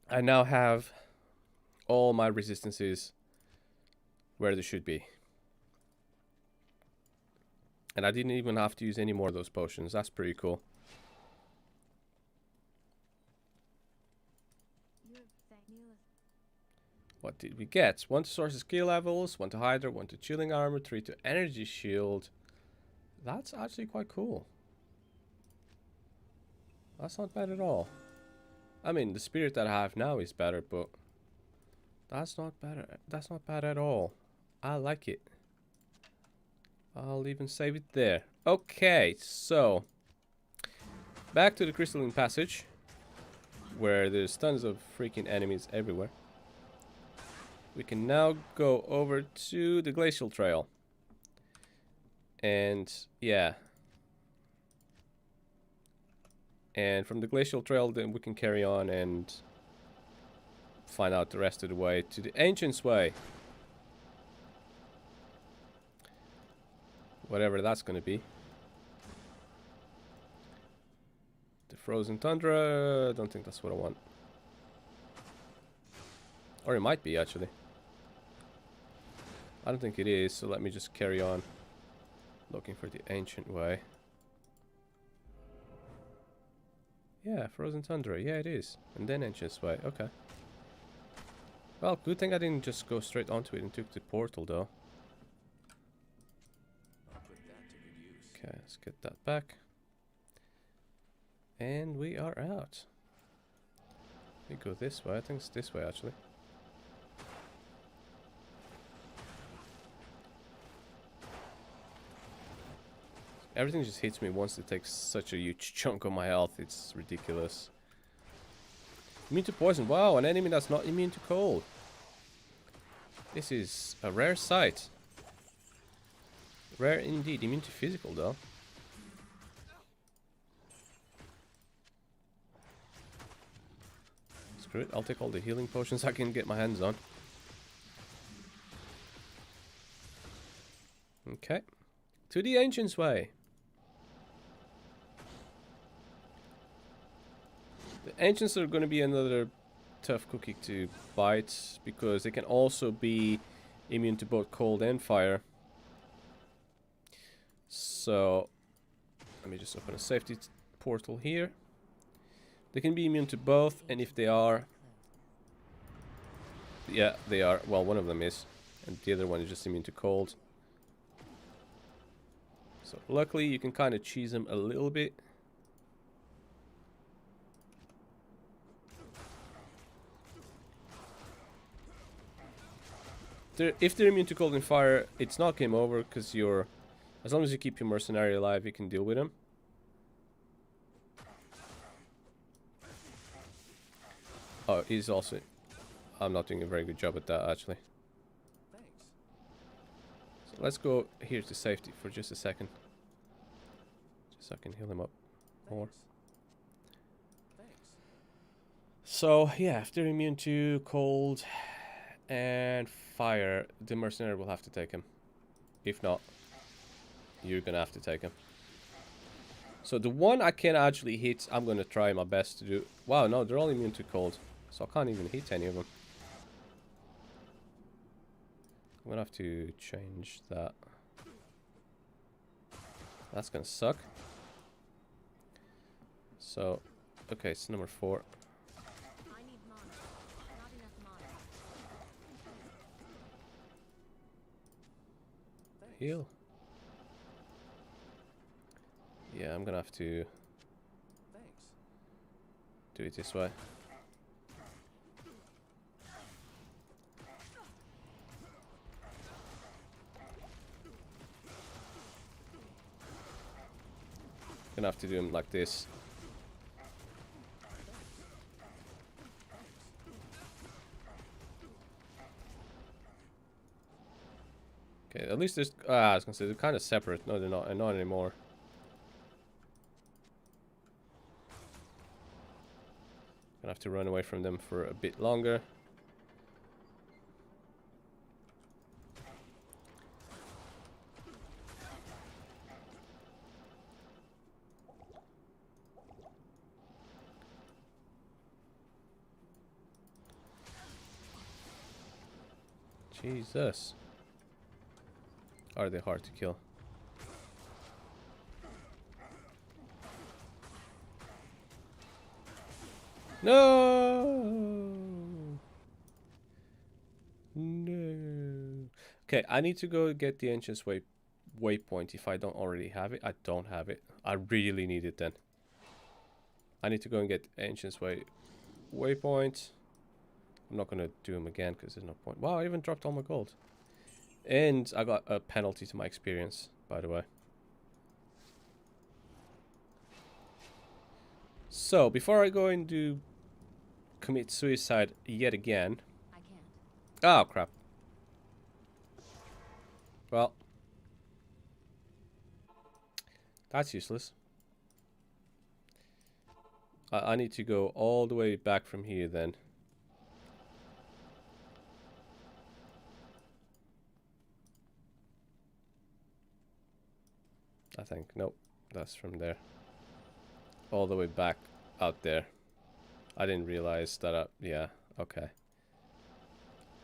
A: I now have all my resistances where they should be. And I didn't even have to use any more of those potions. That's pretty cool. What did we get? 1 to source skill levels, 1 to Hydra, 1 to chilling armor, 3 to energy shield. That's actually quite cool. That's not bad at all. I mean, the spirit that I have now is better, but that's not better. That's not bad at all. I like it. I'll even save it there. Okay, so back to the Crystalline Passage, where there's tons of freaking enemies everywhere. We can now go over to the Glacial Trail. And yeah. And from the Glacial Trail then we can carry on and find out the rest of the way to the Ancient's Way. Whatever that's going to be. The Frozen Tundra, I don't think that's what I want. Or it might be, actually. I don't think it is, so let me just carry on looking for the Ancient Way. Yeah, Frozen Tundra, yeah it is. And then Ancient's Way, okay. Well, good thing I didn't just go straight onto it and took the portal, though.
C: I'll put that to good use.
A: Okay, let's get that back. And we are out. We go this way, I think it's this way, actually. Everything just hits me once it takes such a huge chunk of my health. It's ridiculous. Immune to poison. Wow, an enemy that's not immune to cold. This is a rare sight. Rare indeed. Immune to physical, though. Screw it. I'll take all the healing potions I can get my hands on. Okay. To the Ancient's Way. The Ancients are going to be another tough cookie to bite, because they can also be immune to both cold and fire. So, let me just open a safety portal here. They can be immune to both, and if they are... Yeah, they are. Well, one of them is. And the other one is just immune to cold. So, luckily, you can kind of cheese them a little bit. If they're immune to cold and fire, it's not game over, because you're... As long as you keep your mercenary alive, you can deal with them. Oh, he's also... I'm not doing a very good job at that, actually.
C: Thanks.
A: So let's go here to safety for just a second. Just so I can heal him up more.
C: Thanks.
A: So, yeah, if they're immune to cold and fire, the mercenary will have to take him. If not, you're gonna have to take him. So the one I can actually hit, I'm gonna try my best to do. Wow, no, they're all immune to cold, so I can't even hit any of them. I'm gonna have to change that. That's gonna suck. So, okay, it's number 4.
B: I need mana. Not enough mana.
A: Heal. Yeah, I'm gonna have to
C: Thanks.
A: do it this way. Gonna have to do them like this. Okay, at least there's... I was gonna say, they're kind of separate. No, they're not. Not anymore. Gonna have to run away from them for a bit longer. Jesus. Are they hard to kill? No! No. Okay, I need to go get the Ancient's waypoint if I don't already have it. I don't have it. I really need it then. I need to go and get Ancient's waypoint. I'm not gonna do them again because there's no point. Wow, I even dropped all my gold. And I got a penalty to my experience, by the way. So, before I go and commit suicide yet again...
B: I can't.
A: Oh, crap. Well. That's useless. I need to go all the way back from here then. I think. Nope. That's from there. All the way back out there. I didn't realize that. Yeah. Okay.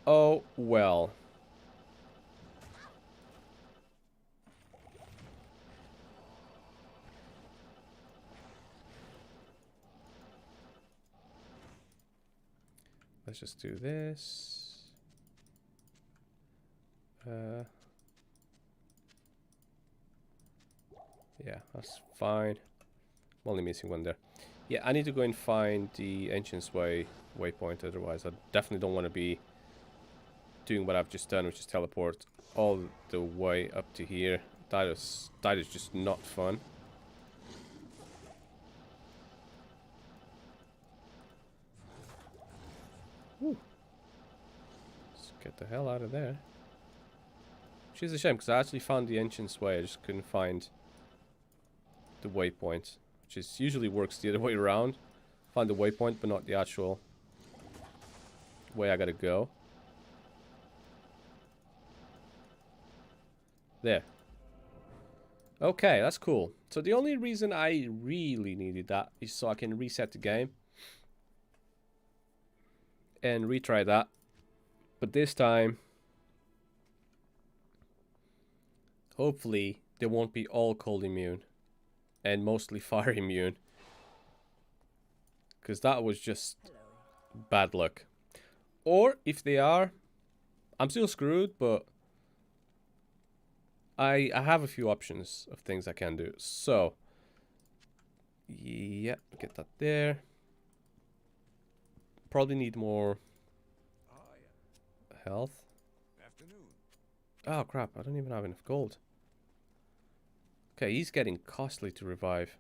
A: Oh, well. Let's just do this. Yeah, that's fine. I'm only missing one there. Yeah, I need to go and find the Ancient's Way waypoint, otherwise I definitely don't want to be doing what I've just done, which is teleport all the way up to here. That is just not fun. Woo. Let's get the hell out of there. Which is a shame, because I actually found the Ancient's Way, I just couldn't find the waypoint, which is usually works the other way around. Find the waypoint, but not the actual way I gotta go. There. Okay, that's cool. So the only reason I really needed that is so I can reset the game and retry that. But this time, hopefully, they won't be all cold immune and mostly fire immune. Because that was just bad luck. Or if they are, I'm still screwed, but I have a few options of things I can do. So, yeah, get that there. Probably need more health.
C: Afternoon.
A: Oh crap, I don't even have enough gold. Okay, he's getting costly to revive.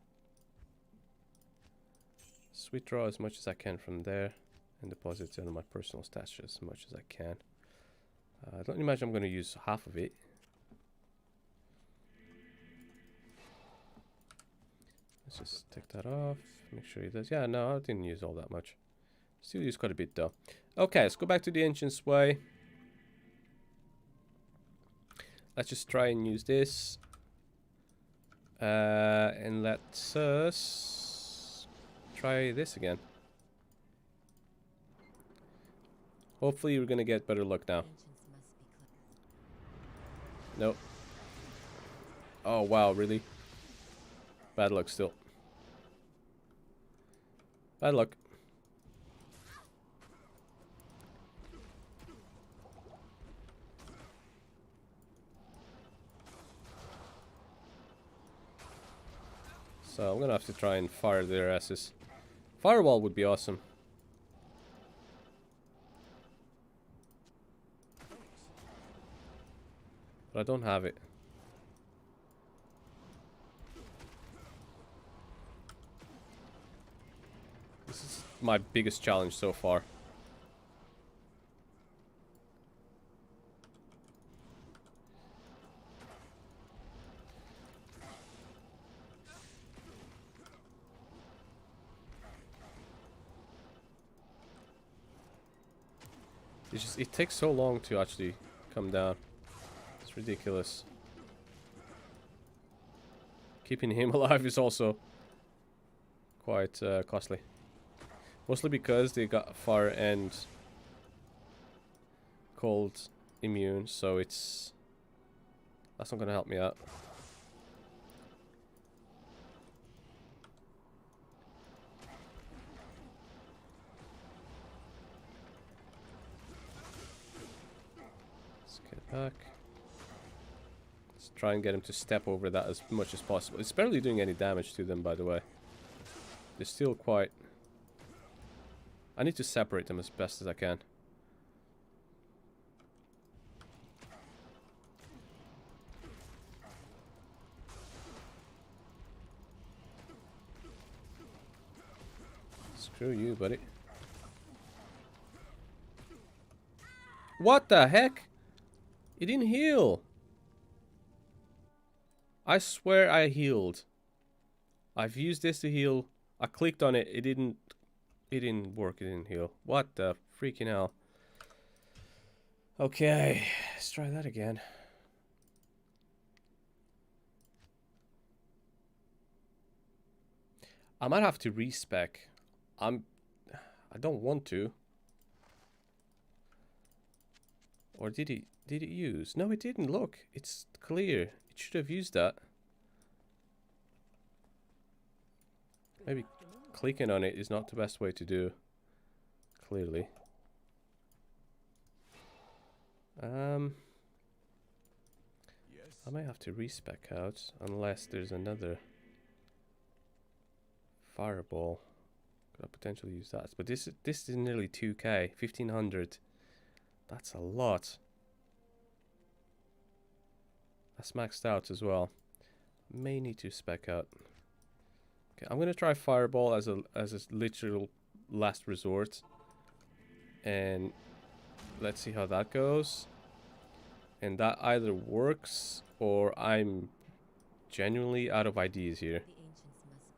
A: Sweet draw as much as I can from there. And deposit it on my personal stash as much as I can. I don't imagine I'm going to use half of it. Let's just take that off. Make sure he does. Yeah, no, I didn't use all that much. Still use quite a bit though. Okay, let's go back to the Ancient's Way. Let's just try and use this. And let's us try this again. Hopefully we're gonna get better luck now. Nope. Oh wow, really? Bad luck still. Bad luck. So I'm gonna have to try and fire their asses. Firewall would be awesome. But I don't have it. This is my biggest challenge so far. It takes so long to actually come down. It's ridiculous. Keeping him alive is also quite costly. Mostly because they got fire and cold immune, so that's not gonna help me out. Let's get back. Let's try and get him to step over that as much as possible. It's barely doing any damage to them, by the way. They're still quite... I need to separate them as best as I can. Screw you, buddy. What the heck? It didn't heal. I swear I healed. I've used this to heal. I clicked on it. It didn't work. It didn't heal. What the freaking hell? Okay, let's try that again. I might have to respec. I don't want to. Or did it use? No, it didn't. Look, it's clear. It should have used that. Maybe clicking on it is not the best way to do. Clearly. I might have to respec out unless there's another fireball. Could I potentially use that? But this is nearly 2k, 1500. That's a lot. That's maxed out as well. May need to spec out. Okay, I'm gonna try fireball as a literal last resort, and let's see how that goes. And that either works or I'm genuinely out of ideas here.
B: The ancients must be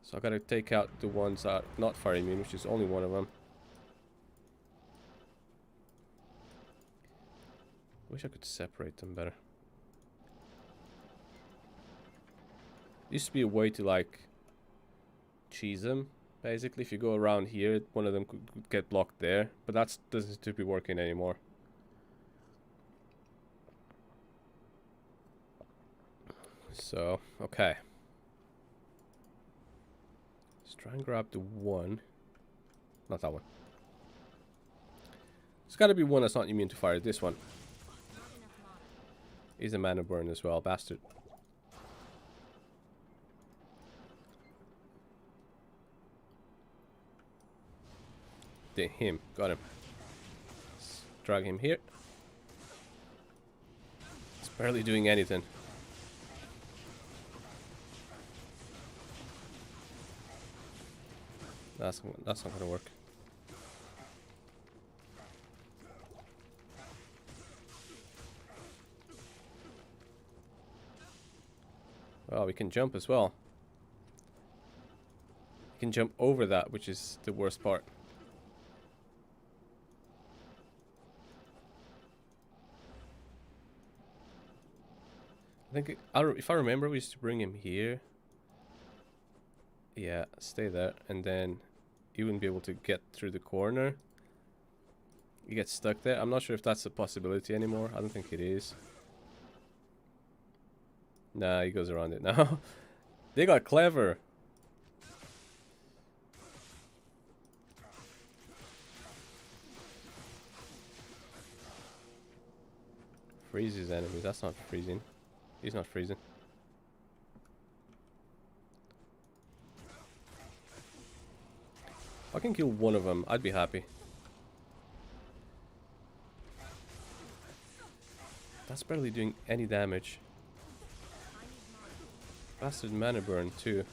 B: close.
A: So I gotta take out the ones that are not fire immune, which is only one of them. Wish I could separate them better. Used to be a way to like cheese them. Basically, if you go around here, one of them could get blocked there, but that doesn't seem to be working anymore. So, okay. Let's try and grab the one. Not that one. It's got to be one that's not immune to fire. This one. Is a mana burn as well, bastard. Him. Got him. Let's drag him here. It's barely doing anything. That's not gonna work. Well, we can jump as well. We can jump over that, which is the worst part. I think, if I remember, we used to bring him here. Yeah, stay there, and then you wouldn't be able to get through the corner. You get stuck there. I'm not sure if that's a possibility anymore. I don't think it is. Nah, he goes around it now. They got clever. Freezes enemies. That's not freezing. He's not freezing. If I can kill one of them, I'd be happy. That's barely doing any damage. Bastard mana burn too.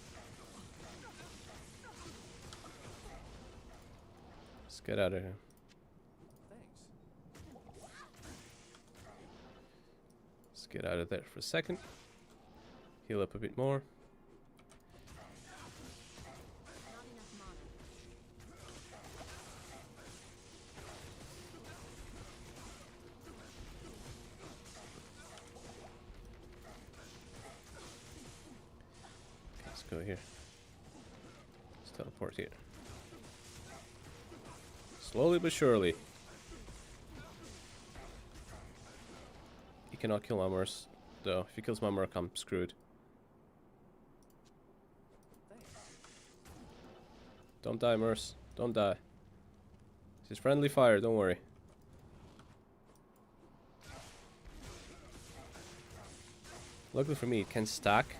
A: Let's get out of here. Let's get out of there for a second. Heal up a bit more. Let's go here. Let's teleport here. Slowly but surely. He cannot kill Amers, though. If he kills my Merc, I'm screwed. Don't die, Merce. Don't die. This is friendly fire, don't worry. Luckily for me, it can stack.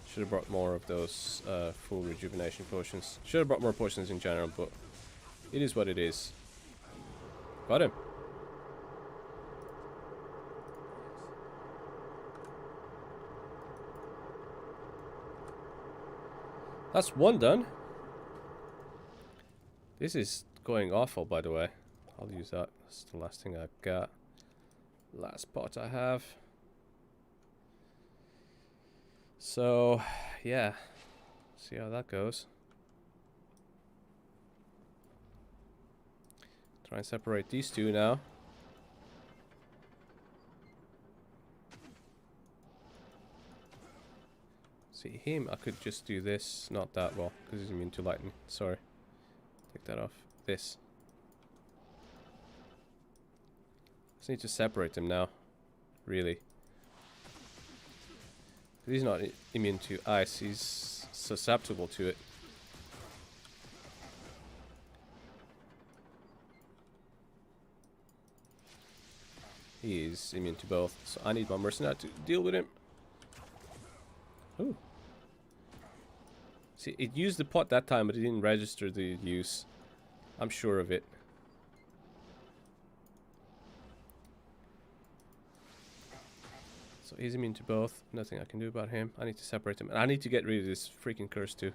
A: Should have brought more of those full rejuvenation potions. Should have brought more potions in general, but it is what it is. Got him. That's one done. This is going awful, by the way. I'll use that. That's the last thing I've got. Last pot I have. So, yeah. See how that goes. Try and separate these two now. See him, I could just do this, not that, well, because he's immune to lightning. Sorry. Take that off. This. Just need to separate him now. Really. He's not immune to ice, he's susceptible to it. He is immune to both, so I need my mercenary to deal with him. Ooh. See, it used the pot that time, but it didn't register the use. I'm sure of it. So he's immune to both. Nothing I can do about him. I need to separate him. And I need to get rid of this freaking curse too.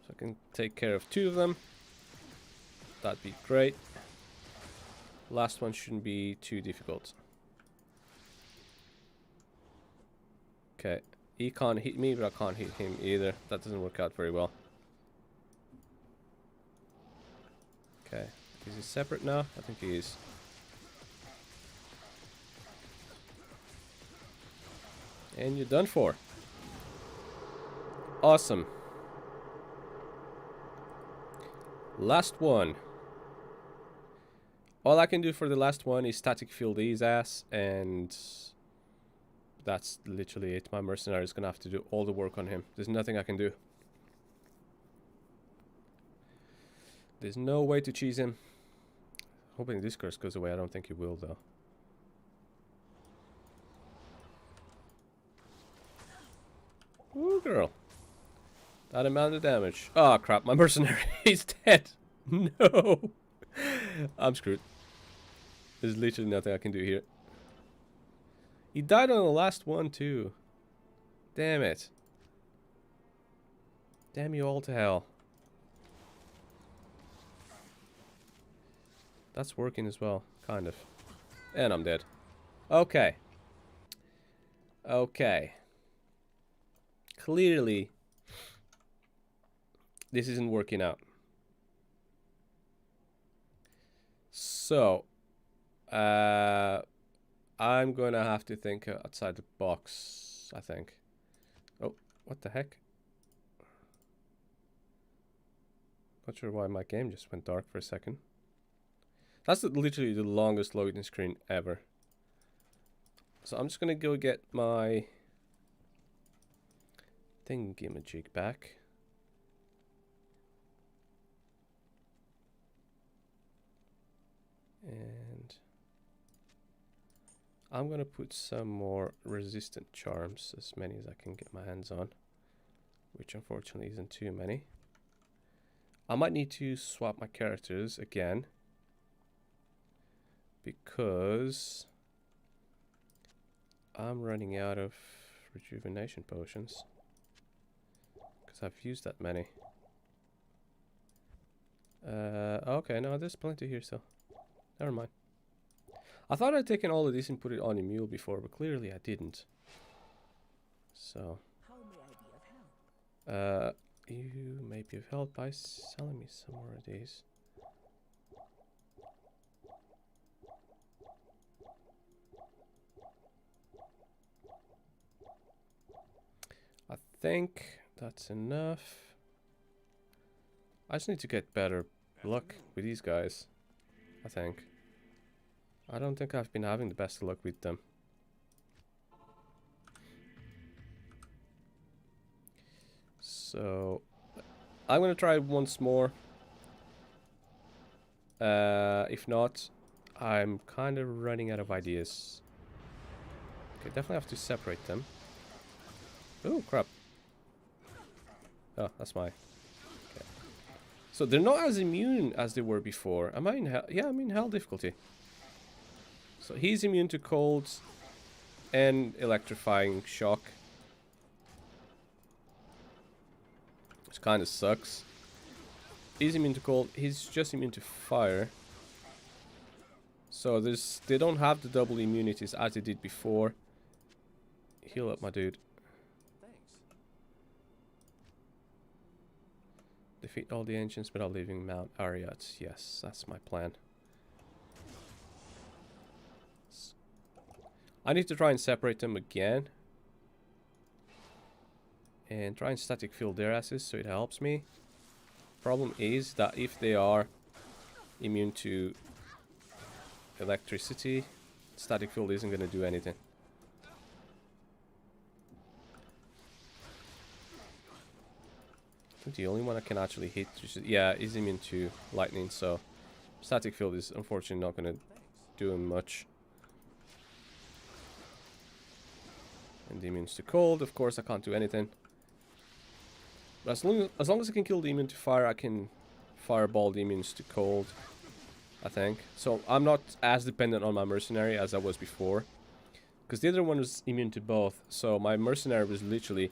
A: So I can take care of 2 of them. That'd be great. Last one shouldn't be too difficult. Okay. He can't hit me, but I can't hit him either. That doesn't work out very well. Okay. Is he separate now? I think he is. And you're done for. Awesome. Last one. All I can do for the last one is static field his ass, and that's literally it. My mercenary is gonna have to do all the work on him. There's nothing I can do. There's no way to cheese him. Hoping this curse goes away. I don't think it will though. Ooh, girl. That amount of damage. Oh crap, my mercenary is dead. No. I'm screwed. There's literally nothing I can do here. He died on the last one too. Damn it. Damn you all to hell. That's working as well, kind of. And I'm dead. Okay. Okay. Clearly, this isn't working out. So, I'm gonna have to think outside the box, I think. Oh, what the heck? Not sure why my game just went dark for a second. That's literally the longest loading screen ever. So I'm just gonna go get my thingamajig back. And I'm gonna put some more resistant charms, as many as I can get my hands on, which unfortunately isn't too many. I might need to swap my characters again, because I'm running out of rejuvenation potions, because I've used that many. Okay, no, there's plenty here, so never mind. I thought I'd taken all of this and put it on a mule before, but clearly I didn't. So,
D: How may I be of help?
A: You may be of help by selling me some more of these. I think that's enough. I just need to get better luck with these guys, I think. I don't think I've been having the best luck with them. So, I'm gonna try once more. If not, I'm kind of running out of ideas. Okay, definitely have to separate them. Oh, crap. Oh, that's my... Okay. So they're not as immune as they were before. Am I in hell? Yeah, I'm in hell difficulty. So he's immune to cold and electrifying shock. Which kind of sucks. He's immune to cold. He's just immune to fire. So they don't have the double immunities as they did before. Heal up, my dude.
C: Thanks.
A: Defeat all the ancients without leaving Mount Arreat. Yes, that's my plan. I need to try and separate them again. And try and static field their asses so it helps me. Problem is that if they are immune to electricity, static field isn't going to do anything. I think the only one I can actually hit, yeah, is immune to lightning, so static field is unfortunately not going to do him much. And the immune to cold, of course I can't do anything. But as long as I can kill the immune to fire, I can fireball the immunes to cold, I think. So I'm not as dependent on my mercenary as I was before. Because the other one was immune to both, so my mercenary was literally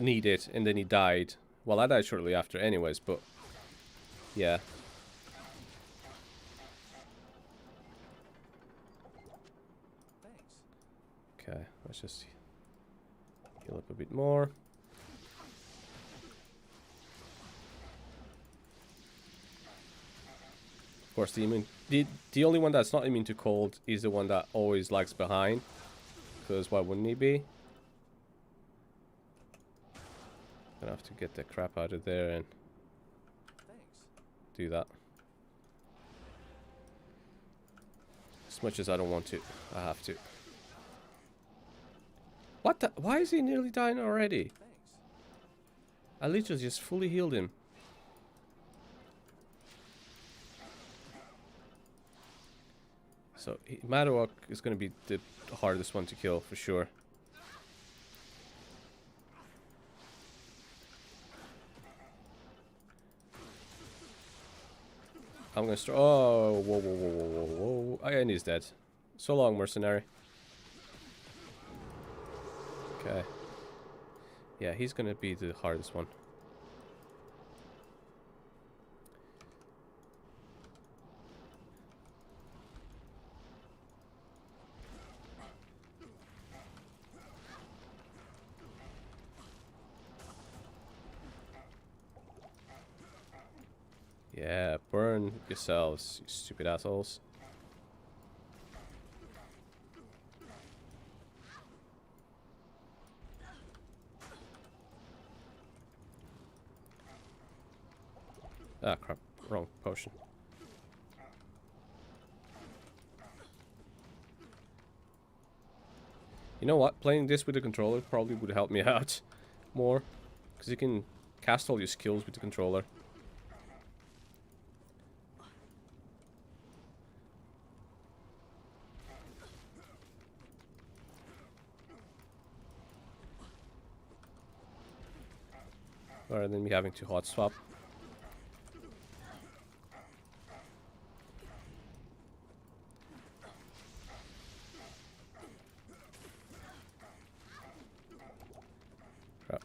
A: needed, and then he died. Well, I died shortly after anyways, but yeah.
C: Thanks.
A: Okay, let's just heal up a bit more. Of course, the only one that's not immune to cold is the one that always lags behind. Because why wouldn't he be? Gonna have to get the crap out of there and
C: Thanks.
A: do that. As much as I don't want to, I have to. What the? Why is he nearly dying already?
C: Thanks.
A: I literally just fully healed him. So, Madawak is going to be the hardest one to kill, for sure. I'm going to start... Oh, whoa, whoa, whoa, whoa, whoa, whoa. And he's dead. So long, mercenary. Okay. Yeah, he's going to be the hardest one. Yeah, burn yourselves, you stupid assholes. Ah, crap. Wrong potion. You know what? Playing this with the controller probably would help me out more. Because you can cast all your skills with the controller. Rather than me having to hot swap. Crap.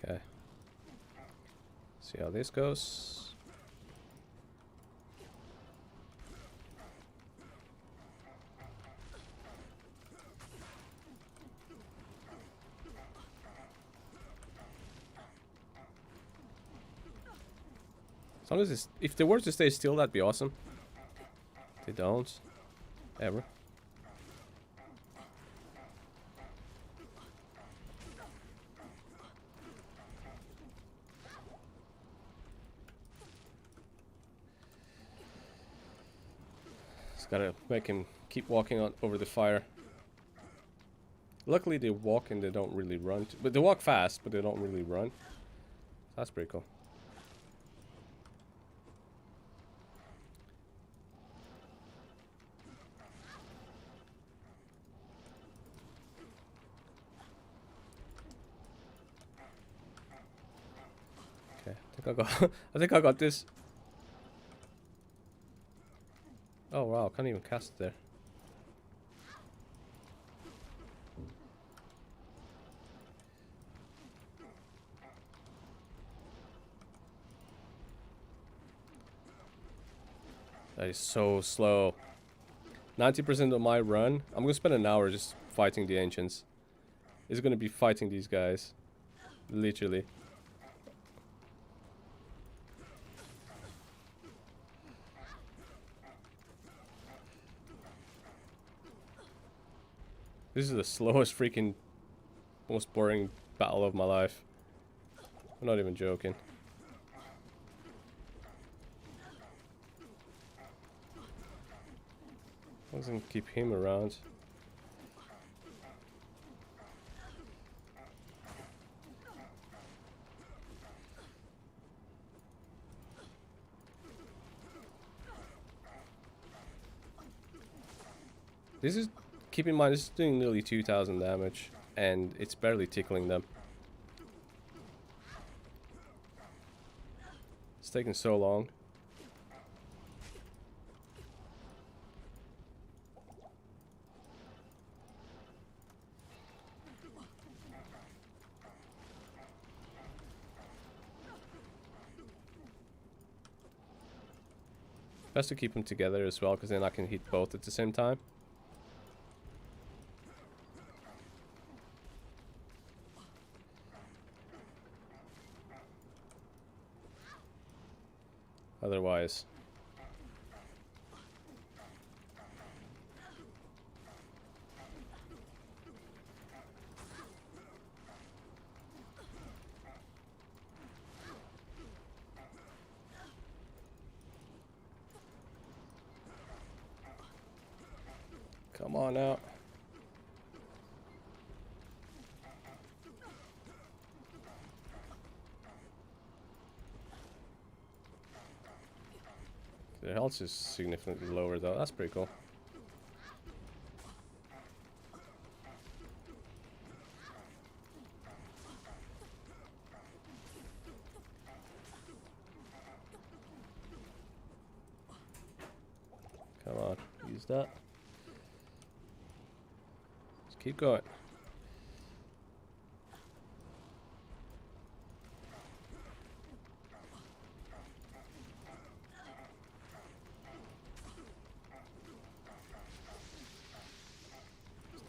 A: Okay. See how this goes. As long as it's, if they were to stay still, that'd be awesome. They don't. Ever. Just gotta make him keep walking on over the fire. Luckily they walk and they don't really run. But they walk fast, but they don't really run. That's pretty cool. Okay, I think I got this. Oh wow, can't even cast it there. That is so slow. 90% of my run, I'm gonna spend an hour just fighting the ancients. Is gonna be fighting these guys. Literally. This is the slowest freaking, most boring battle of my life. I'm not even joking. Doesn't keep him around. This is, keep in mind, this is doing nearly 2000 damage, and it's barely tickling them. It's taking so long. Best to keep them together as well, because then I can hit both at the same time. Otherwise, come on out. The health is significantly lower though, that's pretty cool. Come on, use that. Just keep going.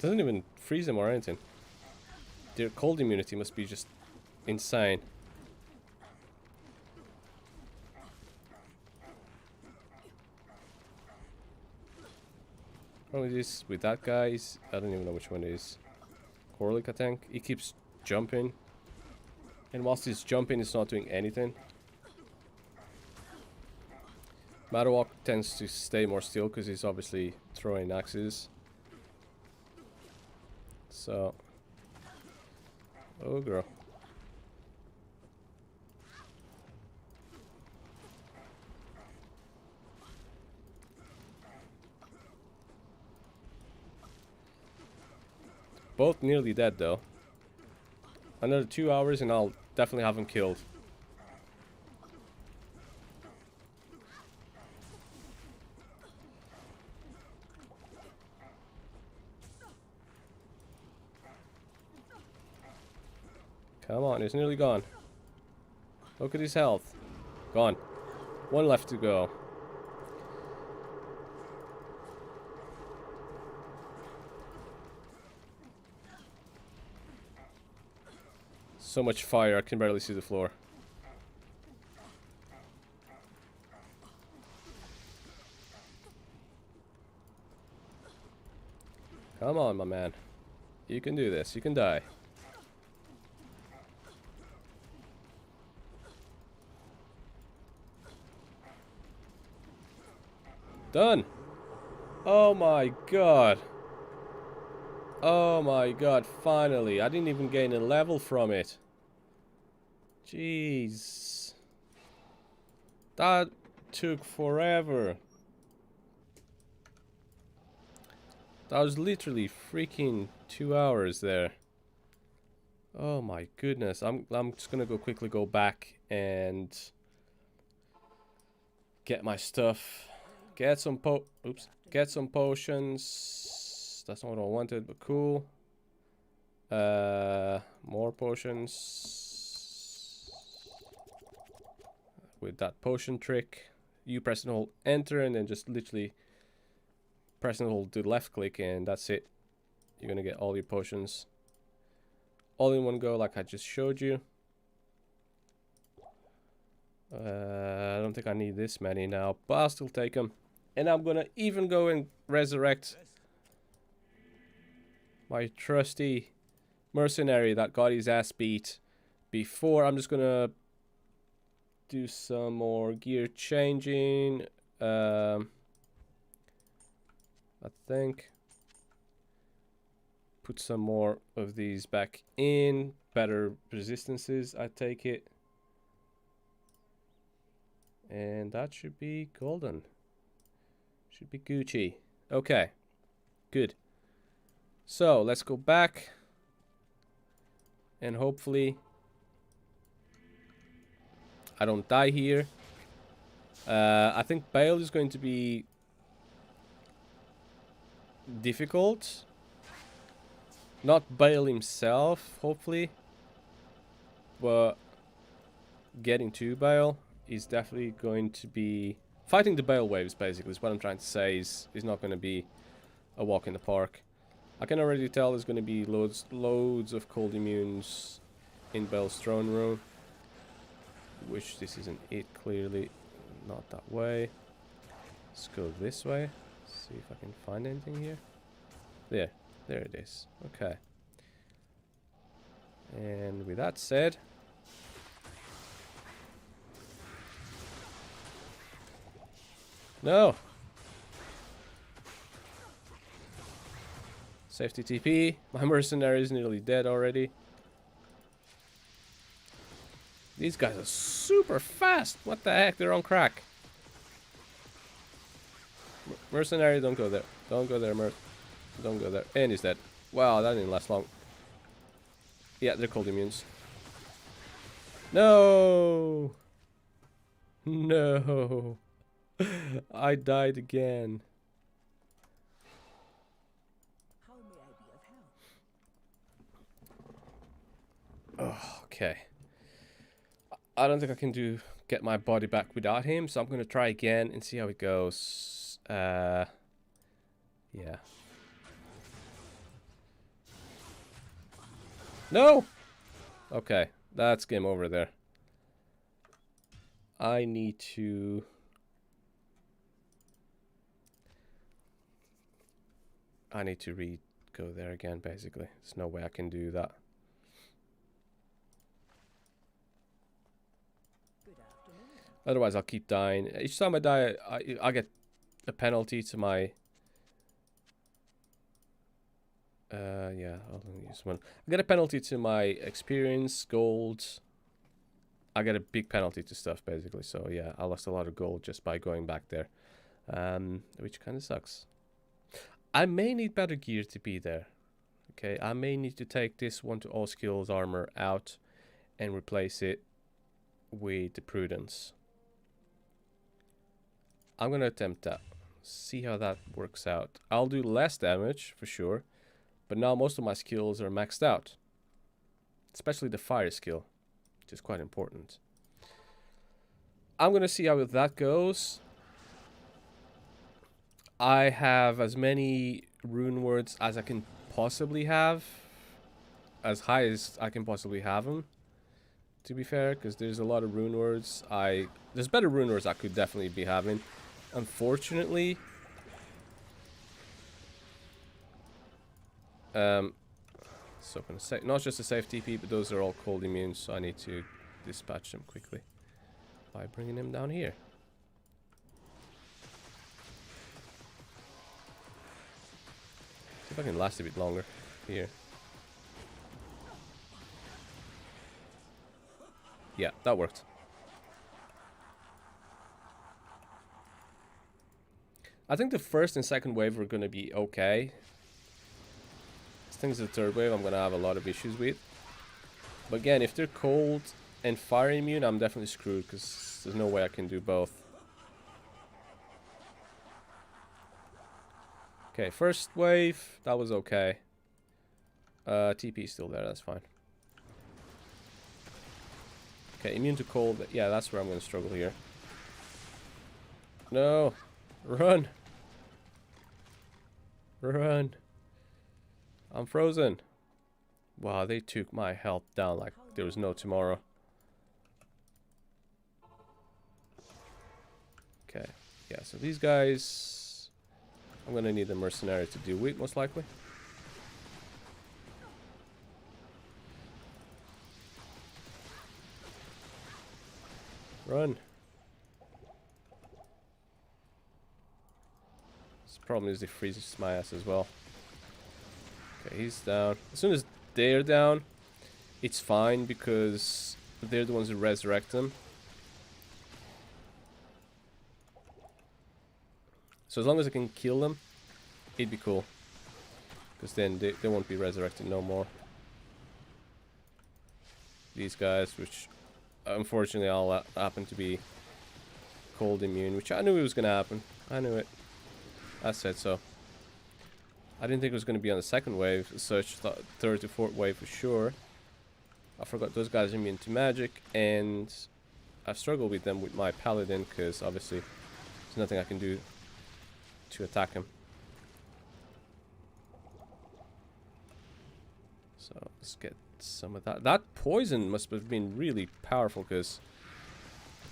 A: Doesn't even freeze them or anything. Their cold immunity must be just insane. Probably this with that guy is, I don't even know which one it is. Corlic, I think. He keeps jumping. And whilst he's jumping, it's not doing anything. Madawak tends to stay more still because he's obviously throwing axes. So, oh girl. Both nearly dead though. Another 2 hours and I'll definitely have him killed. Come on, it's nearly gone. Look at his health. Gone. One left to go. So much fire, I can barely see the floor. Come on, my man. You can do this. You can die. Done. Oh my god. Oh my god, finally. I didn't even gain a level from it. Jeez. That took forever. That was literally freaking 2 hours there. Oh my goodness. I'm just gonna quickly go back and get my stuff. Get some potions. That's not what I wanted, but cool. More potions. With that potion trick. you press and hold enter, and then just literally press and hold the left click, and that's it. You're gonna get all your potions all in one go, like I just showed you. I don't think I need this many now, but I'll still take them. And I'm gonna even go and resurrect my trusty mercenary that got his ass beat before. I'm just gonna do some more gear changing. I think put some more of these back in. Better resistances, I take it. And that should be golden. Should be Gucci. Okay. Good. So, let's go back. And hopefully I don't die here. I think Baal is going to be difficult. Not Baal himself, hopefully. But getting to Baal is definitely going to be... Fighting the Baal waves, basically, is what I'm trying to say, is not going to be a walk in the park. I can already tell there's going to be loads of cold immunes in Baal's throne room. Which this isn't it, clearly. Not that way. Let's go this way. See if I can find anything here. There it is. Okay. And with that said... No! Safety TP. My mercenary is nearly dead already. These guys are super fast. What the heck? They're on crack. Mercenary, don't go there. Don't go there, don't go there. And he's dead. Wow, that didn't last long. Yeah, they're cold immunes. No! No! I died again.
D: How may I be of help?
A: Oh, okay. I don't think I can get my body back without him, so I'm gonna try again and see how it goes. Yeah. No! Okay, that's game over there. I need to... go there again, basically. There's no way I can do that.
D: Good afternoon.
A: Otherwise, I'll keep dying. Each time I die, I get a penalty to my... yeah, I'll use one. I get a penalty to my experience, gold. I get a big penalty to stuff, basically. So, yeah, I lost a lot of gold just by going back there. Which kind of sucks. I may need better gear to be there. Okay, I may need to take this 1 to all skills armor out and replace it with the prudence. I'm gonna attempt that. See how that works out. I'll do less damage for sure, but now most of my skills are maxed out, especially the fire skill, which is quite important. I'm gonna see how that goes. I have as many rune words as I can possibly have, as high as I can possibly have them, to be fair, because there's a lot of rune words. There's better rune words I could definitely be having. Unfortunately, so I'm gonna say not just a safe TP, but those are all cold immunes, so I need to dispatch them quickly by bringing them down here. See if I can last a bit longer here. Yeah, that worked. I think the first and second wave are going to be okay. I think the third wave I'm going to have a lot of issues with. But again, if they're cold and fire immune, I'm definitely screwed because there's no way I can do both. Okay, first wave, that was okay. TP is still there, that's fine. Okay, immune to cold, yeah, that's where I'm going to struggle here. No. Run. Run. I'm frozen. Wow, they took my health down like there was no tomorrow. Okay. Yeah, so these guys... I'm gonna need a mercenary to deal with, most likely. Run. This problem is they freeze my ass as well. Okay, he's down. As soon as they're down, it's fine because they're the ones who resurrect them. So as long as I can kill them, it'd be cool. Because then they won't be resurrected no more. These guys, which unfortunately all happen to be cold immune, which I knew it was going to happen. I knew it. I said so. I didn't think it was going to be on the second wave, such third to fourth wave for sure. I forgot those guys are immune to magic, and I've struggled with them with my paladin, because obviously there's nothing I can do to attack him. So let's get some of that. That poison must have been really powerful, because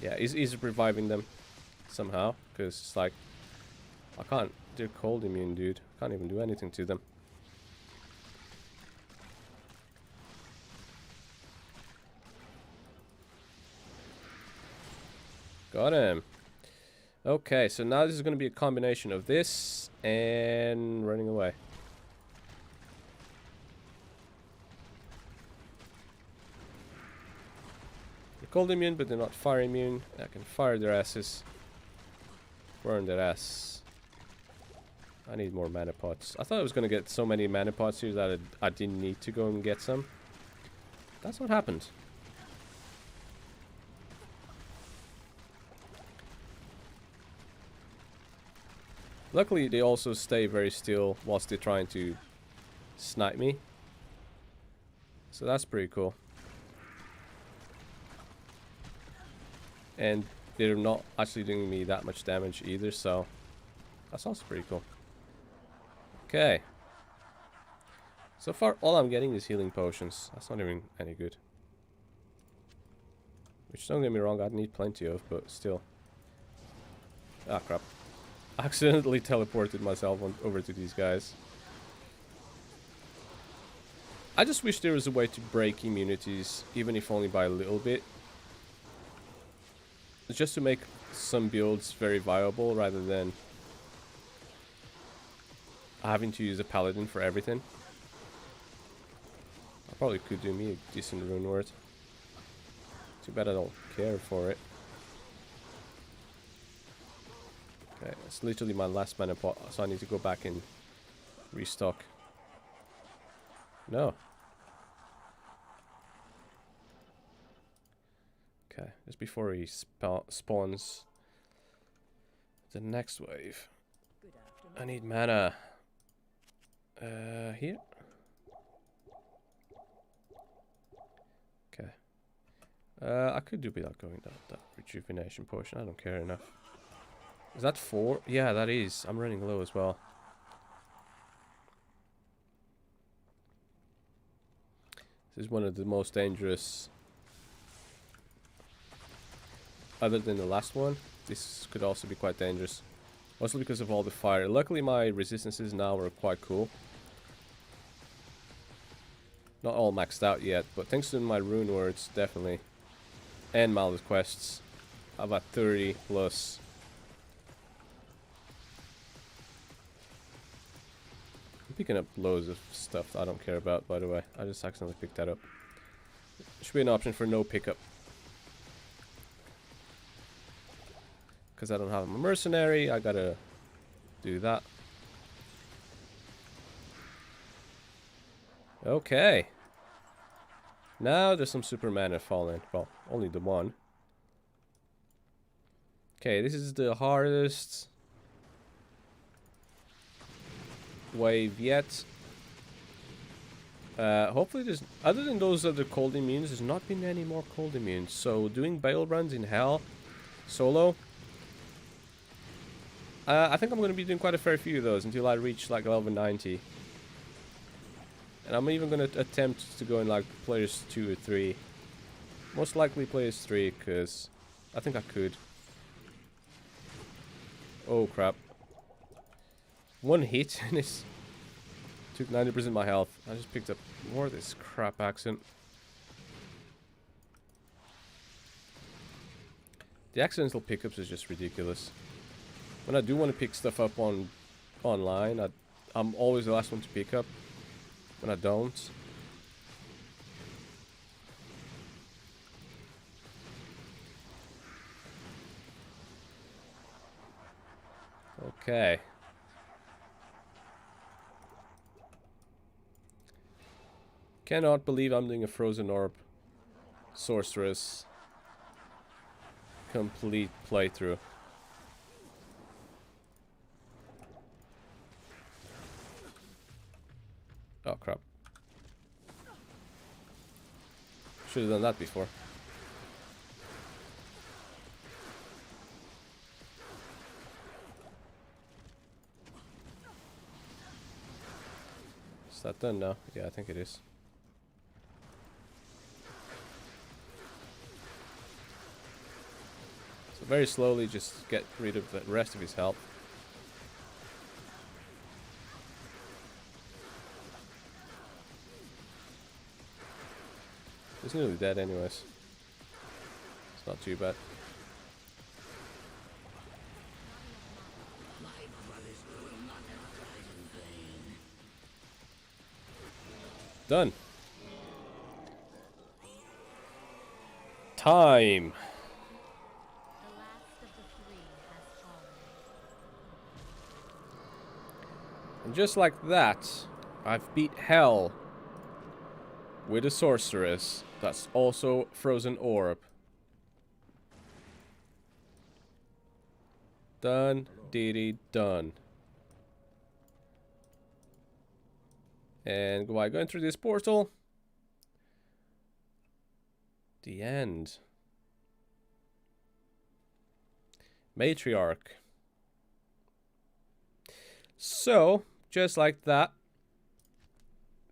A: yeah, he's reviving them somehow, because it's like I can't. They're cold immune, dude. Can't even do anything to them. Got him. Okay, so now this is going to be a combination of this and running away. They're cold immune, but they're not fire immune. I can fire their asses. Burn their ass. I need more mana pots. I thought I was going to get so many mana pots here that I didn't need to go and get some. That's what happened. Luckily, they also stay very still whilst they're trying to snipe me. So that's pretty cool. And they're not actually doing me that much damage either, so that's also pretty cool. Okay. So far, all I'm getting is healing potions. That's not even any good. Which, don't get me wrong, I'd need plenty of, but still. Ah, crap. I accidentally teleported myself over to these guys. I just wish there was a way to break immunities, even if only by a little bit. Just to make some builds very viable, rather than having to use a paladin for everything. I probably could do me a decent rune word. Too bad I don't care for it. Okay, it's literally my last mana pot, so I need to go back and restock. No. Okay, just before he spawns the next wave.
D: Good
A: I
D: afternoon.
A: need mana. Here? Okay. I could do without going that rejuvenation potion. I don't care enough. Is that 4? Yeah, that is. I'm running low as well. This is one of the most dangerous. Other than the last one, this could also be quite dangerous. Also because of all the fire. Luckily my resistances now are quite cool. Not all maxed out yet, but thanks to my rune words, definitely. And Malice quests. I've got 30 plus. I'm picking up loads of stuff I don't care about, by the way. I just accidentally picked that up. Should be an option for no pickup. Because I don't have a mercenary, I gotta do that. Okay. Now there's some super mana falling. Well, only the one. Okay, this is the hardest wave yet. Hopefully there's, other than those other cold immunes, there's not been any more cold immunes. So doing Baal runs in hell solo I think I'm going to be doing quite a fair few of those until I reach like level 90. And I'm even going to attempt to go in like players 2 or 3. Most likely players 3, because I think I could. Oh crap. One hit and it took 90% of my health. I just picked up more of this crap accent. The accidental pickups is just ridiculous. When I do want to pick stuff up online, I'm always the last one to pick up. When I don't. Okay. Cannot believe I'm doing a frozen orb sorceress complete playthrough. Oh crap. Should have done that before. Is that done now? Yeah, I think it is. So very slowly just get rid of the rest of his health. He's nearly dead anyways. It's not too bad. Done. Time.
B: The last of the three has fallen.
A: And just like that, I've beat hell with a sorceress that's also frozen orb. Done, deedy, done. And by going through this portal, the end. Matriarch. So, just like that,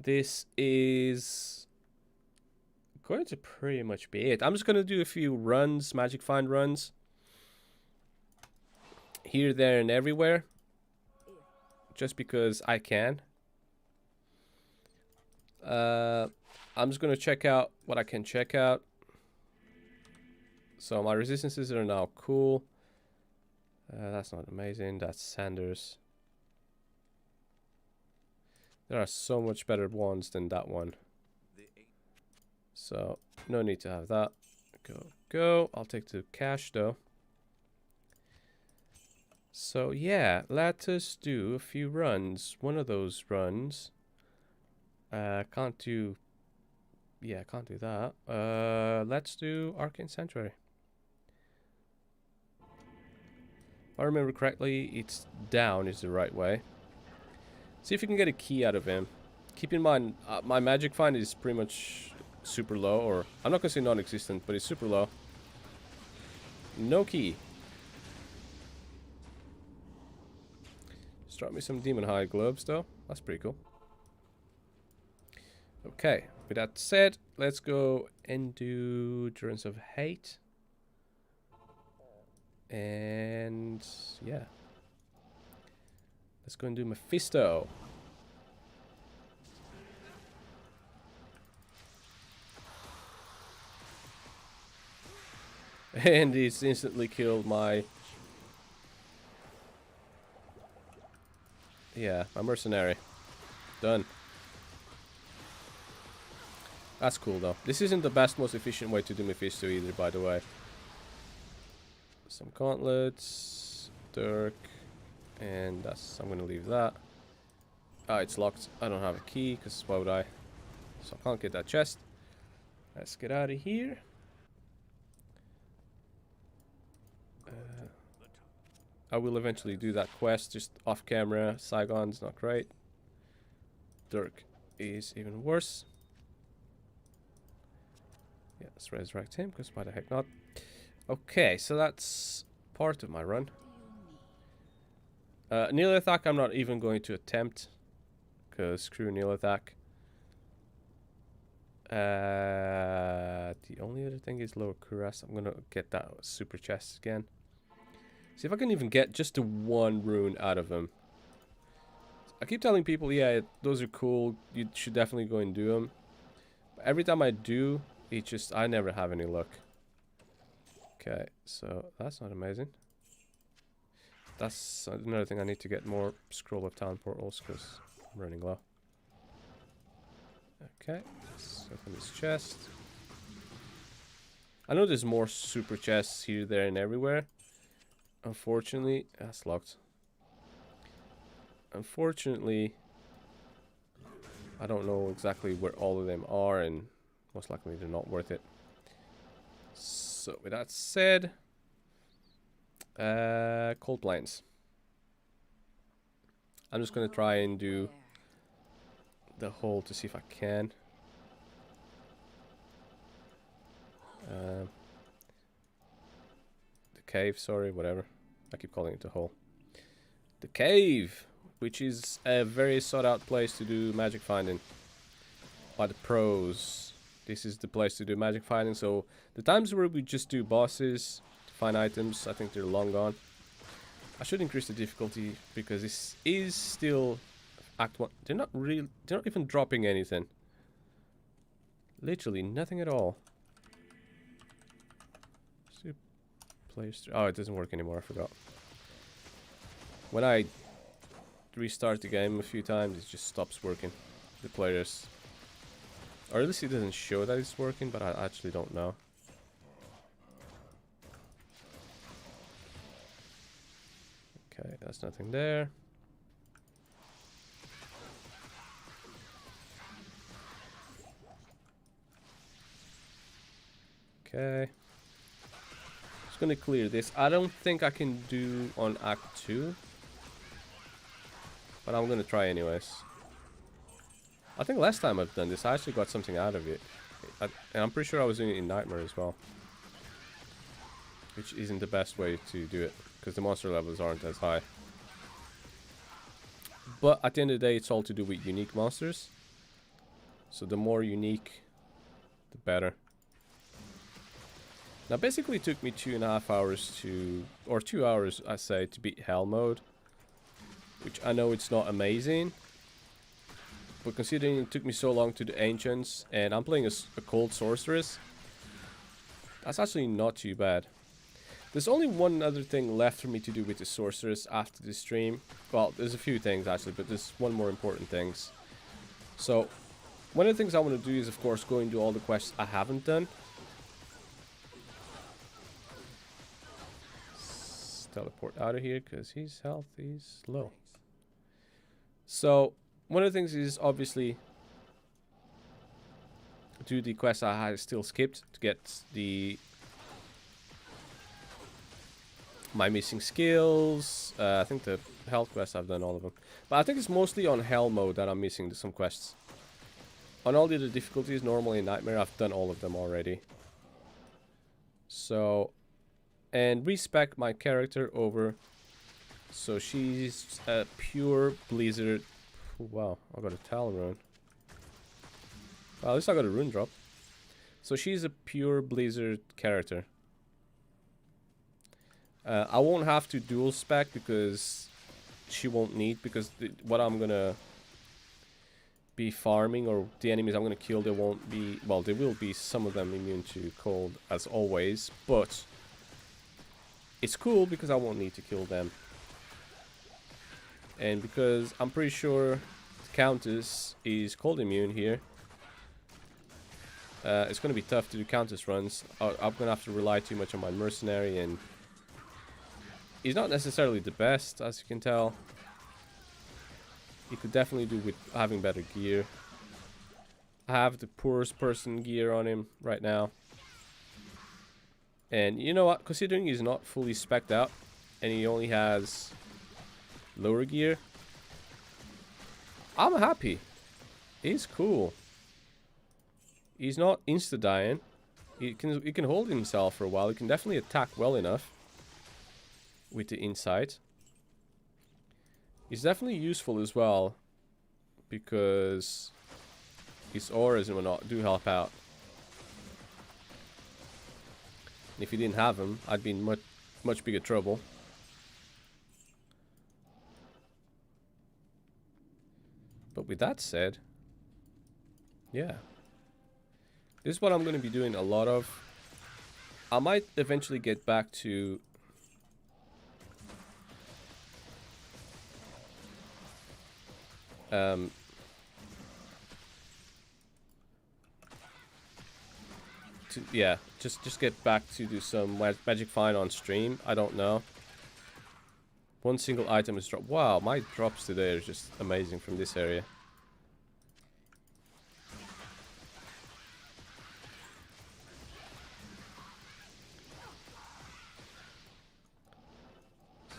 A: this is going to pretty much be it. I'm just going to do a few runs, magic find runs. Here, there, and everywhere. Just because I can. I'm just going to check out what I can check out. So my resistances are now cool. That's not amazing. That's Sanders. There are so much better ones than that one. So no need to have that. Go. I'll take the cash though. So yeah, let us do a few runs. One of those runs. Can't do that. Let's do Arcane Sanctuary. If I remember correctly, it's down is the right way. See if you can get a key out of him. Keep in mind, my magic find is pretty much super low, or I'm not gonna say non-existent, but it's super low. No key. Just drop me some demon hide gloves though. That's pretty cool. Okay, with that said, let's go and do Endurance of Hate. And yeah. Let's go and do Mephisto. And he's instantly killed my... Yeah, my mercenary. Done. That's cool though. This isn't the best, most efficient way to do Mephisto either, by the way. Some gauntlets, Dirk, and that's... I'm gonna leave that. Ah, it's locked. I don't have a key, because why would I? So I can't get that chest. Let's get out of here. I will eventually do that quest, just off camera. Saigon's not great. Dirk is even worse. Yeah, let's resurrect him, because why the heck not? Okay, so that's part of my run. Neil attack I'm not even going to attempt, because screw Neil attack. The only other thing is lower cuirass. I'm gonna get that super chest again. See if I can even get just the one rune out of him. I keep telling people, yeah, those are cool. You should definitely go and do them. But every time I do, I never have any luck. Okay, so that's not amazing. That's another thing. I need to get more scroll of town portals because I'm running low. Okay, let's open this chest. I know there's more super chests here, there, and everywhere. Unfortunately, that's locked. Unfortunately, I don't know exactly where all of them are, and most likely they're not worth it. So, with that said, cold plains. I'm just gonna try and do the hole to see if I can. The cave, sorry, whatever. I keep calling it the hole. The cave, which is a very sought out place to do magic finding by the pros. This is the place to do magic finding. So the times where we just do bosses to find items, I think they're long gone. I should increase the difficulty because this is still Act 1. They're not even dropping anything. Literally nothing at all. Oh, it doesn't work anymore, I forgot. When I restart the game a few times, it just stops working. The players, or at least it doesn't show that it's working, but I actually don't know. Okay, that's nothing there. Okay. Just gonna clear this. I don't think I can do on Act 2. But I'm gonna try anyways. I think last time I've done this, I actually got something out of it. And I'm pretty sure I was doing it in Nightmare as well. Which isn't the best way to do it, because the monster levels aren't as high. But at the end of the day, it's all to do with unique monsters. So the more unique, the better. Now basically it took me 2.5 hours or 2 hours I say, to beat Hell mode. Which I know it's not amazing. But considering it took me so long to the Ancients, and I'm playing a cold Sorceress, that's actually not too bad. There's only one other thing left for me to do with the Sorceress after this stream. Well, there's a few things actually, but there's one more important thing. So, one of the things I want to do is of course go and do all the quests I haven't done. Teleport out of here because his health is low. So one of the things is obviously do the quest I had still skipped to get my missing skills. I think the health quests I've done all of them, but I think it's mostly on Hell mode that I'm missing some quests. On all the other difficulties, normally in Nightmare, I've done all of them already. So. And respec my character over. So she's a pure blizzard. Wow, I got a Talon rune. Well, at least I got a rune drop. So she's a pure blizzard character. I won't have to dual spec because she won't need, because what I'm gonna be farming, or the enemies I'm gonna kill, they won't be, well, there will be some of them immune to cold as always, but it's cool because I won't need to kill them. And because I'm pretty sure the Countess is cold immune here, it's going to be tough to do Countess runs. I'm going to have to rely too much on my mercenary, and he's not necessarily the best, as you can tell. He could definitely do with having better gear. I have the poorest person gear on him right now. And you know what, considering he's not fully spec'd out and he only has lower gear, I'm happy. He's cool. He's not insta-dying. He can hold himself for a while. He can definitely attack well enough with the insight. He's definitely useful as well, because his auras and whatnot do help out. And if he didn't have him, I'd be in much bigger trouble. But with that said, yeah. This is what I'm going to be doing a lot of. I might eventually get back to yeah, just get back to do some magic find on stream. I don't know. One single item is dropped. Wow, my drops today are just amazing from this area.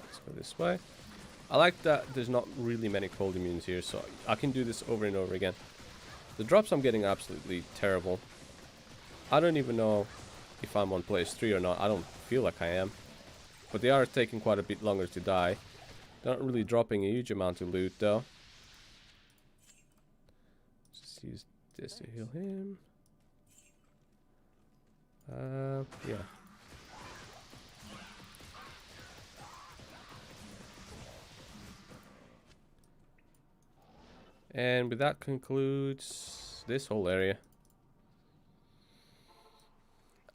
A: Let's go this way. I like that there's not really many cold immunes here, so I can do this over and over again. The drops I'm getting are absolutely terrible. I don't even know if I'm on place 3 or not. I don't feel like I am. But they are taking quite a bit longer to die. They're not really dropping a huge amount of loot though. Just use this to heal him. Yeah. And with that concludes this whole area.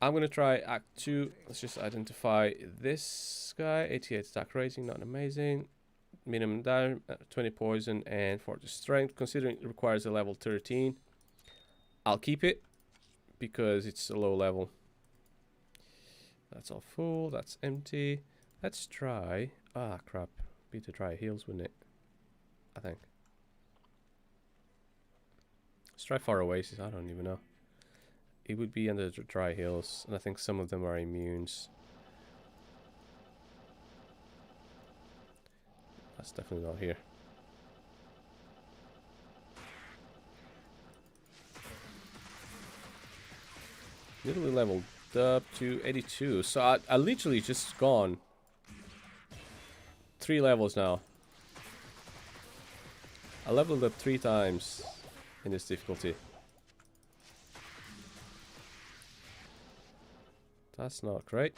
A: I'm going to try Act 2. Let's just identify this guy. 88 attack rating, not amazing. Minimum down, 20 poison, and 40 strength. Considering it requires a level 13, I'll keep it because it's a low level. That's all full. That's empty. Let's try... Ah, crap. Be to try heals, wouldn't it? I think. Let's try Far Oasis. I don't even know. It would be under the dry hills, and I think some of them are immunes. That's definitely not here. Literally leveled up to 82, so I literally just gone 3 levels now. I leveled up 3 times in this difficulty. That's not great.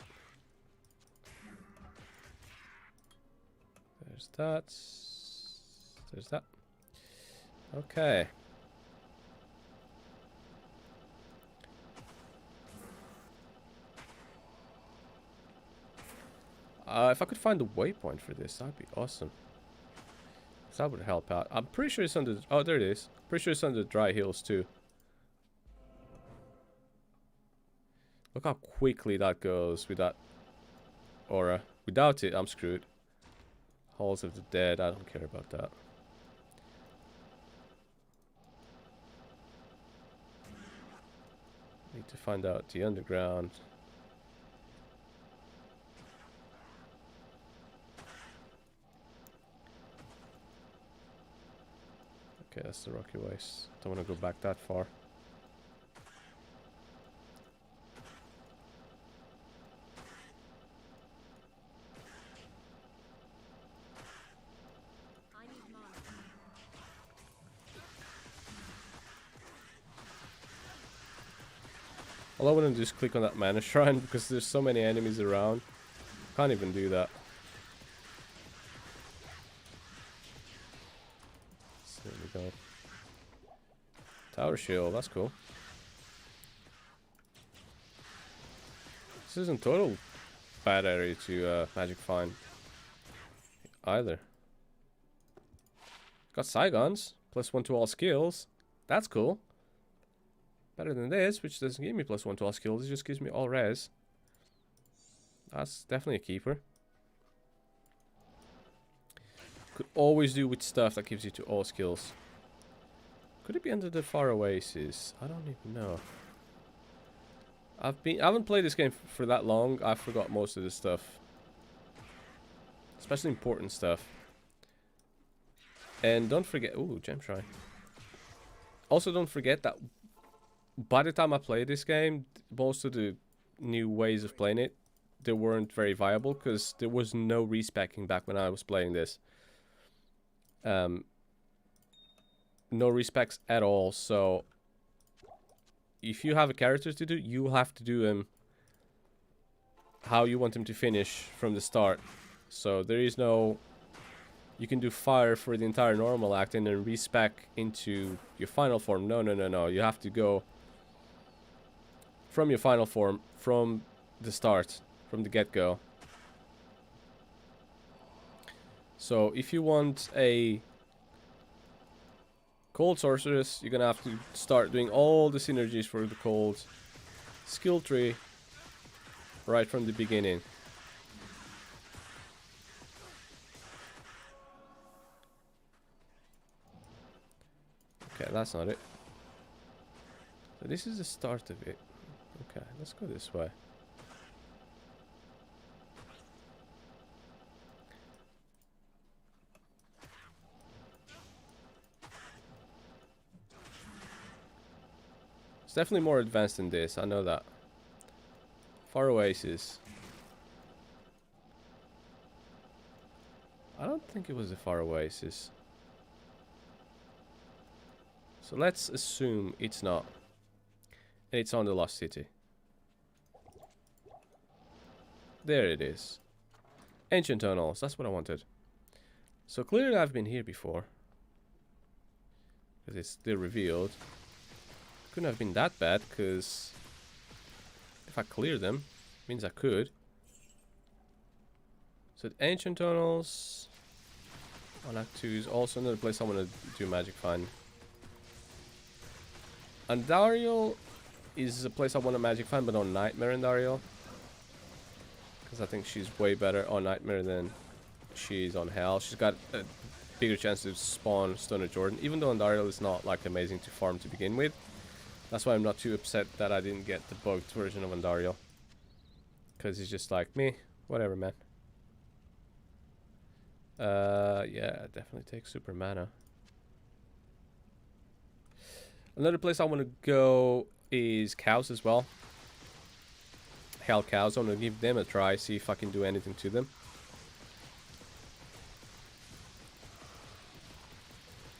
A: There's that. There's that. Okay. If I could find a waypoint for this, that'd be awesome. That would help out. I'm pretty sure it's under... Oh, there it is. Pretty sure it's under dry hills too. Look how quickly that goes with that aura. Without it, I'm screwed. Halls of the Dead, I don't care about that. Need to find out the underground. Okay, that's the rocky waste. Don't want to go back that far. All I want to do is click on that mana shrine because there's so many enemies around. Can't even do that. So there we go. Tower shield, that's cool. This isn't total bad area to magic find either. Got Saigons, +1 to all skills. That's cool. Better than this, which doesn't give me +1 to all skills, it just gives me all res. That's definitely a keeper. Could always do with stuff that gives you to all skills. Could it be under the Far Oasis? I don't even know. I haven't played this game for that long. I forgot most of this stuff. Especially important stuff. And don't forget... Ooh, Gem Shrine. Also don't forget that by the time I played this game, most of the new ways of playing it, they weren't very viable because there was no respecking back when I was playing this. No respecs at all. So if you have a character to do, you will have to do him how you want him to finish from the start. So there is no, you can do fire for the entire normal act and then respec into your final form. No, no, no, no. You have to go from your final form from the start, from the get-go. So if you want a cold sorceress, you're gonna have to start doing all the synergies for the cold skill tree right from the beginning. Okay, that's not it. So this is the start of it. Okay, let's go this way. It's definitely more advanced than this, I know that. Far Oasis. I don't think it was a Far Oasis. So let's assume it's not. And it's on the Lost City. There it is. Ancient Tunnels, that's what I wanted. So clearly I've been here before. Because it's still revealed. Couldn't have been that bad, because if I clear them, means I could. So the Ancient Tunnels on Act 2 is also another place I want to do magic find. Andariel is a place I want to magic find, but on Nightmare Andariel. Because I think she's way better on Nightmare than she is on Hell. She's got a bigger chance to spawn Stoner Jordan, even though Andariel is not like amazing to farm to begin with. That's why I'm not too upset that I didn't get the bugged version of Andariel. Because he's just like, me, whatever, man. Yeah, definitely take super mana. Another place I want to go is cows as well. Hell cows, I want to give them a try, see if I can do anything to them.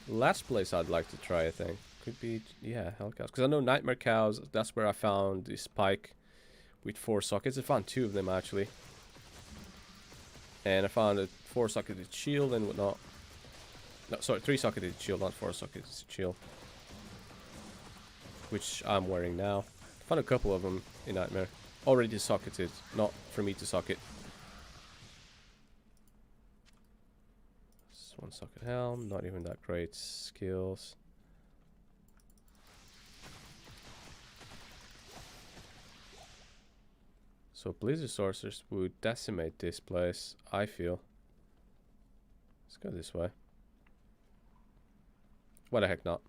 A: Last place I'd like to try, I think, could be, yeah, hell cows. Because I know nightmare cows, that's where I found this spike with 4 sockets. I found 2 of them, actually. And I found a 4-socketed shield and whatnot. No, sorry, 3-socketed shield, not 4-socketed shield. Which I'm wearing now. Found a couple of them in Nightmare. Already socketed, not for me to socket. 1-socket helm, not even that great. Skills. So Blizzard Sorceress would decimate this place, I feel. Let's go this way. Why the heck not?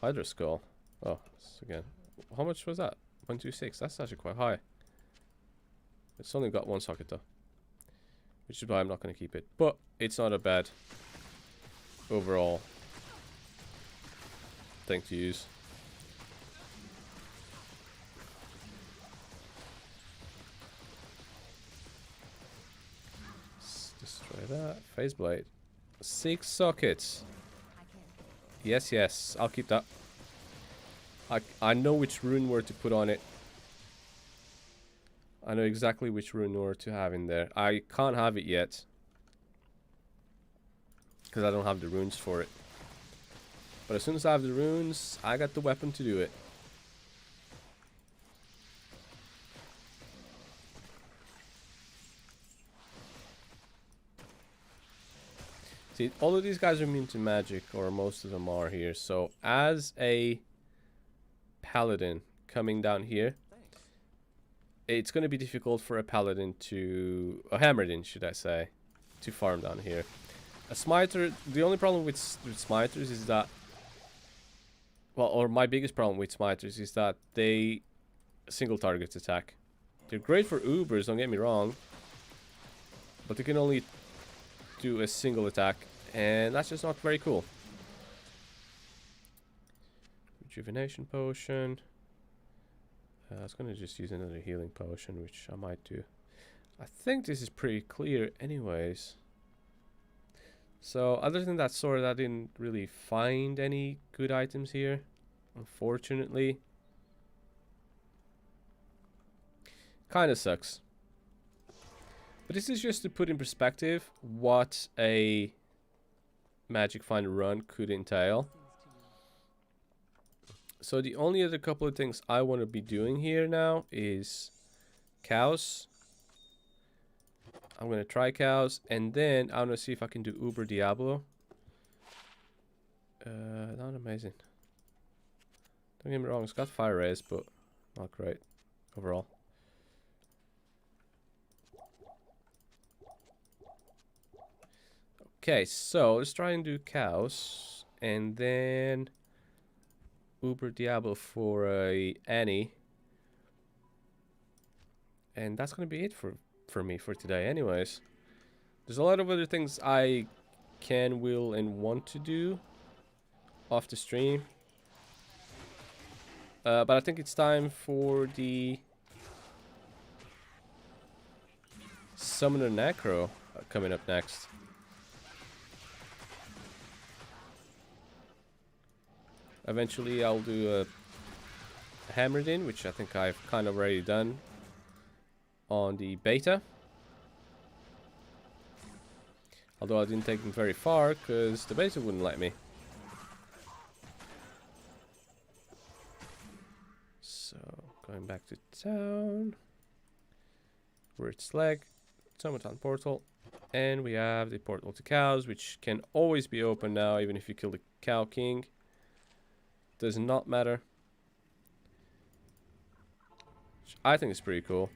A: Hydra Skull. Oh, again. How much was that? 126. That's actually quite high. It's only got 1 socket though. Which is why I'm not going to keep it. But it's not a bad overall thing to use. Let's destroy that. Phase Blade. 6 sockets. Yes, yes. I'll keep that. I know which rune word to put on it. I know exactly which rune word to have in there. I can't have it yet. Because I don't have the runes for it. But as soon as I have the runes, I got the weapon to do it. See, all of these guys are immune to magic, or most of them are here. So, as a paladin coming down here, it's going to be difficult for a paladin to... a hammeredin, should I say, to farm down here. A smiter, the only problem with smiters is that... well, or my biggest problem with smiters is that they single target attack. They're great for Ubers, don't get me wrong. But they can only do a single attack, and that's just not very cool. rejuvenation potion. I was going to just use another healing potion, which I might do. I think this is pretty clear anyways. So other than that sword, I didn't really find any good items here, unfortunately. Kind of sucks. But this is just to put in perspective what a Magic Find run could entail. So the only other couple of things I want to be doing here now is cows. I'm going to try cows, and then I want to see if I can do Uber Diablo. Not amazing. Don't get me wrong, it's got fire rays, but not great overall. Okay, so let's try and do cows, and then Uber Diablo for a Annie. And that's going to be it for me for today anyways. There's a lot of other things I can, will, and want to do off the stream. But I think it's time for the Summoner Necro coming up next. Eventually I'll do a Hammered In, which I think I've kind of already done on the beta. Although I didn't take them very far because the beta wouldn't let me. So going back to town. Word Slag, Summertown Portal, and we have the portal to cows, which can always be open now, even if you kill the Cow King. Does not matter. Which I think is pretty cool.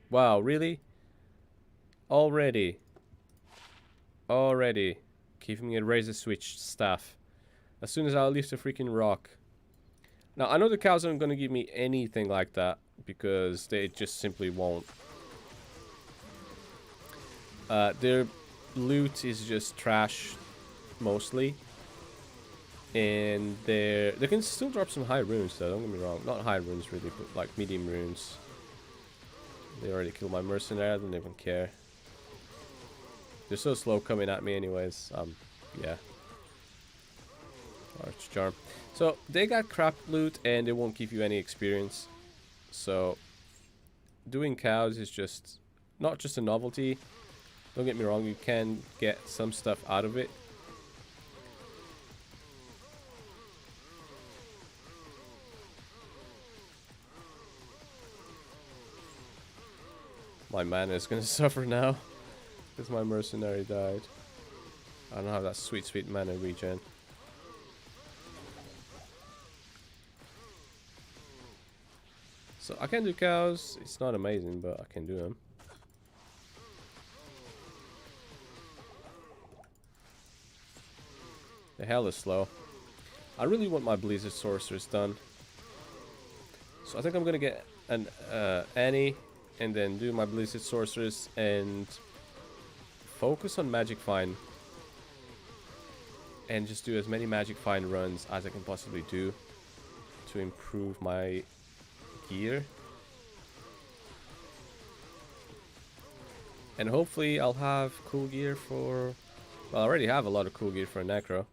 A: Wow, really? Already giving me a razor switch staff as soon as I lift a freaking rock. Now I know the cows aren't going to give me anything like that because they just simply won't. Their loot is just trash mostly, and they can still drop some high runes though, don't get me wrong. Not high runes really, but like medium runes. They already killed my mercenary, I don't even care. They're so slow coming at me anyways. Yeah. Arch Charm. So, they got crap loot and they won't give you any experience. So, doing cows is just not just a novelty. Don't get me wrong, you can get some stuff out of it. My mana is gonna suffer now because my mercenary died. I don't have that sweet mana regen. So I can do cows. It's not amazing, but I can do them. The hell is slow. I really want my Blizzard Sorceress done. So I think I'm gonna get an Annie, and then do my Blizzard Sorceress and focus on Magic Find. And just do as many Magic Find runs as I can possibly do to improve my gear. And hopefully I'll have cool gear for... Well, I already have a lot of cool gear for a Necro.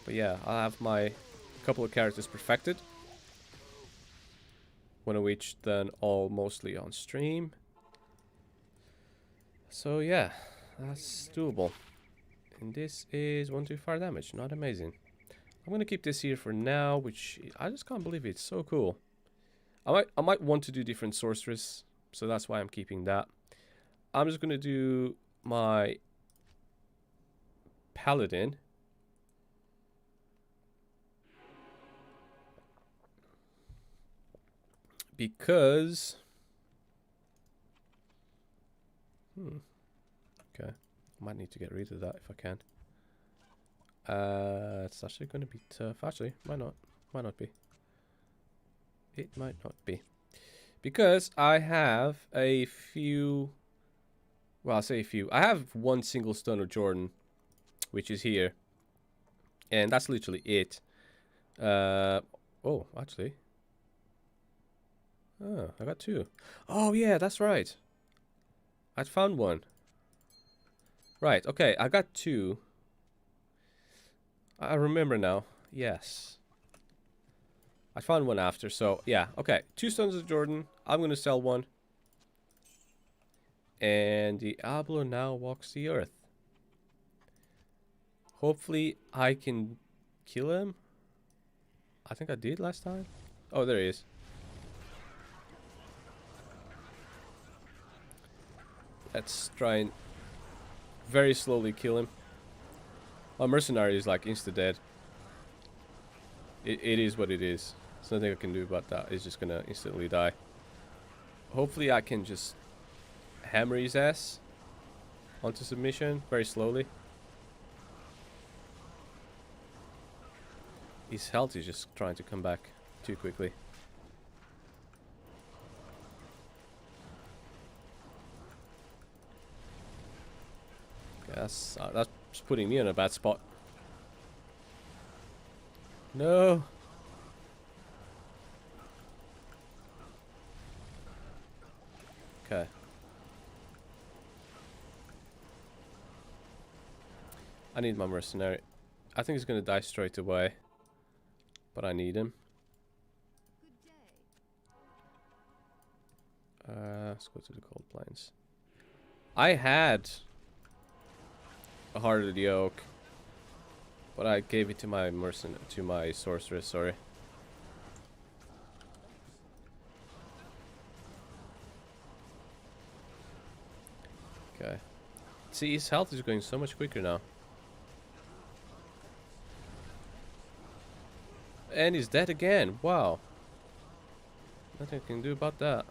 A: But yeah, I'll have my couple of characters perfected. One of which done all mostly on stream. So yeah, that's doable. And this is 1 fire damage, not amazing. I'm gonna keep this here for now, which I just can't believe it's so cool. I might want to do different sorceress, so that's why I'm keeping that. I'm just gonna do my paladin. Because okay, I might need to get rid of that if I can. It's actually going to be tough. Actually, might not be. It might not be, because I have a few. Well, I'll say a few. I have one single Stone of Jordan, which is here, and that's literally it. Oh, actually. Oh, I got 2. Oh, yeah, that's right. I'd found one. Right, okay, I got 2. I remember now. Yes. I found one after, so yeah, okay. 2 Stones of Jordan. I'm gonna sell one. And Diablo now walks the earth. Hopefully I can kill him. I think I did last time. Oh, there he is. Let's try and very slowly kill him. My mercenary is like insta-dead. It is what it is. There's nothing I can do about that. It's just gonna instantly die. Hopefully I can just hammer his ass onto submission very slowly. His health is just trying to come back too quickly. Okay, that's putting me in a bad spot. No. Okay. I need my mercenary. I think he's gonna die straight away. But I need him. Let's go to the cold plains. I had a heart of the oak, but I gave it to my sorceress. Sorry. Okay. See, his health is going so much quicker now. And he's dead again. Wow. Nothing I can do about that.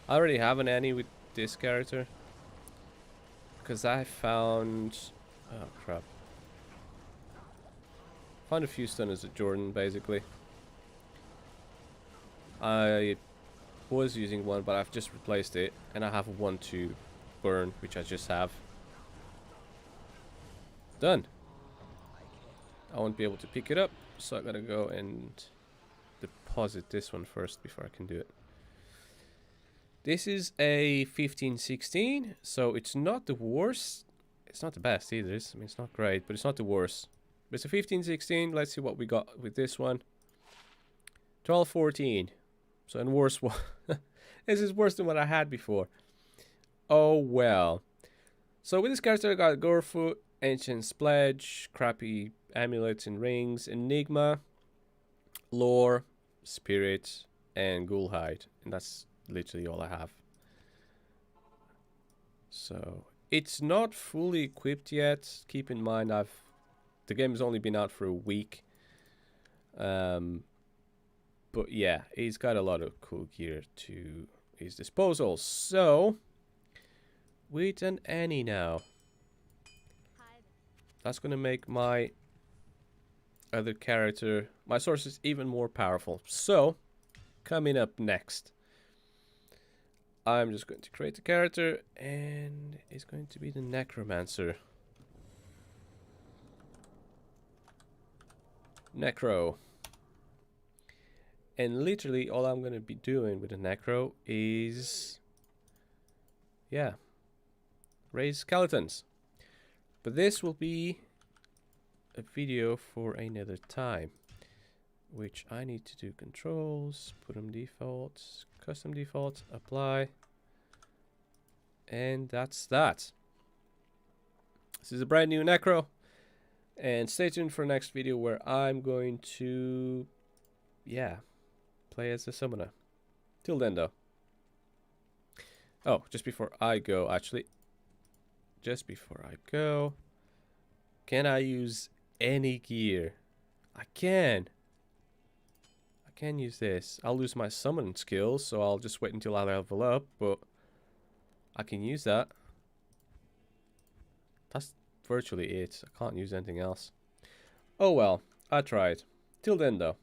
A: I already have an Annie with this character. Because I found... Oh, crap. Found a few stunners at Jordan, basically. I was using one, but I've just replaced it. And I have one to burn, which I just have. Done. I won't be able to pick it up, so I gotta go and deposit this one first before I can do it. This is a 1516, so it's not the worst. It's not the best either. I mean, it's not great, but it's not the worst. But it's a 1516. Let's see what we got with this one. 1214. So in worse one. This is worse than what I had before. Oh well. So with this character I got Gorefoot, Ancient Pledge, crappy amulets and rings, Enigma, Lore, Spirit, and Ghoulhide. And that's literally all I have. So it's not fully equipped yet. Keep in mind the game has only been out for a week. But yeah, he's got a lot of cool gear to his disposal. So with an Annie now. That's gonna make my other character, my sorceress, even more powerful. So, coming up next, I'm just going to create a character, and it's going to be the necromancer. Necro. And literally all I'm going to be doing with the necro is, yeah, raise skeletons. But this will be a video for another time, which I need to do controls, put them defaults, custom defaults, apply, and that's that. This is a brand new necro, and stay tuned for next video where I'm going to, yeah, play as a summoner. Till then though. Oh, just before I go, actually, can I use any gear? I can use this. I'll lose my summon skills, so I'll just wait until I level up, but I can use that. That's virtually it. I can't use anything else. Oh well, I tried. Till then though,